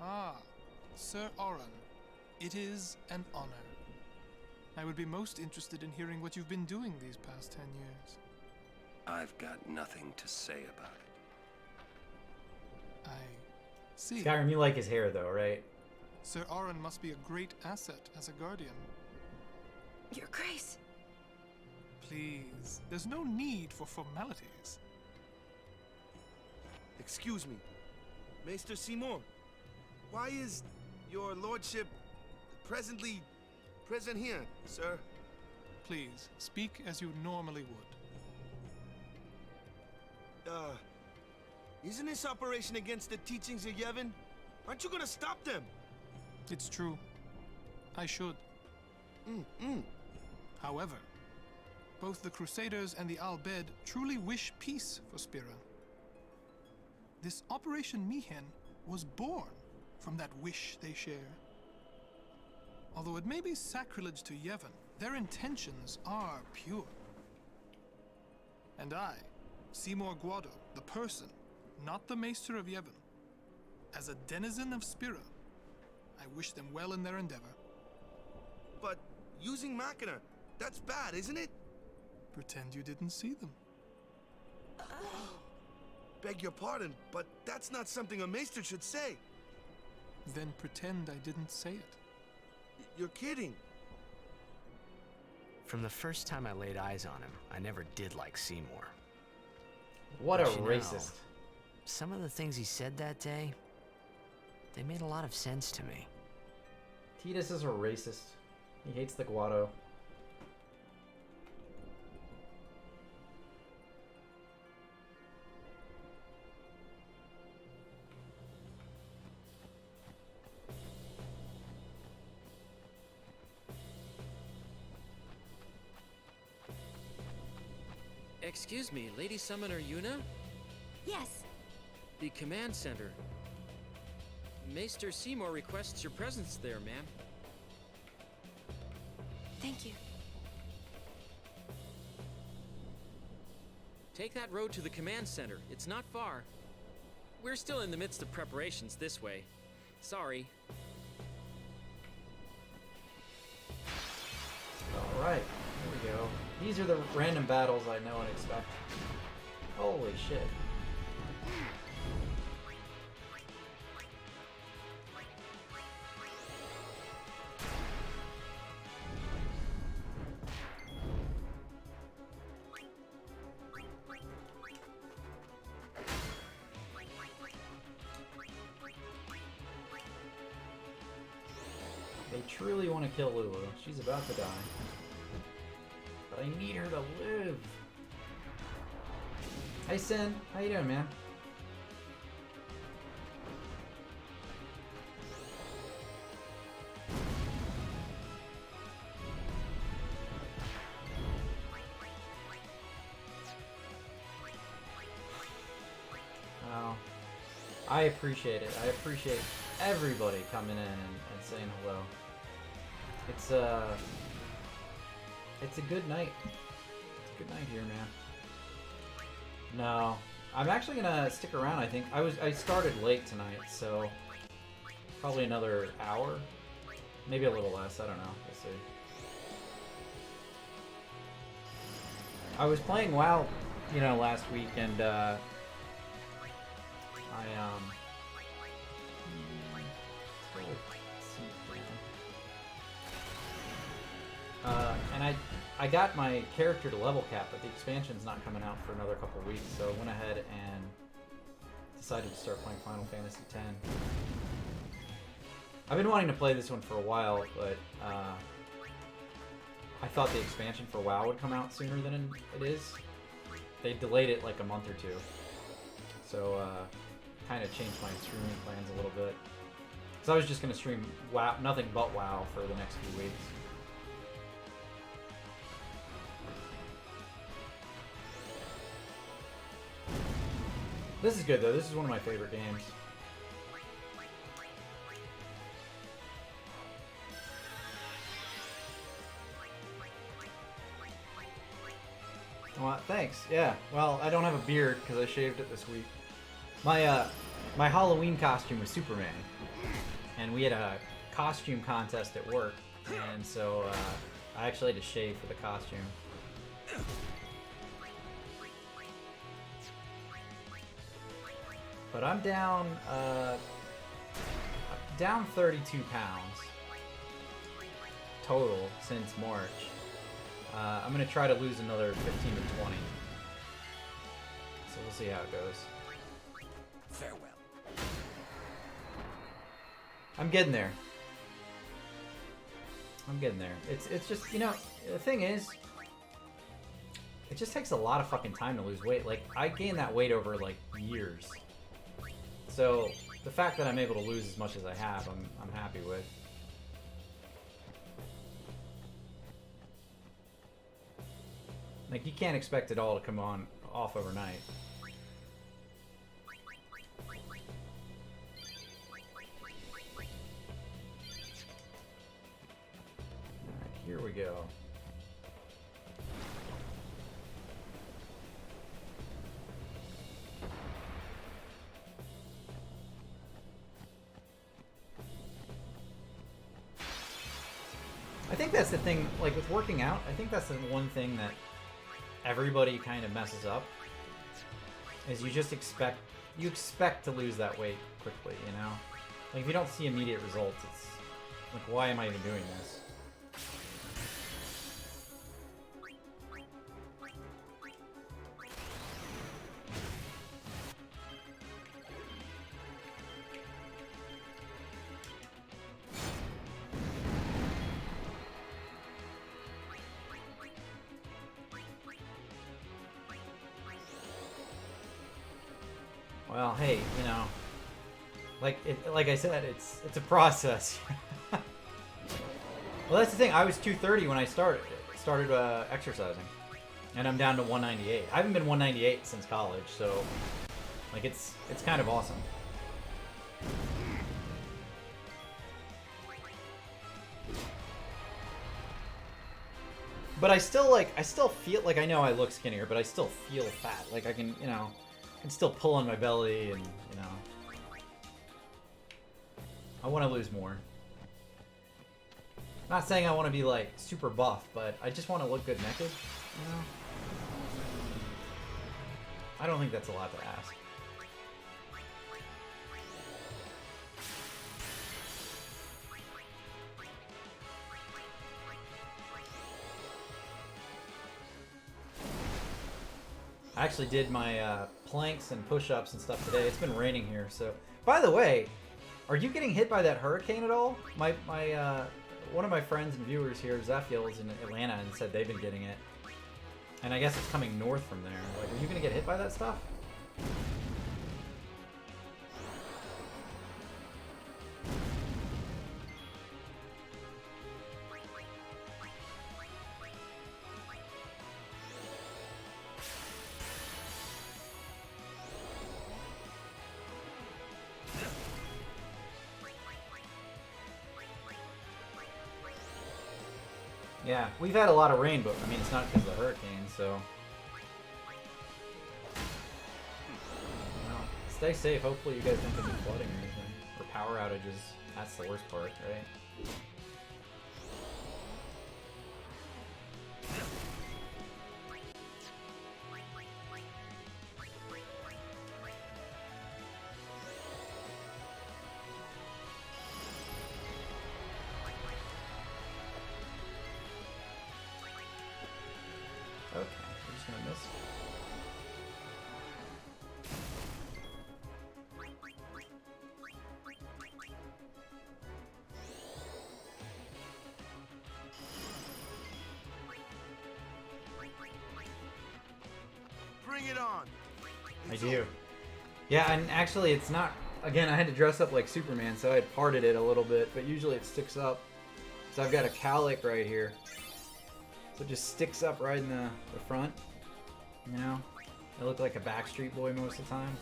Ah, Sir Oran, it is an honor. I would be most interested in hearing what you've been doing these past 10 years. I've got nothing to say about it. I see. Skyrim, you like his hair though, right? Sir Oran must be a great asset as a guardian. Your Grace. Please, there's no need for formalities. Excuse me. Maester Seymour, why is your lordship presently present here, sir? Please, speak as you normally would. Isn't this operation against the teachings of Yevon? Aren't you gonna stop them? It's true. I should. However, both the Crusaders and the Al Bhed truly wish peace for Spira. This Operation Mi'ihen was born from that wish they share. Although it may be sacrilege to Yevon, their intentions are pure. And I, Seymour Guado, the person, not the Maester of Yevon, as a denizen of Spira, I wish them well in their endeavor. But using Machina, that's bad, isn't it? Pretend you didn't see them. Beg your pardon, but that's not something a maester should say. Then pretend I didn't say it. You're kidding. From the first time I laid eyes on him, I never did like Seymour. What But a you know, racist. Some of the things he said that day, they made a lot of sense to me. Tidus is a racist. He hates the Guado. Excuse me, Lady Summoner Yuna? Yes. The command center. Maester Seymour requests your presence there, ma'am. Thank you. Take that road to the command center. It's not far. We're still in the midst of preparations this way. Sorry. Alright, here we go. These are the random battles I know and expect. Holy shit. truly want to kill Lulu. She's about to die. But I need her to live. Hey Sin, how you doing, man? Oh, I appreciate it. I appreciate everybody coming in and saying hello. It's a good night. It's a good night here, man. No, I'm actually gonna stick around. I think I started late tonight, so probably another hour, maybe a little less. I don't know. We'll see. I was playing WoW, you know, last week, and and I got my character to level cap, but the expansion's not coming out for another couple weeks, so I went ahead and decided to start playing Final Fantasy X. I've been wanting to play this one for a while, but I thought the expansion for WoW would come out sooner than it is. They delayed it like a month or two, so kind of changed my streaming plans a little bit. So I was just going to stream WoW, nothing but WoW for the next few weeks. This is good though. This is one of my favorite games. Well, thanks. Yeah. Well, I don't have a beard because I shaved it this week. My my Halloween costume was Superman, and we had a costume contest at work, and so I actually had to shave for the costume. But I'm down, down 32 pounds total since March. I'm gonna try to lose another 15 to 20. So we'll see how it goes. Farewell. I'm getting there. I'm getting there. It's just, you know, the thing is, it just takes a lot of fucking time to lose weight. Like, I gained that weight over, like, years. So, the fact that I'm able to lose as much as I have, I'm happy with. Like, you can't expect it all to come off overnight. Alright, here we go. I think that's the thing, like with working out, I think that's the one thing that everybody kind of messes up, is you just expect to lose that weight quickly, you know? Like if you don't see immediate results, it's like, why am I even doing this? Well, hey, you know, like I said, it's a process. Well, that's the thing. I was 230 when I started exercising, and I'm down to 198. I haven't been 198 since college, so like it's kind of awesome. But I still feel like, I know I look skinnier, but I still feel fat. Like I can, you know, I can still pull on my belly, and you know, I want to lose more. Not saying I want to be like super buff, but I just want to look good naked, you know? I don't think that's a lot to ask. I actually did my planks and push-ups and stuff today. It's been raining here, so... By the way, are you getting hit by that hurricane at all? My one of my friends and viewers here, Zephiel, is in Atlanta and said they've been getting it. And I guess it's coming north from there. Like, are you gonna get hit by that stuff? Yeah, we've had a lot of rain, but I mean, it's not because of the hurricane, so. Well, stay safe. Hopefully, you guys don't get any flooding or anything. Or power outages. That's the worst part, right? Okay, we're just gonna miss. Bring it on. I do. Yeah, and actually it's not, again, I had to dress up like Superman, so I had parted it a little bit, but usually it sticks up. So I've got a cowlick right here. So it just sticks up right in the front. You know? I look like a Backstreet Boy most of the time.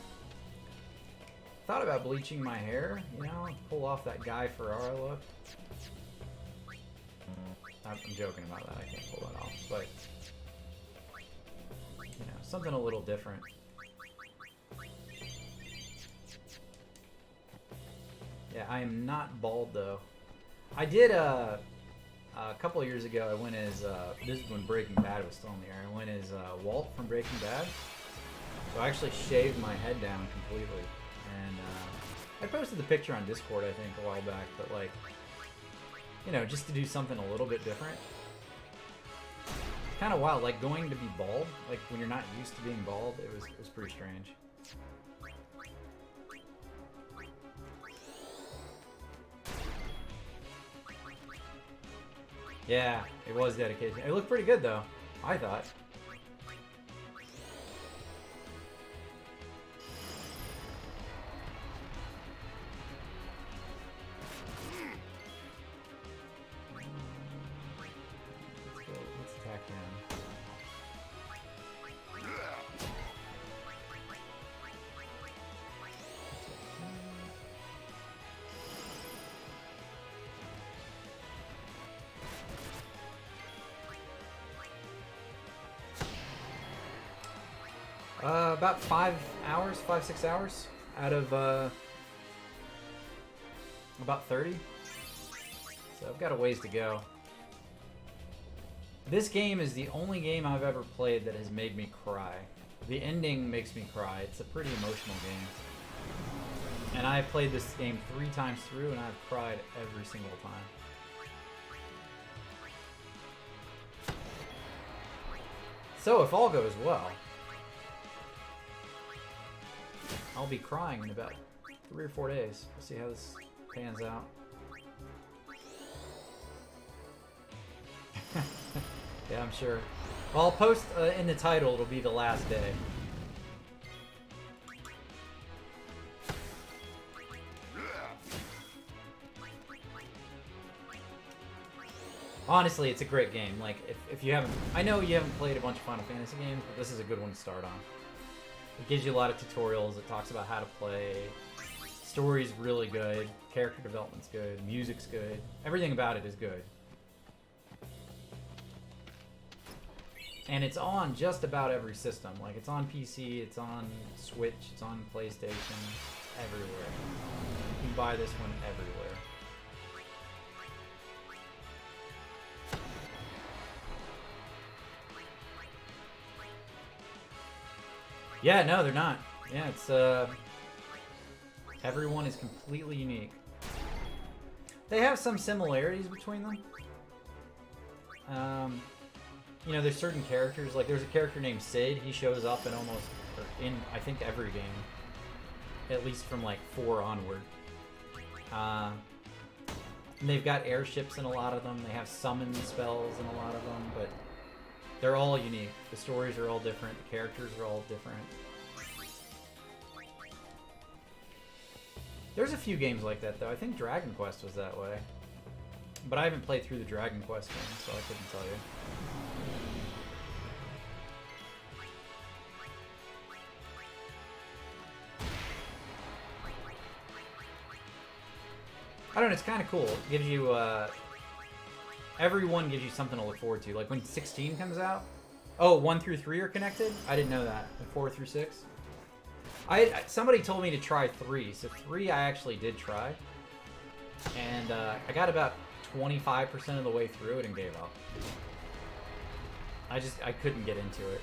Thought about bleaching my hair, you know? Pull off that Guy Ferrara look. I'm joking about that, I can't pull that off, but... You know, something a little different. Yeah, I am not bald though. I did a couple of years ago. I went as this is when Breaking Bad was still in the air. I went as Walt from Breaking Bad. So I actually shaved my head down completely, and I posted the picture on Discord I think a while back. But like, you know, just to do something a little bit different. Kind of wild, like going to be bald, like when you're not used to being bald. It was pretty strange. Yeah, it was dedication. It looked pretty good though, I thought. Let's attack him. About 5 hours, 5-6 hours out of about 30. So I've got a ways to go. This game is the only game I've ever played that has made me cry. The ending makes me cry. It's a pretty emotional game. And I played this game 3 times through and I've cried every single time. So if all goes well, I'll be crying in about 3 or 4 days. We'll see how this pans out. Yeah, I'm sure. Well, I'll post in the title, it'll be the last day. Honestly, it's a great game. Like, if you haven't... I know you haven't played a bunch of Final Fantasy games, but this is a good one to start on. It gives you a lot of tutorials. It talks about how to play. Story's really good. Character development's good. Music's good. Everything about it is good. And it's on just about every system. Like, it's on PC, it's on Switch, it's on PlayStation, everywhere. You can buy this one everywhere. Yeah, no, they're not. Yeah, it's, everyone is completely unique. They have some similarities between them. You know, there's certain characters, like there's a character named Sid. He shows up in almost, or in, I think, every game. At least from like 4 onward. And they've got airships in a lot of them. They have summon spells in a lot of them, but they're all unique. The stories are all different. The characters are all different. There's a few games like that, though. I think Dragon Quest was that way. But I haven't played through the Dragon Quest games, so I couldn't tell you. I don't know, it's kind of cool. It gives you, everyone gives you something to look forward to. Like when 16 comes out. Oh, 1 through 3 are connected? I didn't know that. And 4 through 6? Somebody told me to try 3, so 3 I actually did try. And I got about 25% of the way through it and gave up. I couldn't get into it.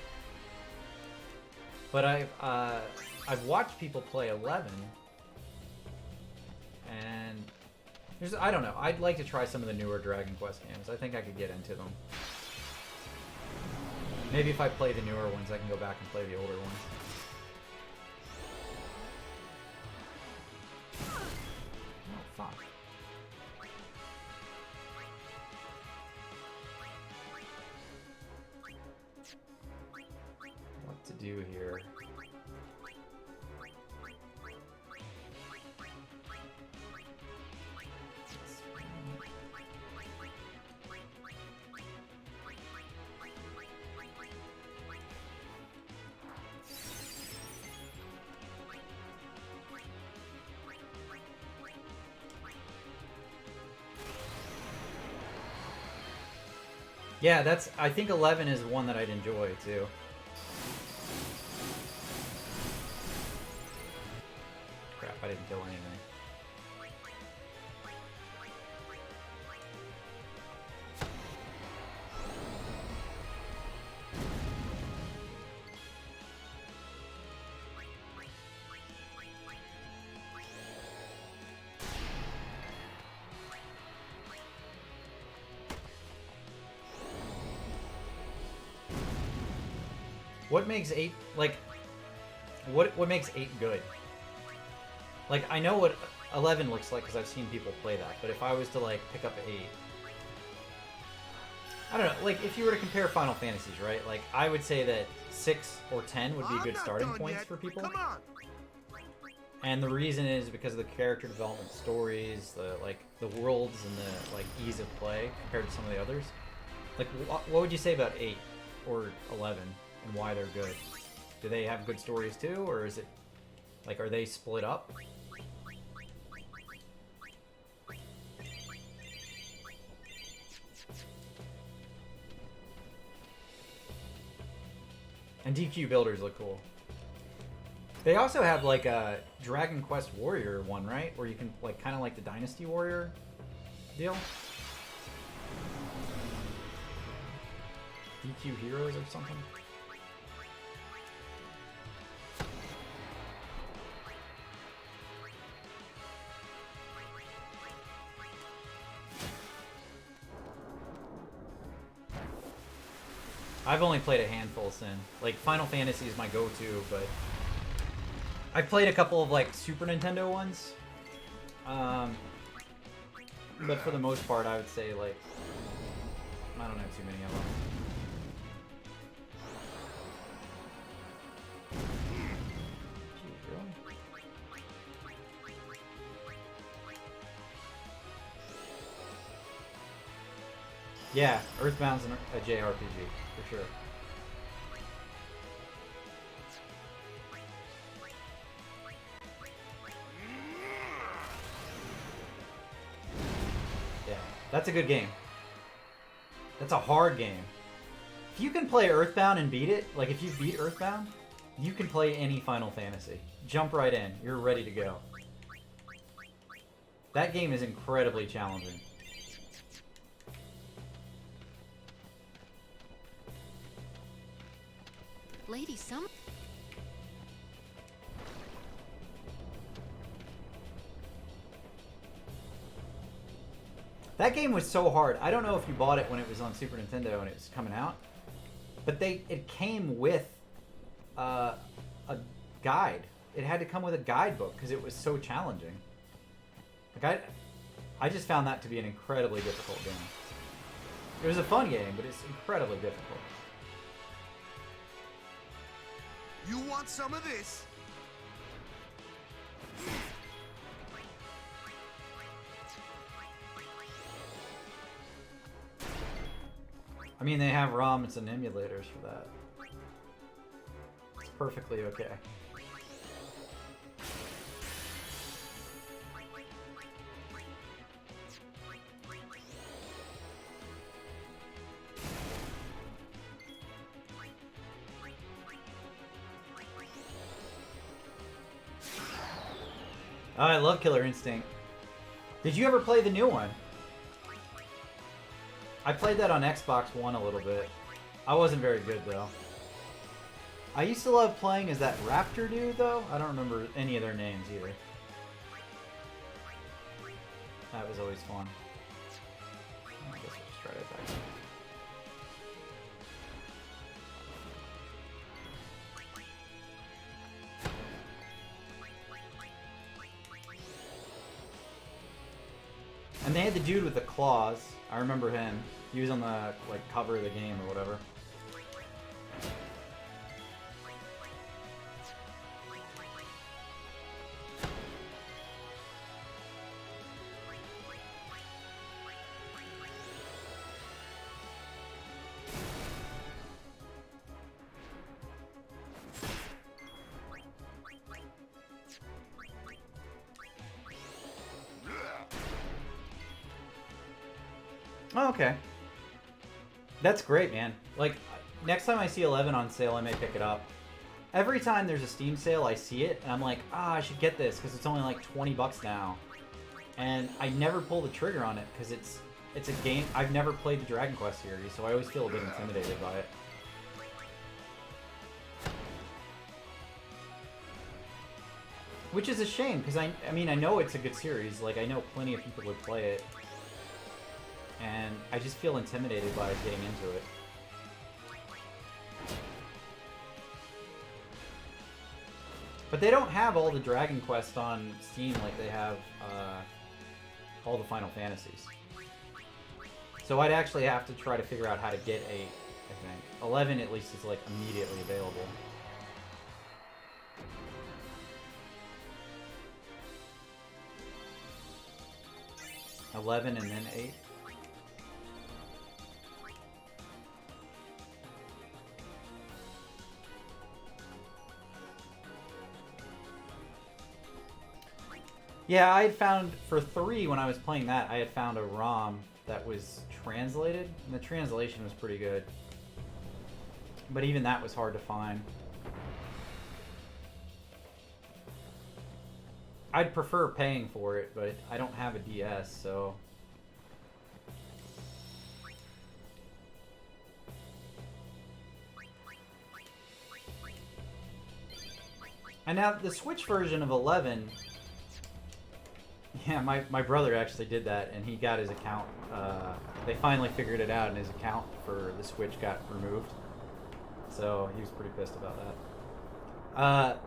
But I've watched people play 11. And I don't know. I'd like to try some of the newer Dragon Quest games. I think I could get into them. Maybe if I play the newer ones, I can go back and play the older ones. Oh, fuck. What to do here? Yeah, I think 11 is one that I'd enjoy, too. Crap, I didn't kill anything. What makes 8, like, what makes 8 good? Like, I know what 11 looks like because I've seen people play that, but if I was to, like, pick up 8... I don't know, like, if you were to compare Final Fantasies, right? Like, I would say that 6 or 10 would be good starting points for people. Come on. And the reason is because of the character development stories, the worlds, and the, like, ease of play compared to some of the others. Like, what would you say about 8 or 11? And why they're good? Do they have good stories too, or is it like, are they split up? And DQ builders look cool. They also have like a Dragon Quest Warrior one, right? Where you can like kind of like the Dynasty Warrior deal. DQ Heroes or something. I've only played a handful since. Like, Final Fantasy is my go-to, but... I've played a couple of, like, Super Nintendo ones. But for the most part, I would say, like... I don't have too many of them. Jeez, really? Yeah, Earthbound's a JRPG, for sure. Yeah, that's a good game. That's a hard game. If you can play Earthbound and beat it, like if you beat Earthbound, you can play any Final Fantasy. Jump right in. You're ready to go. That game is incredibly challenging. Lady Summer. That game was so hard. I don't know if you bought it when it was on Super Nintendo and it was coming out, but it came with a guide. It had to come with a guidebook because it was so challenging. Like I just found that to be an incredibly difficult game. It was a fun game, but it's incredibly difficult. You want some of this? I mean, they have ROMs and emulators for that. It's perfectly okay. Oh, I love Killer Instinct. Did you ever play the new one? I played that on Xbox One a little bit. I wasn't very good, though. I used to love playing as that Raptor dude, though. I don't remember any of their names, either. That was always fun. I guess we'll just try it back. And they had the dude with the claws. I remember him. He was on the cover of the game or whatever. Oh, okay. That's great, man. Like, next time I see 11 on sale, I may pick it up. Every time there's a Steam sale, I see it, and I'm like, I should get this, because it's only like 20 bucks now. And I never pull the trigger on it, because it's a game... I've never played the Dragon Quest series, so I always feel a bit intimidated by it. Which is a shame, because I mean, I know it's a good series. Like, I know plenty of people would play it. And I just feel intimidated by getting into it. But they don't have all the Dragon Quest on Steam like they have all the Final Fantasies. So I'd actually have to try to figure out how to get 8, I think. 11 at least is like immediately available. $11 and then 8. Yeah, I had found, for 3, when I was playing that, I had found a ROM that was translated, and the translation was pretty good. But even that was hard to find. I'd prefer paying for it, but I don't have a DS, so... And now, the Switch version of 11... Yeah, my brother actually did that, and he got his account. They finally figured it out, and his account for the Switch got removed. So he was pretty pissed about that.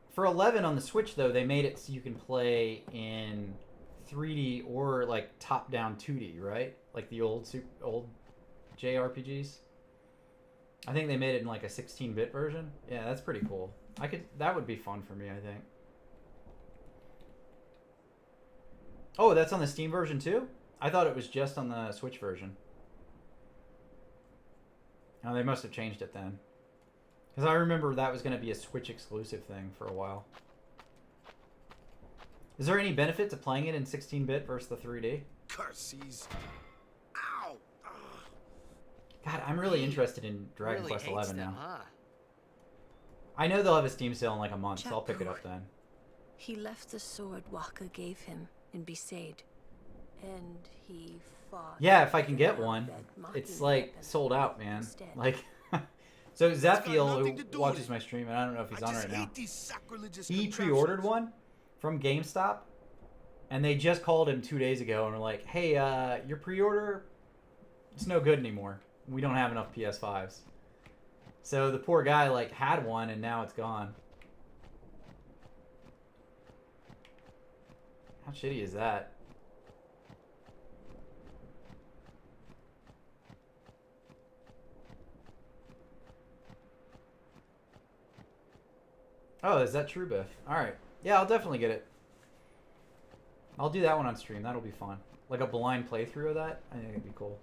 For 11 on the Switch, though, they made it so you can play in 3D or like top-down 2D, right? Like the old JRPGs. I think they made it in like a 16-bit version. Yeah, that's pretty cool. That would be fun for me, I think. Oh, that's on the Steam version too? I thought it was just on the Switch version. Oh, they must have changed it then. Because I remember that was going to be a Switch exclusive thing for a while. Is there any benefit to playing it in 16-bit versus the 3D? Curses. Ow! God, I'm really interested in Dragon Quest XI now. Huh? I know they'll have a Steam sale in like a month, so I'll pick it up then. He left the sword Waka gave him in Besaid, and he fought... Yeah, if I can get one. It's like sold out, man. Like, so Zephiel, who watches my stream, and I don't know if he's on right now, he pre-ordered one from GameStop, and they just called him 2 days ago and were like, hey, your pre-order, it's no good anymore. We don't have enough PS5s. So the poor guy like had one, and now it's gone. How shitty is that? Oh, is that true, Biff? Alright. Yeah, I'll definitely get it. I'll do that one on stream. That'll be fun. Like a blind playthrough of that? I think it'd be cool.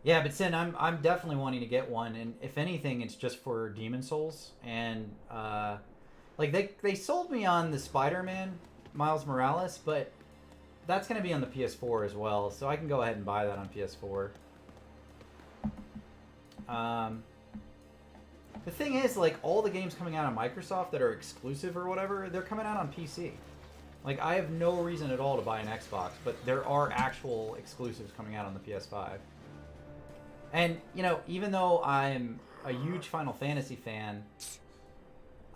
Yeah, but Sin, I'm definitely wanting to get one, and if anything, it's just for Demon Souls. And like they sold me on the Spider-Man Miles Morales, but that's gonna be on the PS4 as well, so I can go ahead and buy that on PS4. The thing is, like, all the games coming out on Microsoft that are exclusive or whatever, they're coming out on PC. Like, I have no reason at all to buy an Xbox, but there are actual exclusives coming out on the PS5. And, you know, even though I'm a huge Final Fantasy fan,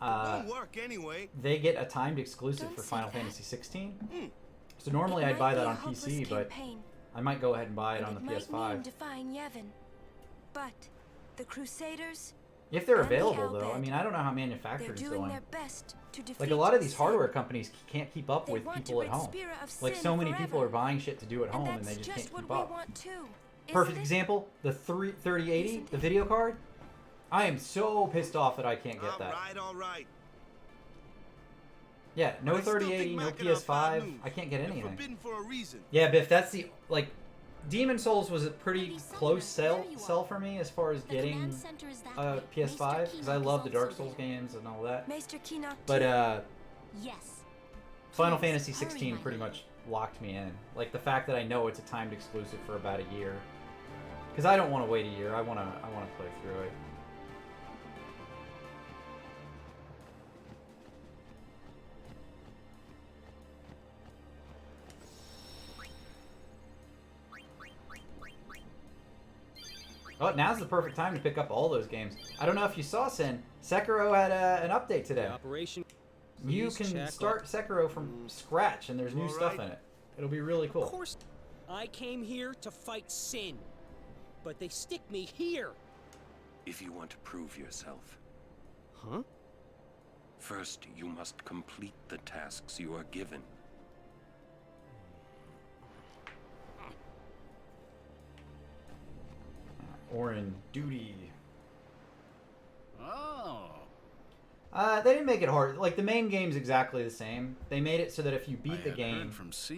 won't work anyway. they get a timed exclusive for Final Fantasy 16. So normally I'd buy that on PC, but I might go ahead and buy it on the PS5. Might mean defying Yevon, but the Crusaders... If they're and the available, though. Al I mean, I don't know how manufacturing's they're doing going. their best to defeat Like, a lot of these sin. hardware companies can't keep up They with want people to at rid home. Spira of Like, sin so many forever. people are buying shit to do at home, and that's they just can't what keep we up. want too. Perfect example, the 3080, the video card. I am so pissed off that I can't get that. All right. Yeah, no But I still 3080, think no Mackinac bad PS5. news. I can't get They're anything. forbidden for a reason. Yeah, Biff, that's the, like, Demon Souls was a pretty close sell for me as far as getting a PS5, because I love the Dark Souls games and all that. Maester Keenock But, Yes. Final Fantasy 16 pretty much locked me in. Like, the fact that I know it's a timed exclusive for about a year. Because I don't want to wait a year. I want to play through it. Oh, now's the perfect time to pick up all those games. I don't know if you saw, Sin. Sekiro had an update today. Operation. You Please can check start Sekiro from scratch, and there's new stuff in it. It'll be really cool. Of course, I came here to fight sin, but they stick me here. If you want to prove yourself, Huh? first you must complete the tasks you are given. Orin Duty. Oh. They didn't make it hard. Like, the main game's exactly the same. They made it so that if you beat the game,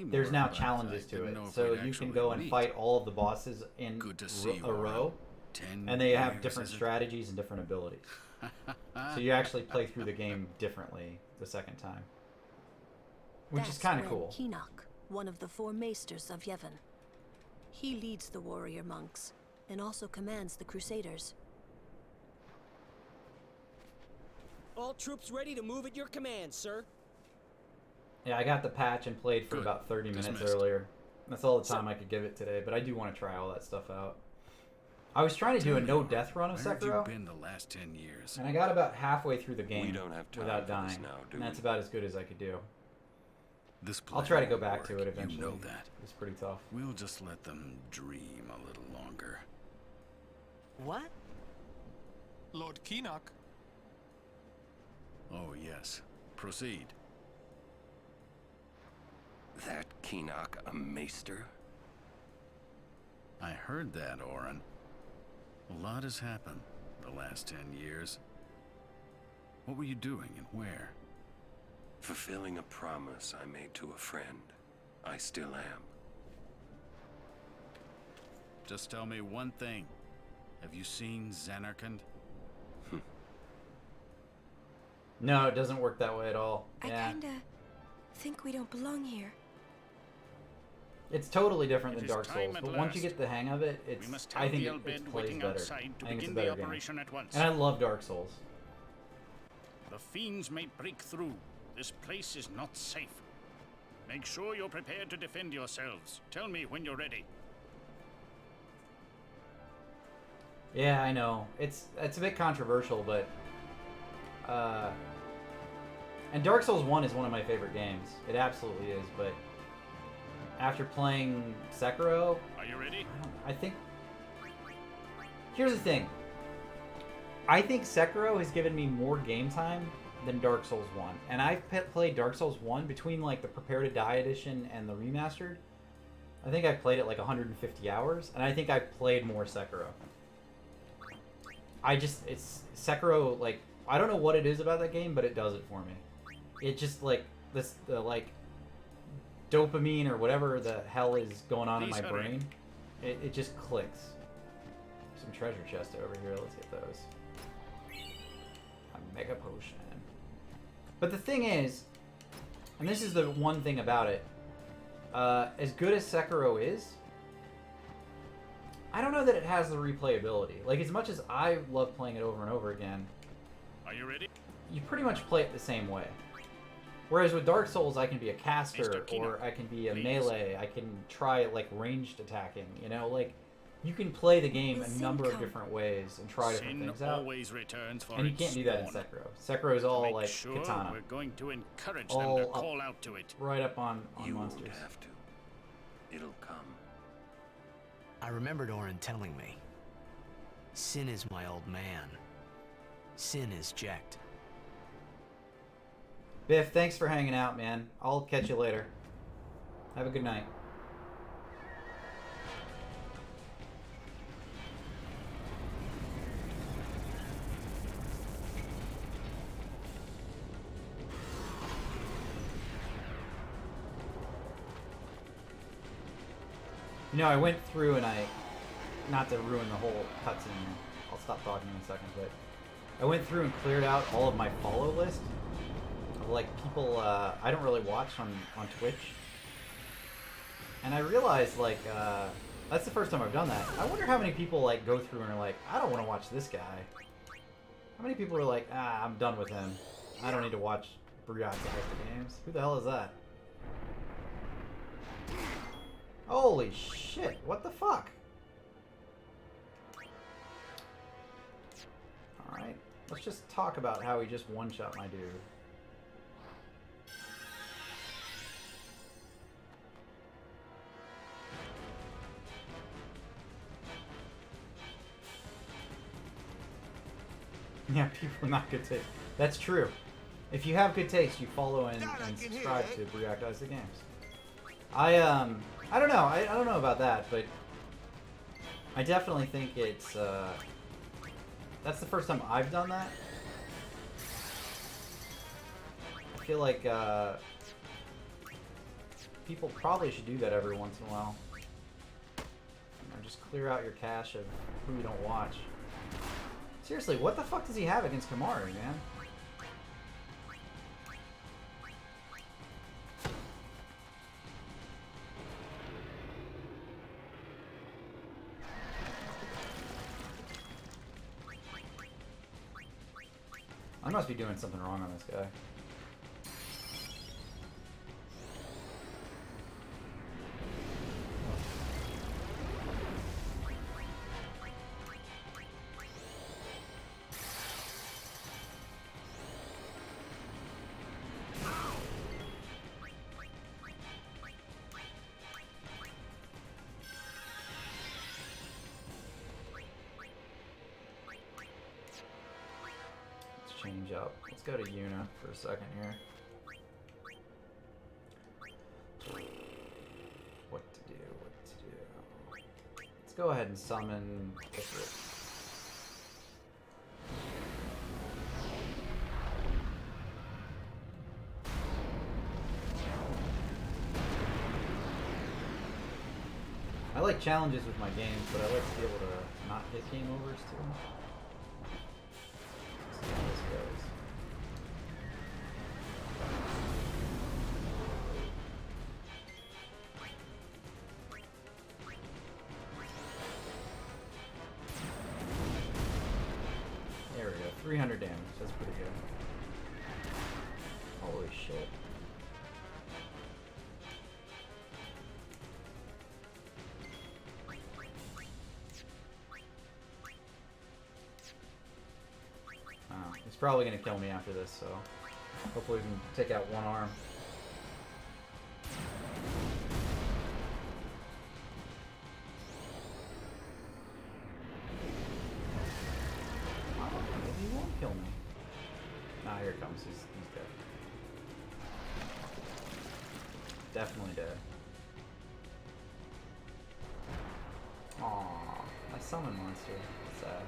there's now challenges to it. So you can go and fight all of the bosses in a row. And they have different strategies and different abilities. So you actually play through the game differently the second time. Which is kind of cool. Keenock, one of the 4 maesters of Yevon. He leads the warrior monks and also commands the Crusaders. All troops ready to move at your command, sir. Yeah, I got the patch and played for about 30 minutes earlier. That's all the time I could give it today, but I do want to try all that stuff out. I was trying to do a no-death run of Where have you Sekiro, been the last 10 years? and I got about halfway through the game don't have time without for this dying, now, do and that's we? about as good as I could do. This I'll plan try to go won't back work. to it eventually. You know that. It's pretty tough. We'll just let them dream a little longer. What? Lord Keenock. Oh, yes. Proceed. That Keenock a maester? I heard that, Orin. A lot has happened the last 10 years. What were you doing and where? Fulfilling a promise I made to a friend. I still am. Just tell me one thing. Have you seen Zanarkand? No, it doesn't work that way at all. I Yeah, kinda think we don't belong here. it's totally different It than is Dark time Souls, at but once you last. get the hang of it, We it's. must I have think the it Al-Bhed plays waiting better. outside to I think it's a begin better the game. operation at once. And I love Dark Souls. The fiends may break through. This place is not safe. Make sure you're prepared to defend yourselves. Tell me when you're ready. Yeah, I know. It's a bit controversial, but and Dark Souls 1 is one of my favorite games. It absolutely is, but after playing Sekiro, Are you ready? I think here's the thing. I think Sekiro has given me more game time than Dark Souls 1. And I've played Dark Souls 1 between like the Prepare to Die edition and the remastered. I think I've played it like 150 hours, and I think I've played more Sekiro. It's Sekiro, like, I don't know what it is about that game, but it does it for me. It just, like, like, dopamine or whatever the hell is going on in my brain, it just clicks. Some treasure chests over here, let's get those. A mega potion. But the thing is, and this is the one thing about it, as good as Sekiro is, I don't know that it has the replayability. Like, as much as I love playing it over and over again, Are you ready? you pretty much play it the same way. Whereas with Dark Souls, I can be a caster, Mr. Kino, or I can be a please. melee, I can try, like, ranged attacking, you know? Like, you can play the game Will a Sin number of come? different ways and try different Sin things out. always returns for And you its can't do that in spawn. Sekiro. Sekiro is all, Make like, sure katana. we're going to encourage All them to up- call out to it. Right up on You monsters. won't have to. It'll come. I remembered Orin telling me. Sin is my old man. Sin is Jecht. Biff, thanks for hanging out, man. I'll catch you later. Have a good night. You know, I went through and not to ruin the whole cutscene, I'll stop talking in a second, but I went through and cleared out all of my follow list of, like, people I don't really watch on Twitch. And I realized, like, that's the first time I've done that. I wonder how many people, like, go through and are like, I don't want to watch this guy. How many people are like, I'm done with him. I don't need to watch Briat Dies the Games. Who the hell is that? Holy shit, what the fuck? Alright, let's just talk about how he just one-shot my dude. Yeah, people with not good taste. That's true. If you have good taste, you follow and subscribe to Briat Dies the Games. I don't know. I don't know about that, but I definitely think it's that's the first time I've done that. I feel like people probably should do that every once in a while. You know, just clear out your cache of who you don't watch. Seriously, what the fuck does he have against Kamaru, man? I must be doing something wrong on this guy. Change up. Let's go to Yuna for a second here. What to do? Let's go ahead and summon Ifrit. I like challenges with my games, but I like to be able to not hit game overs too. See how this goes. There we go, 300 damage, that's pretty good. Holy shit. He's probably going to kill me after this, so hopefully we can take out one arm. Maybe he won't kill me. Nah, here it comes. He's dead. Definitely dead. Aww, my summon monster. Sad.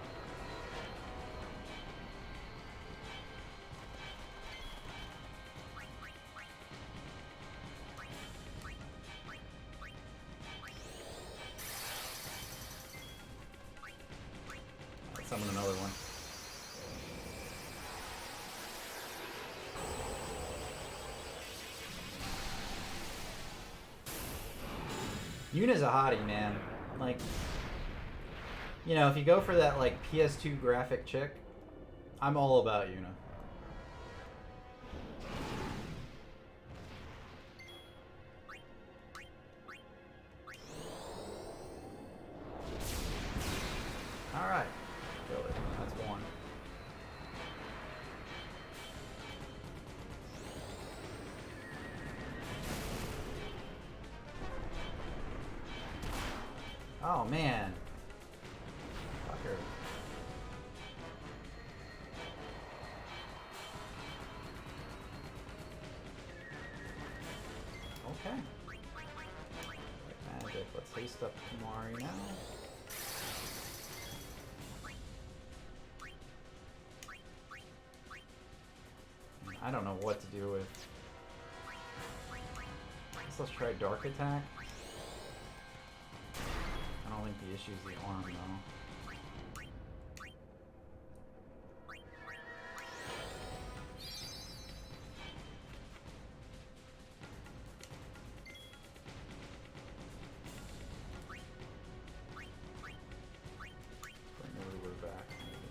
Let's summon another one. Yuna's a hottie, man. Like, you know, if you go for that, like, PS2 graphic chick, I'm all about Yuna. Alright. Kill it. That's one. Oh, man. Fucker. Okay. Magic. Let's haste up Kumari now. I don't know what to do with. Let's try Dark Attack. I don't think the issue is the arm, though. Bring the ruler back, maybe.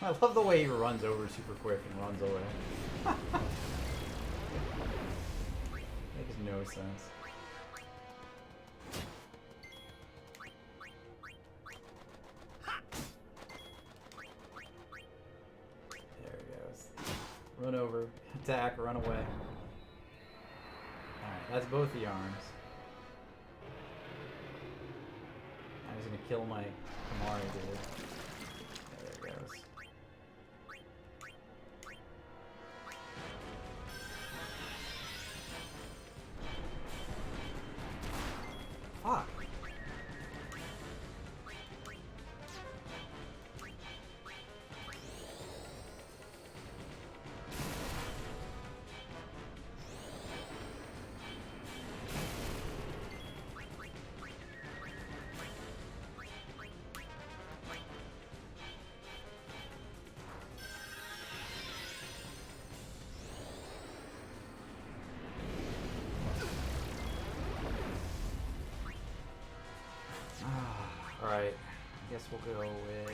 I love the way he runs over super quick and runs away. Makes no sense. There he goes. Run over, attack, run away. Alright, that's both the arms. I was gonna kill my Kumari dude. There it goes. Fuck. Alright, I guess we'll go with a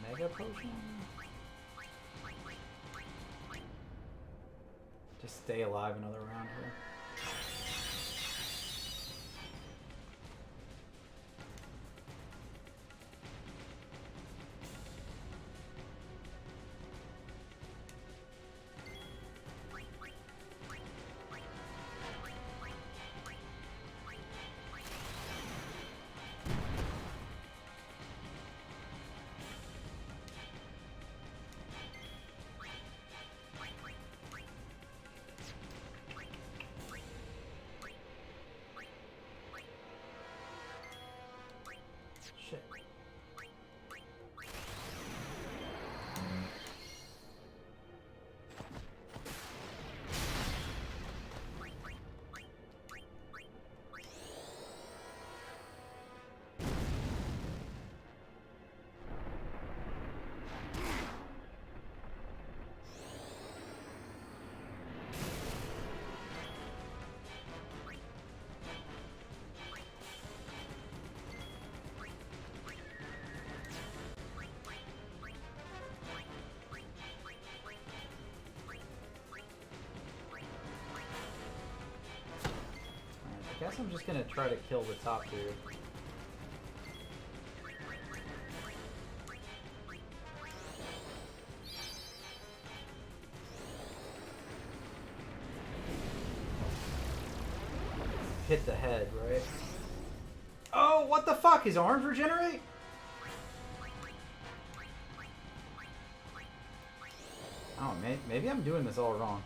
Mega Potion. Just stay alive another round here. Shit. I guess I'm just gonna try to kill the top dude. hit the head, right? Oh, what the fuck? His arms regenerate? Oh, maybe I'm doing this all wrong.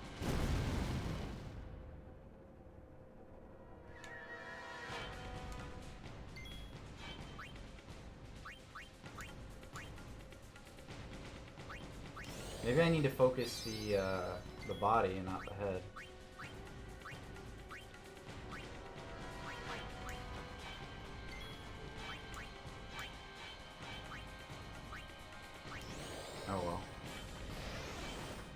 Maybe I need to focus the body and not the head. Oh well.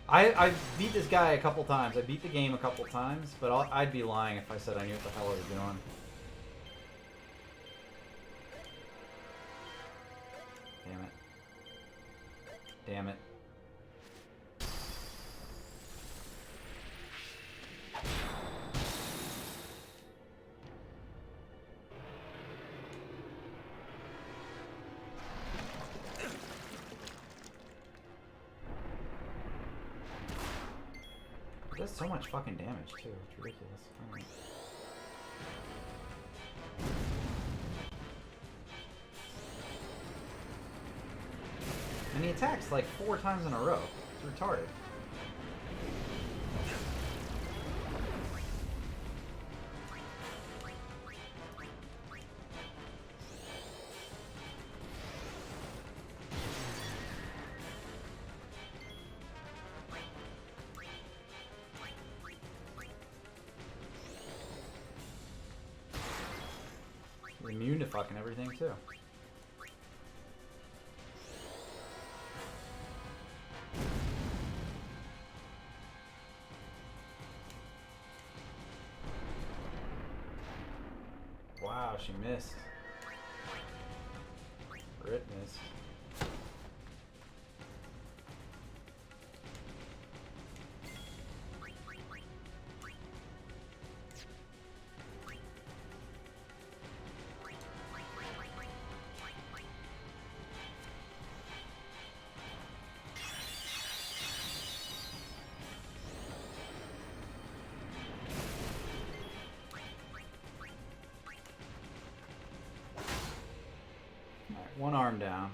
I beat this guy a couple times. I beat the game a couple times, but I'd be lying if I said I knew what the hell I was doing. Damn it. Damn it. It does so much fucking damage too. It's ridiculous. Alright. And he attacks like 4 times in a row. It's retarded. He's immune to fucking everything too. Wow, she missed. Brit missed. One arm down.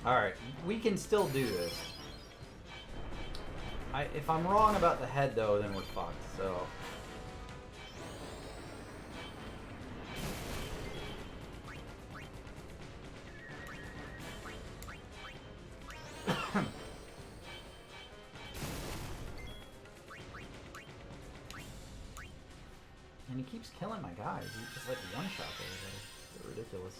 Alright, we can still do this. If I'm wrong about the head, though, then we're fucked, so... And he keeps killing my guys. He just, like, one-shot everybody. It's ridiculous.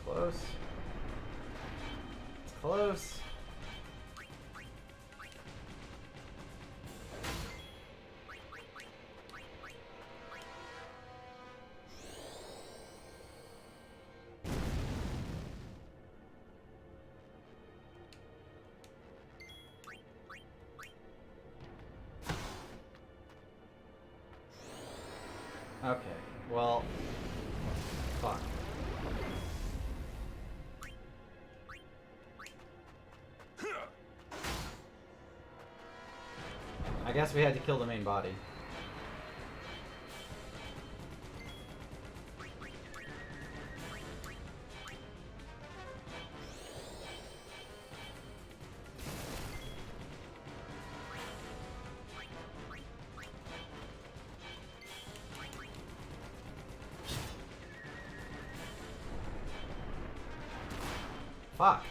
Close. Close. Okay, well, fuck. I guess we had to kill the main body. Fuck.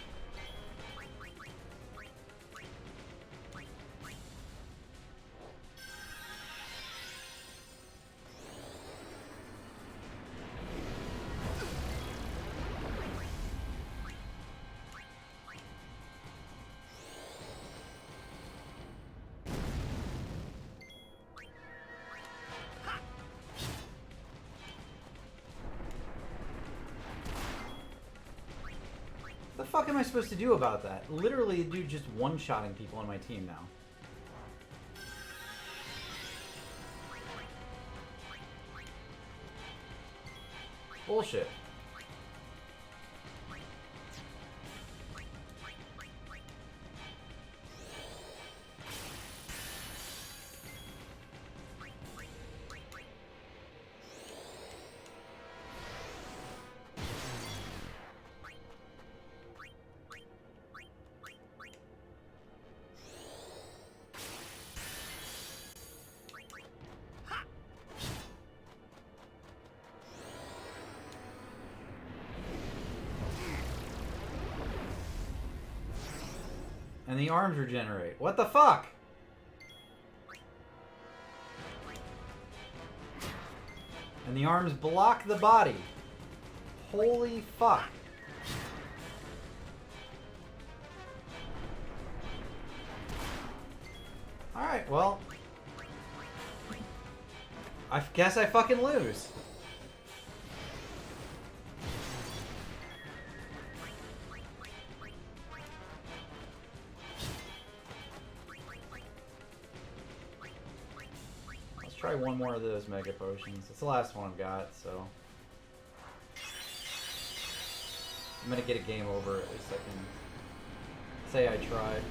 The fuck am I supposed to do about that? Literally, a dude just one-shotting people on my team now. Bullshit. And the arms regenerate. What the fuck? And the arms block the body. Holy fuck. Alright, well. I guess I fucking lose. Try one more of those mega potions. It's the last one I've got, so I'm gonna get a game over. At least I can say I tried.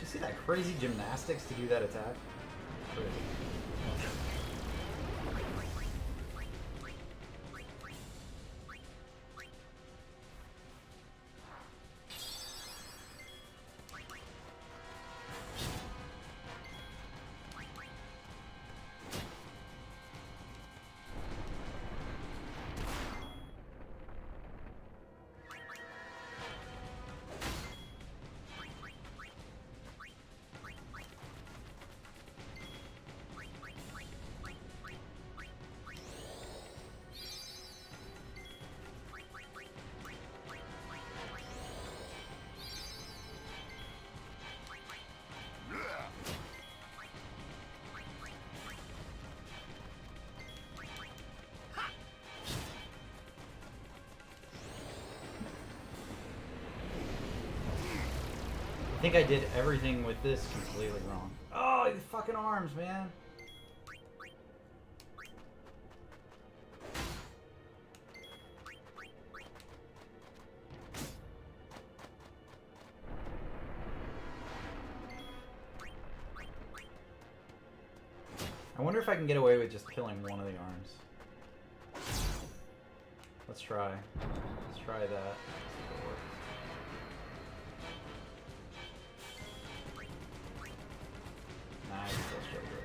See that crazy gymnastics to do that attack? Crazy. I think I did everything with this completely wrong. Oh, the fucking arms, man. I wonder if I can get away with just killing one of the arms. Let's try. Let's try that. Nah, I still shows it.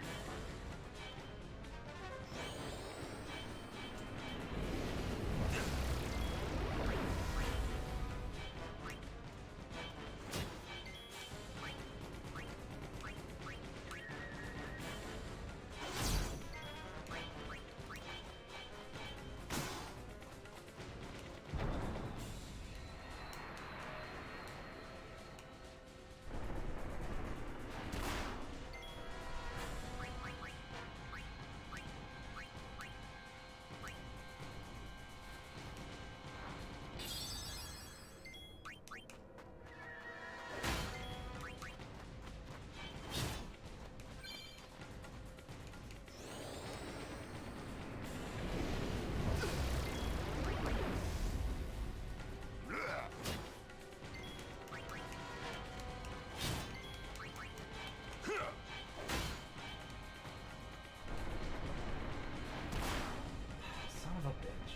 Son of a bitch.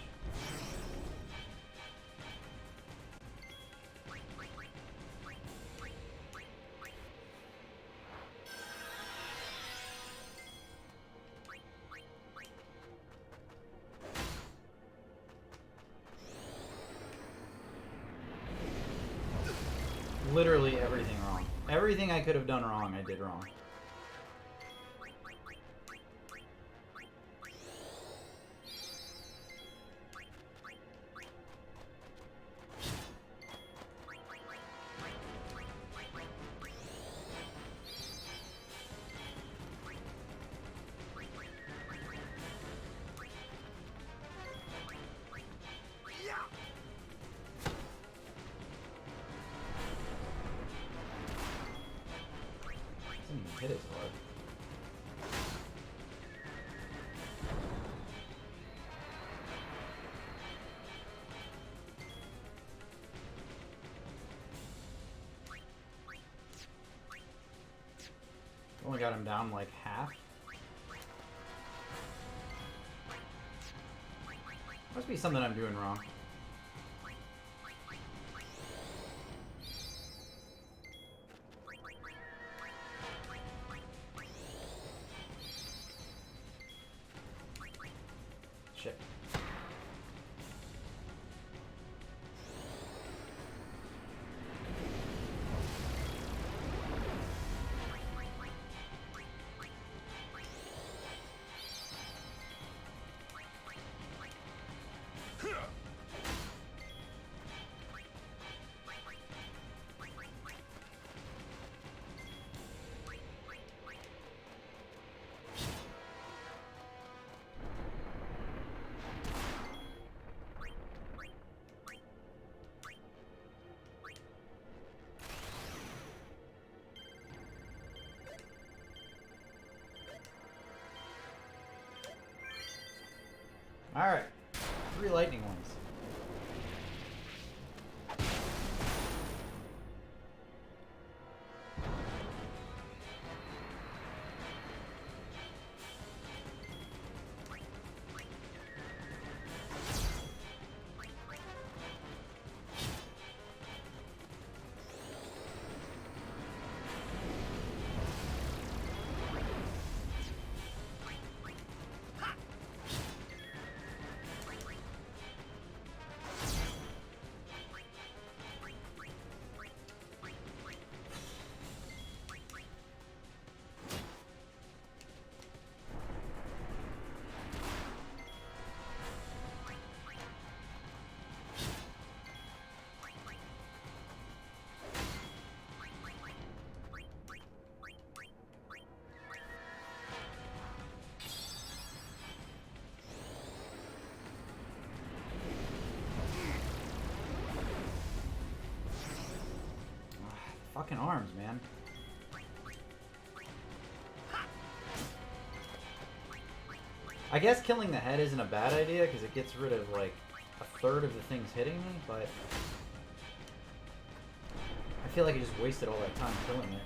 Literally everything wrong. Everything I could have done wrong, I did wrong. Doesn't even hit as hard. Only got him down like half. Must be something I'm doing wrong. Shit. Alright. 3 lightning ones. Fucking arms, man. I guess killing the head isn't a bad idea because it gets rid of like a third of the things hitting me, but I feel like I just wasted all that time killing it.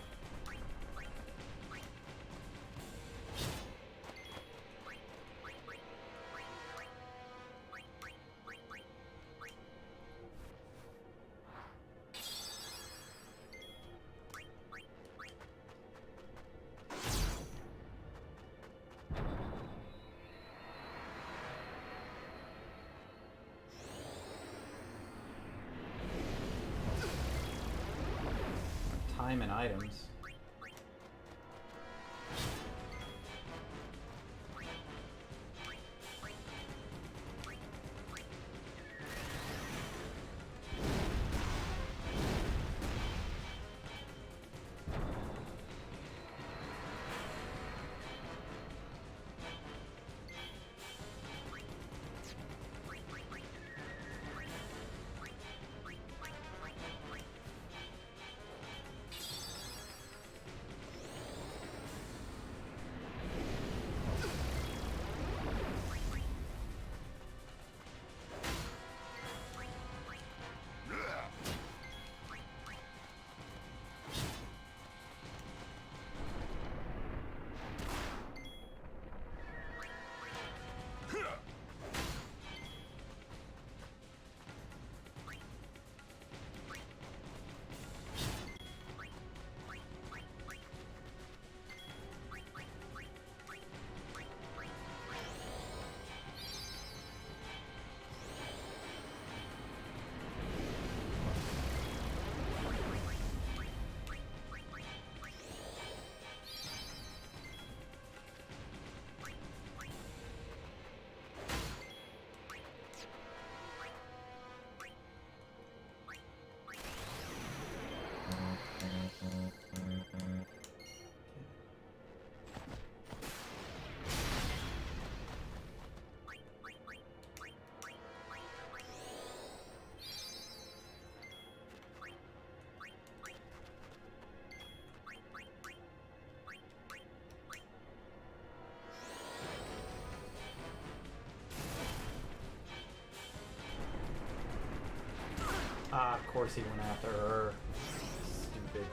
time and items. Ah, of course he went after her. Stupid.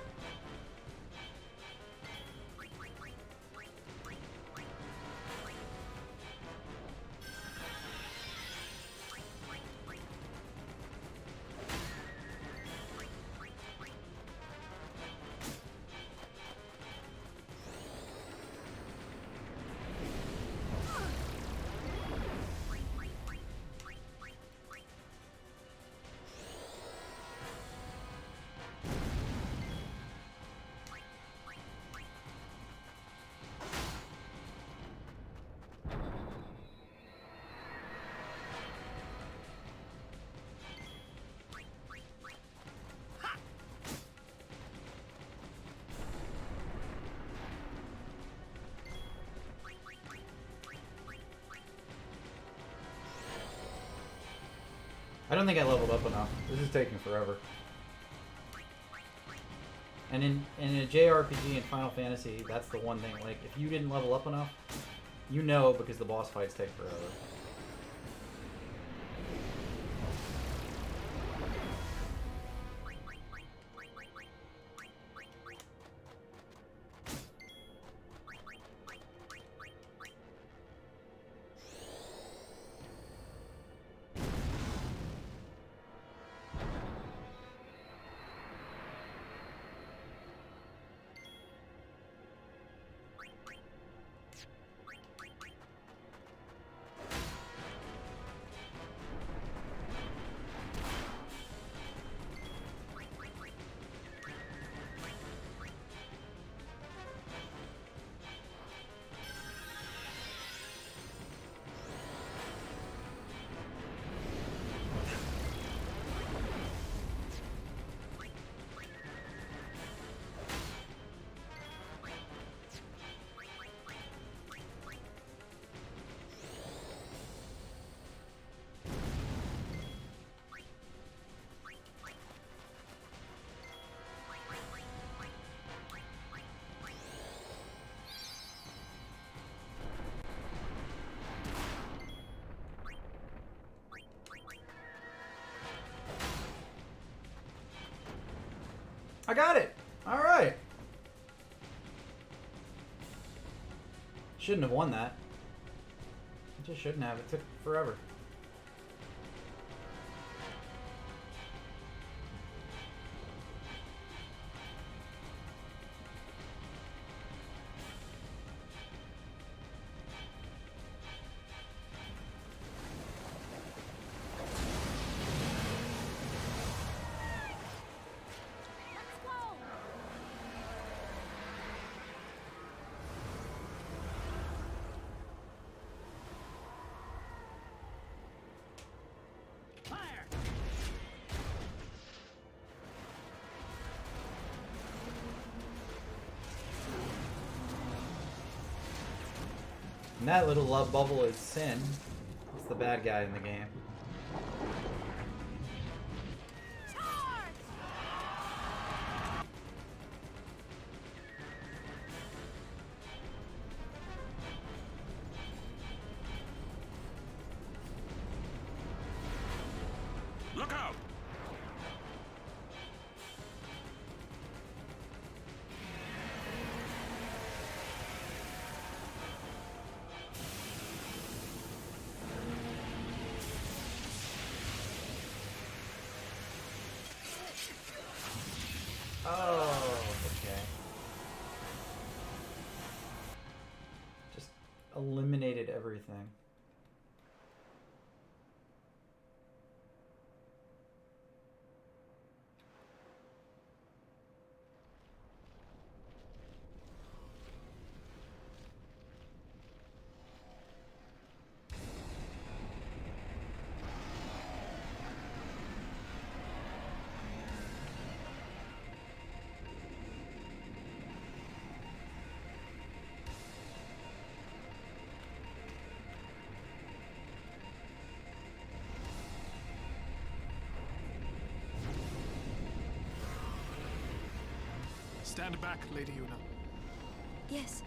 I don't think I leveled up enough. This is taking forever. And in a JRPG in Final Fantasy, that's the one thing. Like, if you didn't level up enough, you know, because the boss fights take forever. I got it! Alright! Shouldn't have won that. I just shouldn't have. It took forever. And that little love bubble is Sin. He's the bad guy in the game. Look out! Oh, okay. Just eliminated everything. Stand back, Lady Yuna. Yes.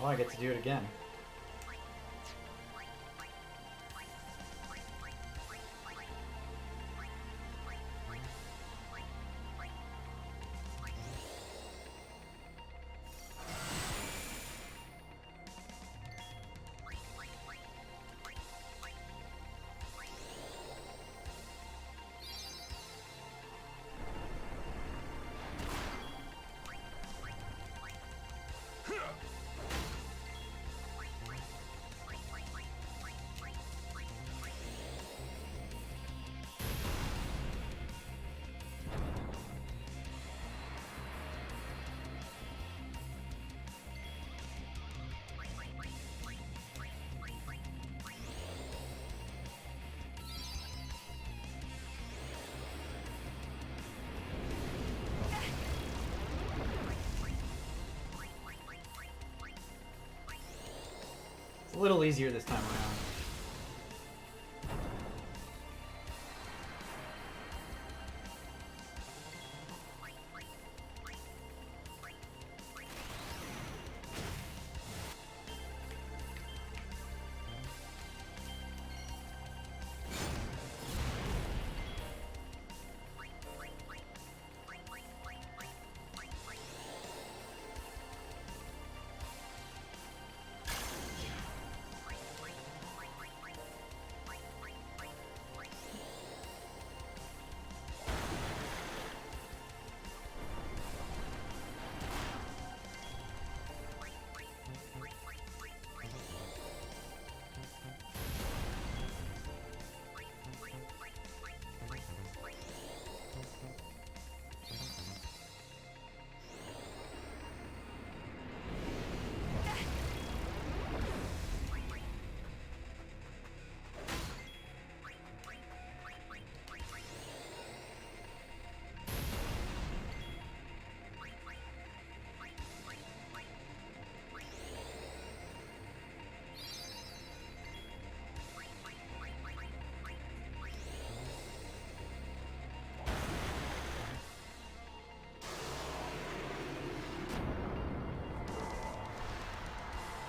Oh, I get to do it again. It's a little easier this time around.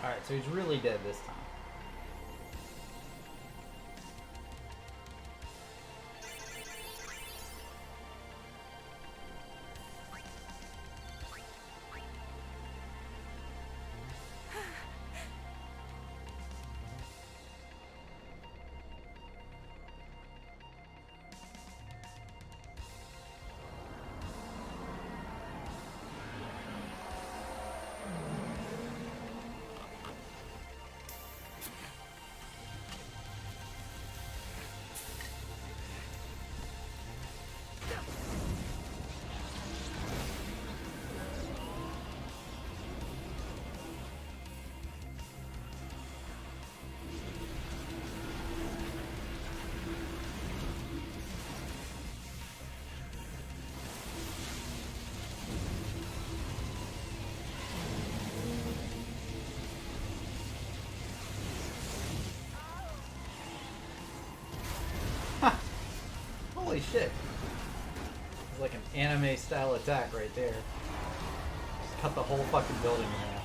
Alright, so he's really dead this time. shit. It's like an anime style attack right there. Just cut the whole fucking building in half.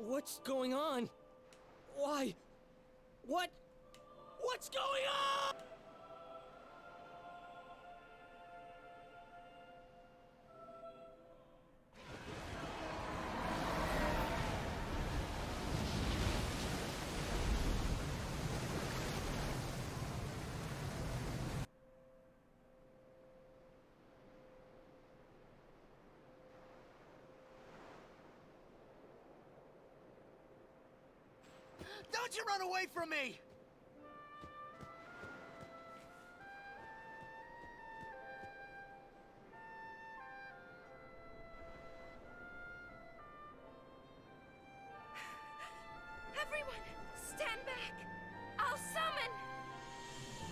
What's going on? Why? What's going on? Don't you run away from me! Everyone, stand back! I'll summon!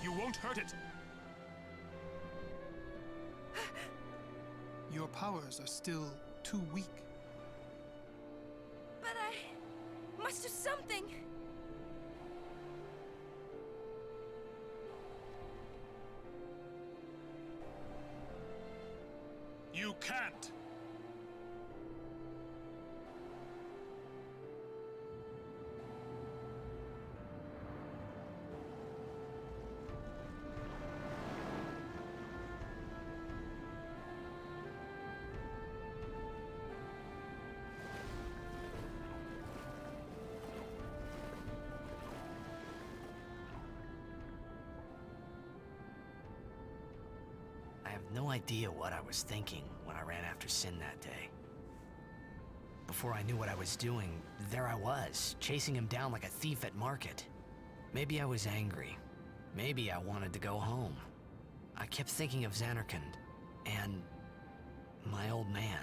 You won't hurt it. Your powers are still too weak. But I must do something. You can't. I have no idea what I was thinking when I ran after Sin that day. Before I knew what I was doing, there I was, chasing him down like a thief at market. Maybe I was angry. Maybe I wanted to go home. I kept thinking of Zanarkand and my old man.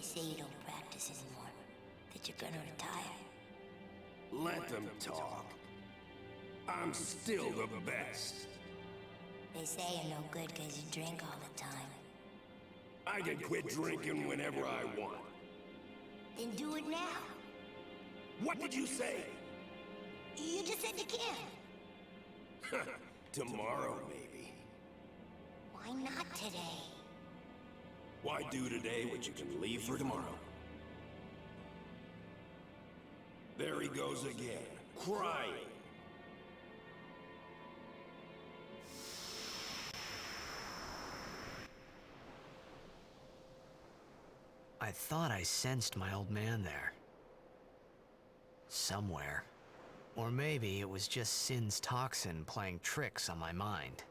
say you don't practice anymore? That you're gonna retire? Let them talk. I'm still the best. They say you're no good because you drink all the time. I can quit drinking whenever I want. Then do it now. What did you say? You just said you can. Tomorrow, maybe. Why not today? Why do today what you can leave for tomorrow? There he goes again, crying. I thought I sensed my old man there. Somewhere. Or maybe it was just Sin's toxin playing tricks on my mind.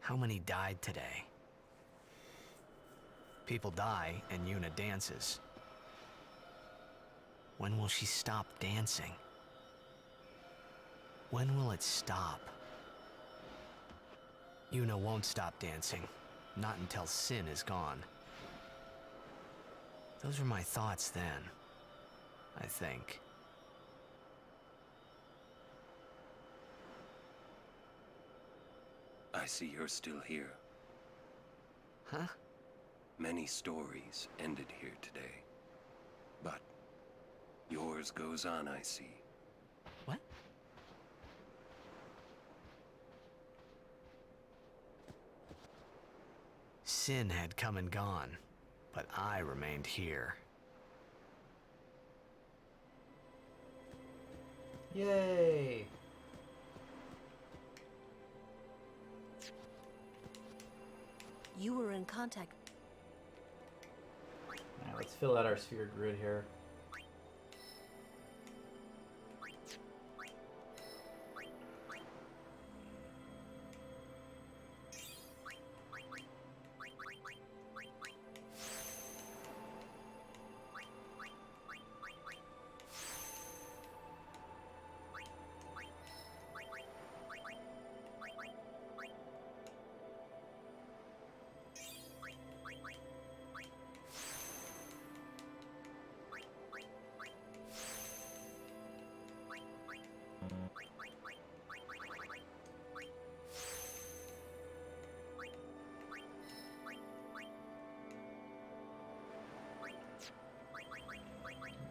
How many died today? People die and Yuna dances. When will she stop dancing? When will it stop? Yuna won't stop dancing, not until Sin is gone. Those were my thoughts then, I think. I see you're still here. Huh? Many stories ended here today. But yours goes on, I see. What? Sin had come and gone, but I remained here. Yay! You were in contact. Alright, let's fill out our sphere grid here.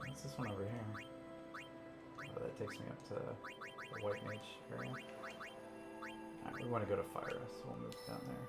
What's this one over here? Oh, that takes me up to the White Mage area. Alright, we want to go to Fyra, so we'll move down there.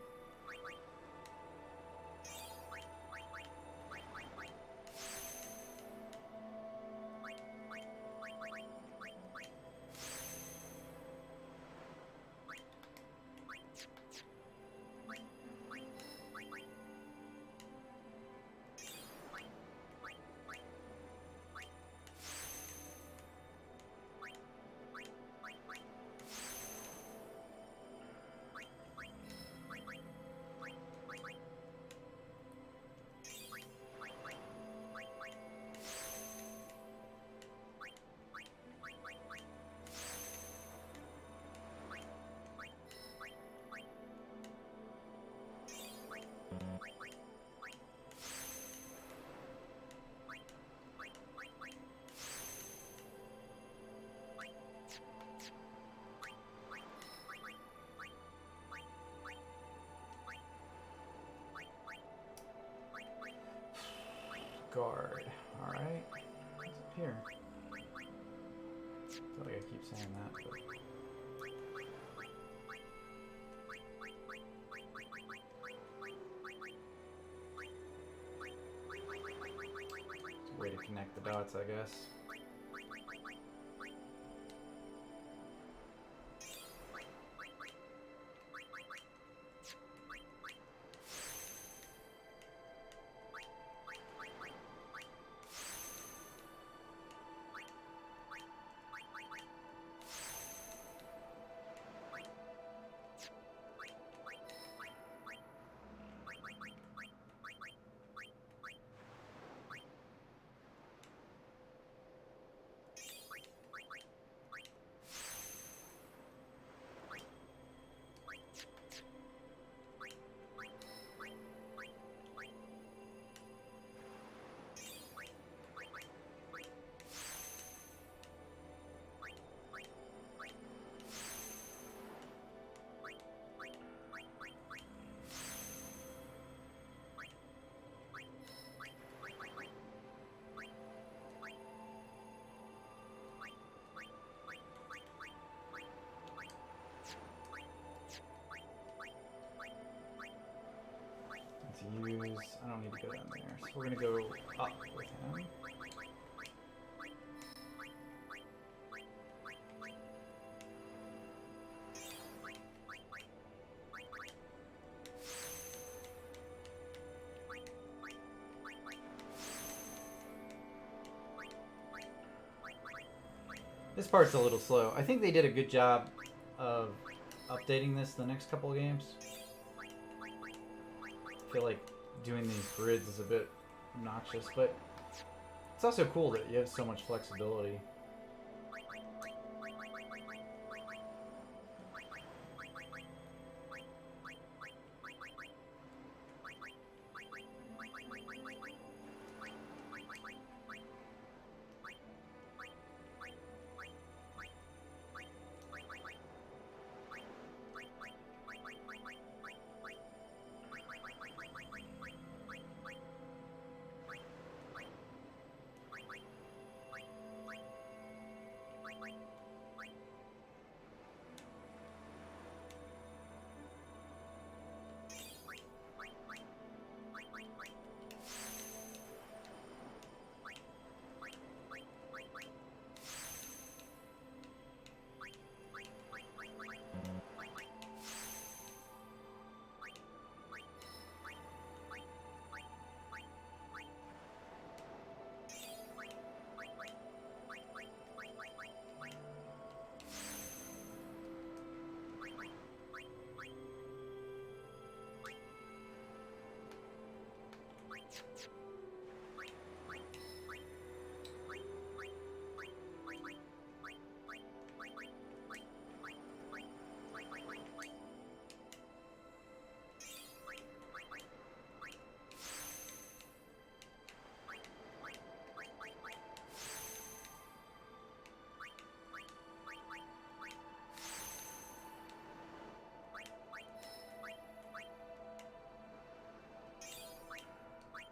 Guard. Alright. What's up here? I feel like I keep saying that, but... It's a way to connect the dots, I guess. use... I don't need to go down there. So we're going to go up with him. This part's a little slow. I think they did a good job of updating this the next couple of games. I feel like doing these grids is a bit obnoxious, but it's also cool that you have so much flexibility.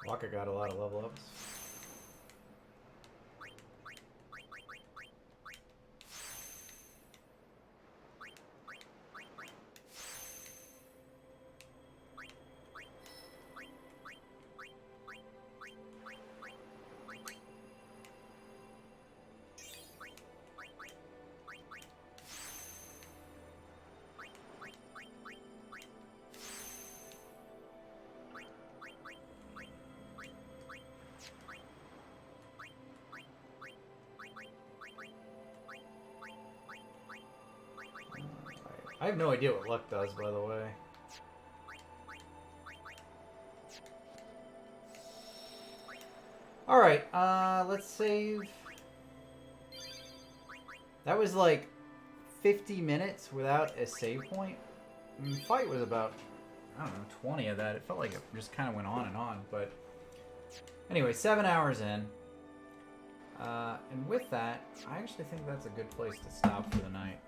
Waka got a lot of level ups. I have no idea what luck does, by the way. Alright, let's save. That was like 50 minutes without a save point. I mean, the fight was about, I don't know, 20 of that. It felt like it just kind of went on and on, but anyway, 7 hours in. And with that, I actually think that's a good place to stop for the night.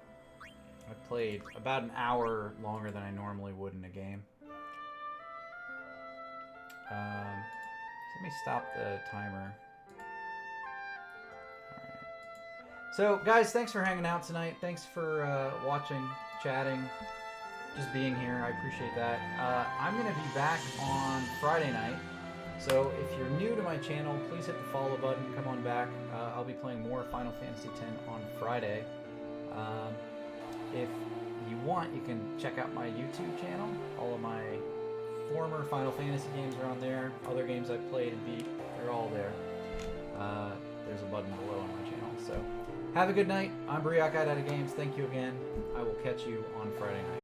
I played about an hour longer than I normally would in a game. So let me stop the timer. Alright. So, guys, thanks for hanging out tonight. Thanks for watching, chatting, just being here. I appreciate that. I'm going to be back on Friday night. So if you're new to my channel, please hit the follow button. Come on back. I'll be playing more Final Fantasy X on Friday. If you want, you can check out my YouTube channel. All of my former Final Fantasy games are on there. Other games I've played and beat, they're all there. There's a button below on my channel. So have a good night. I'm Briac Out of Games. Thank you again. I will catch you on Friday night.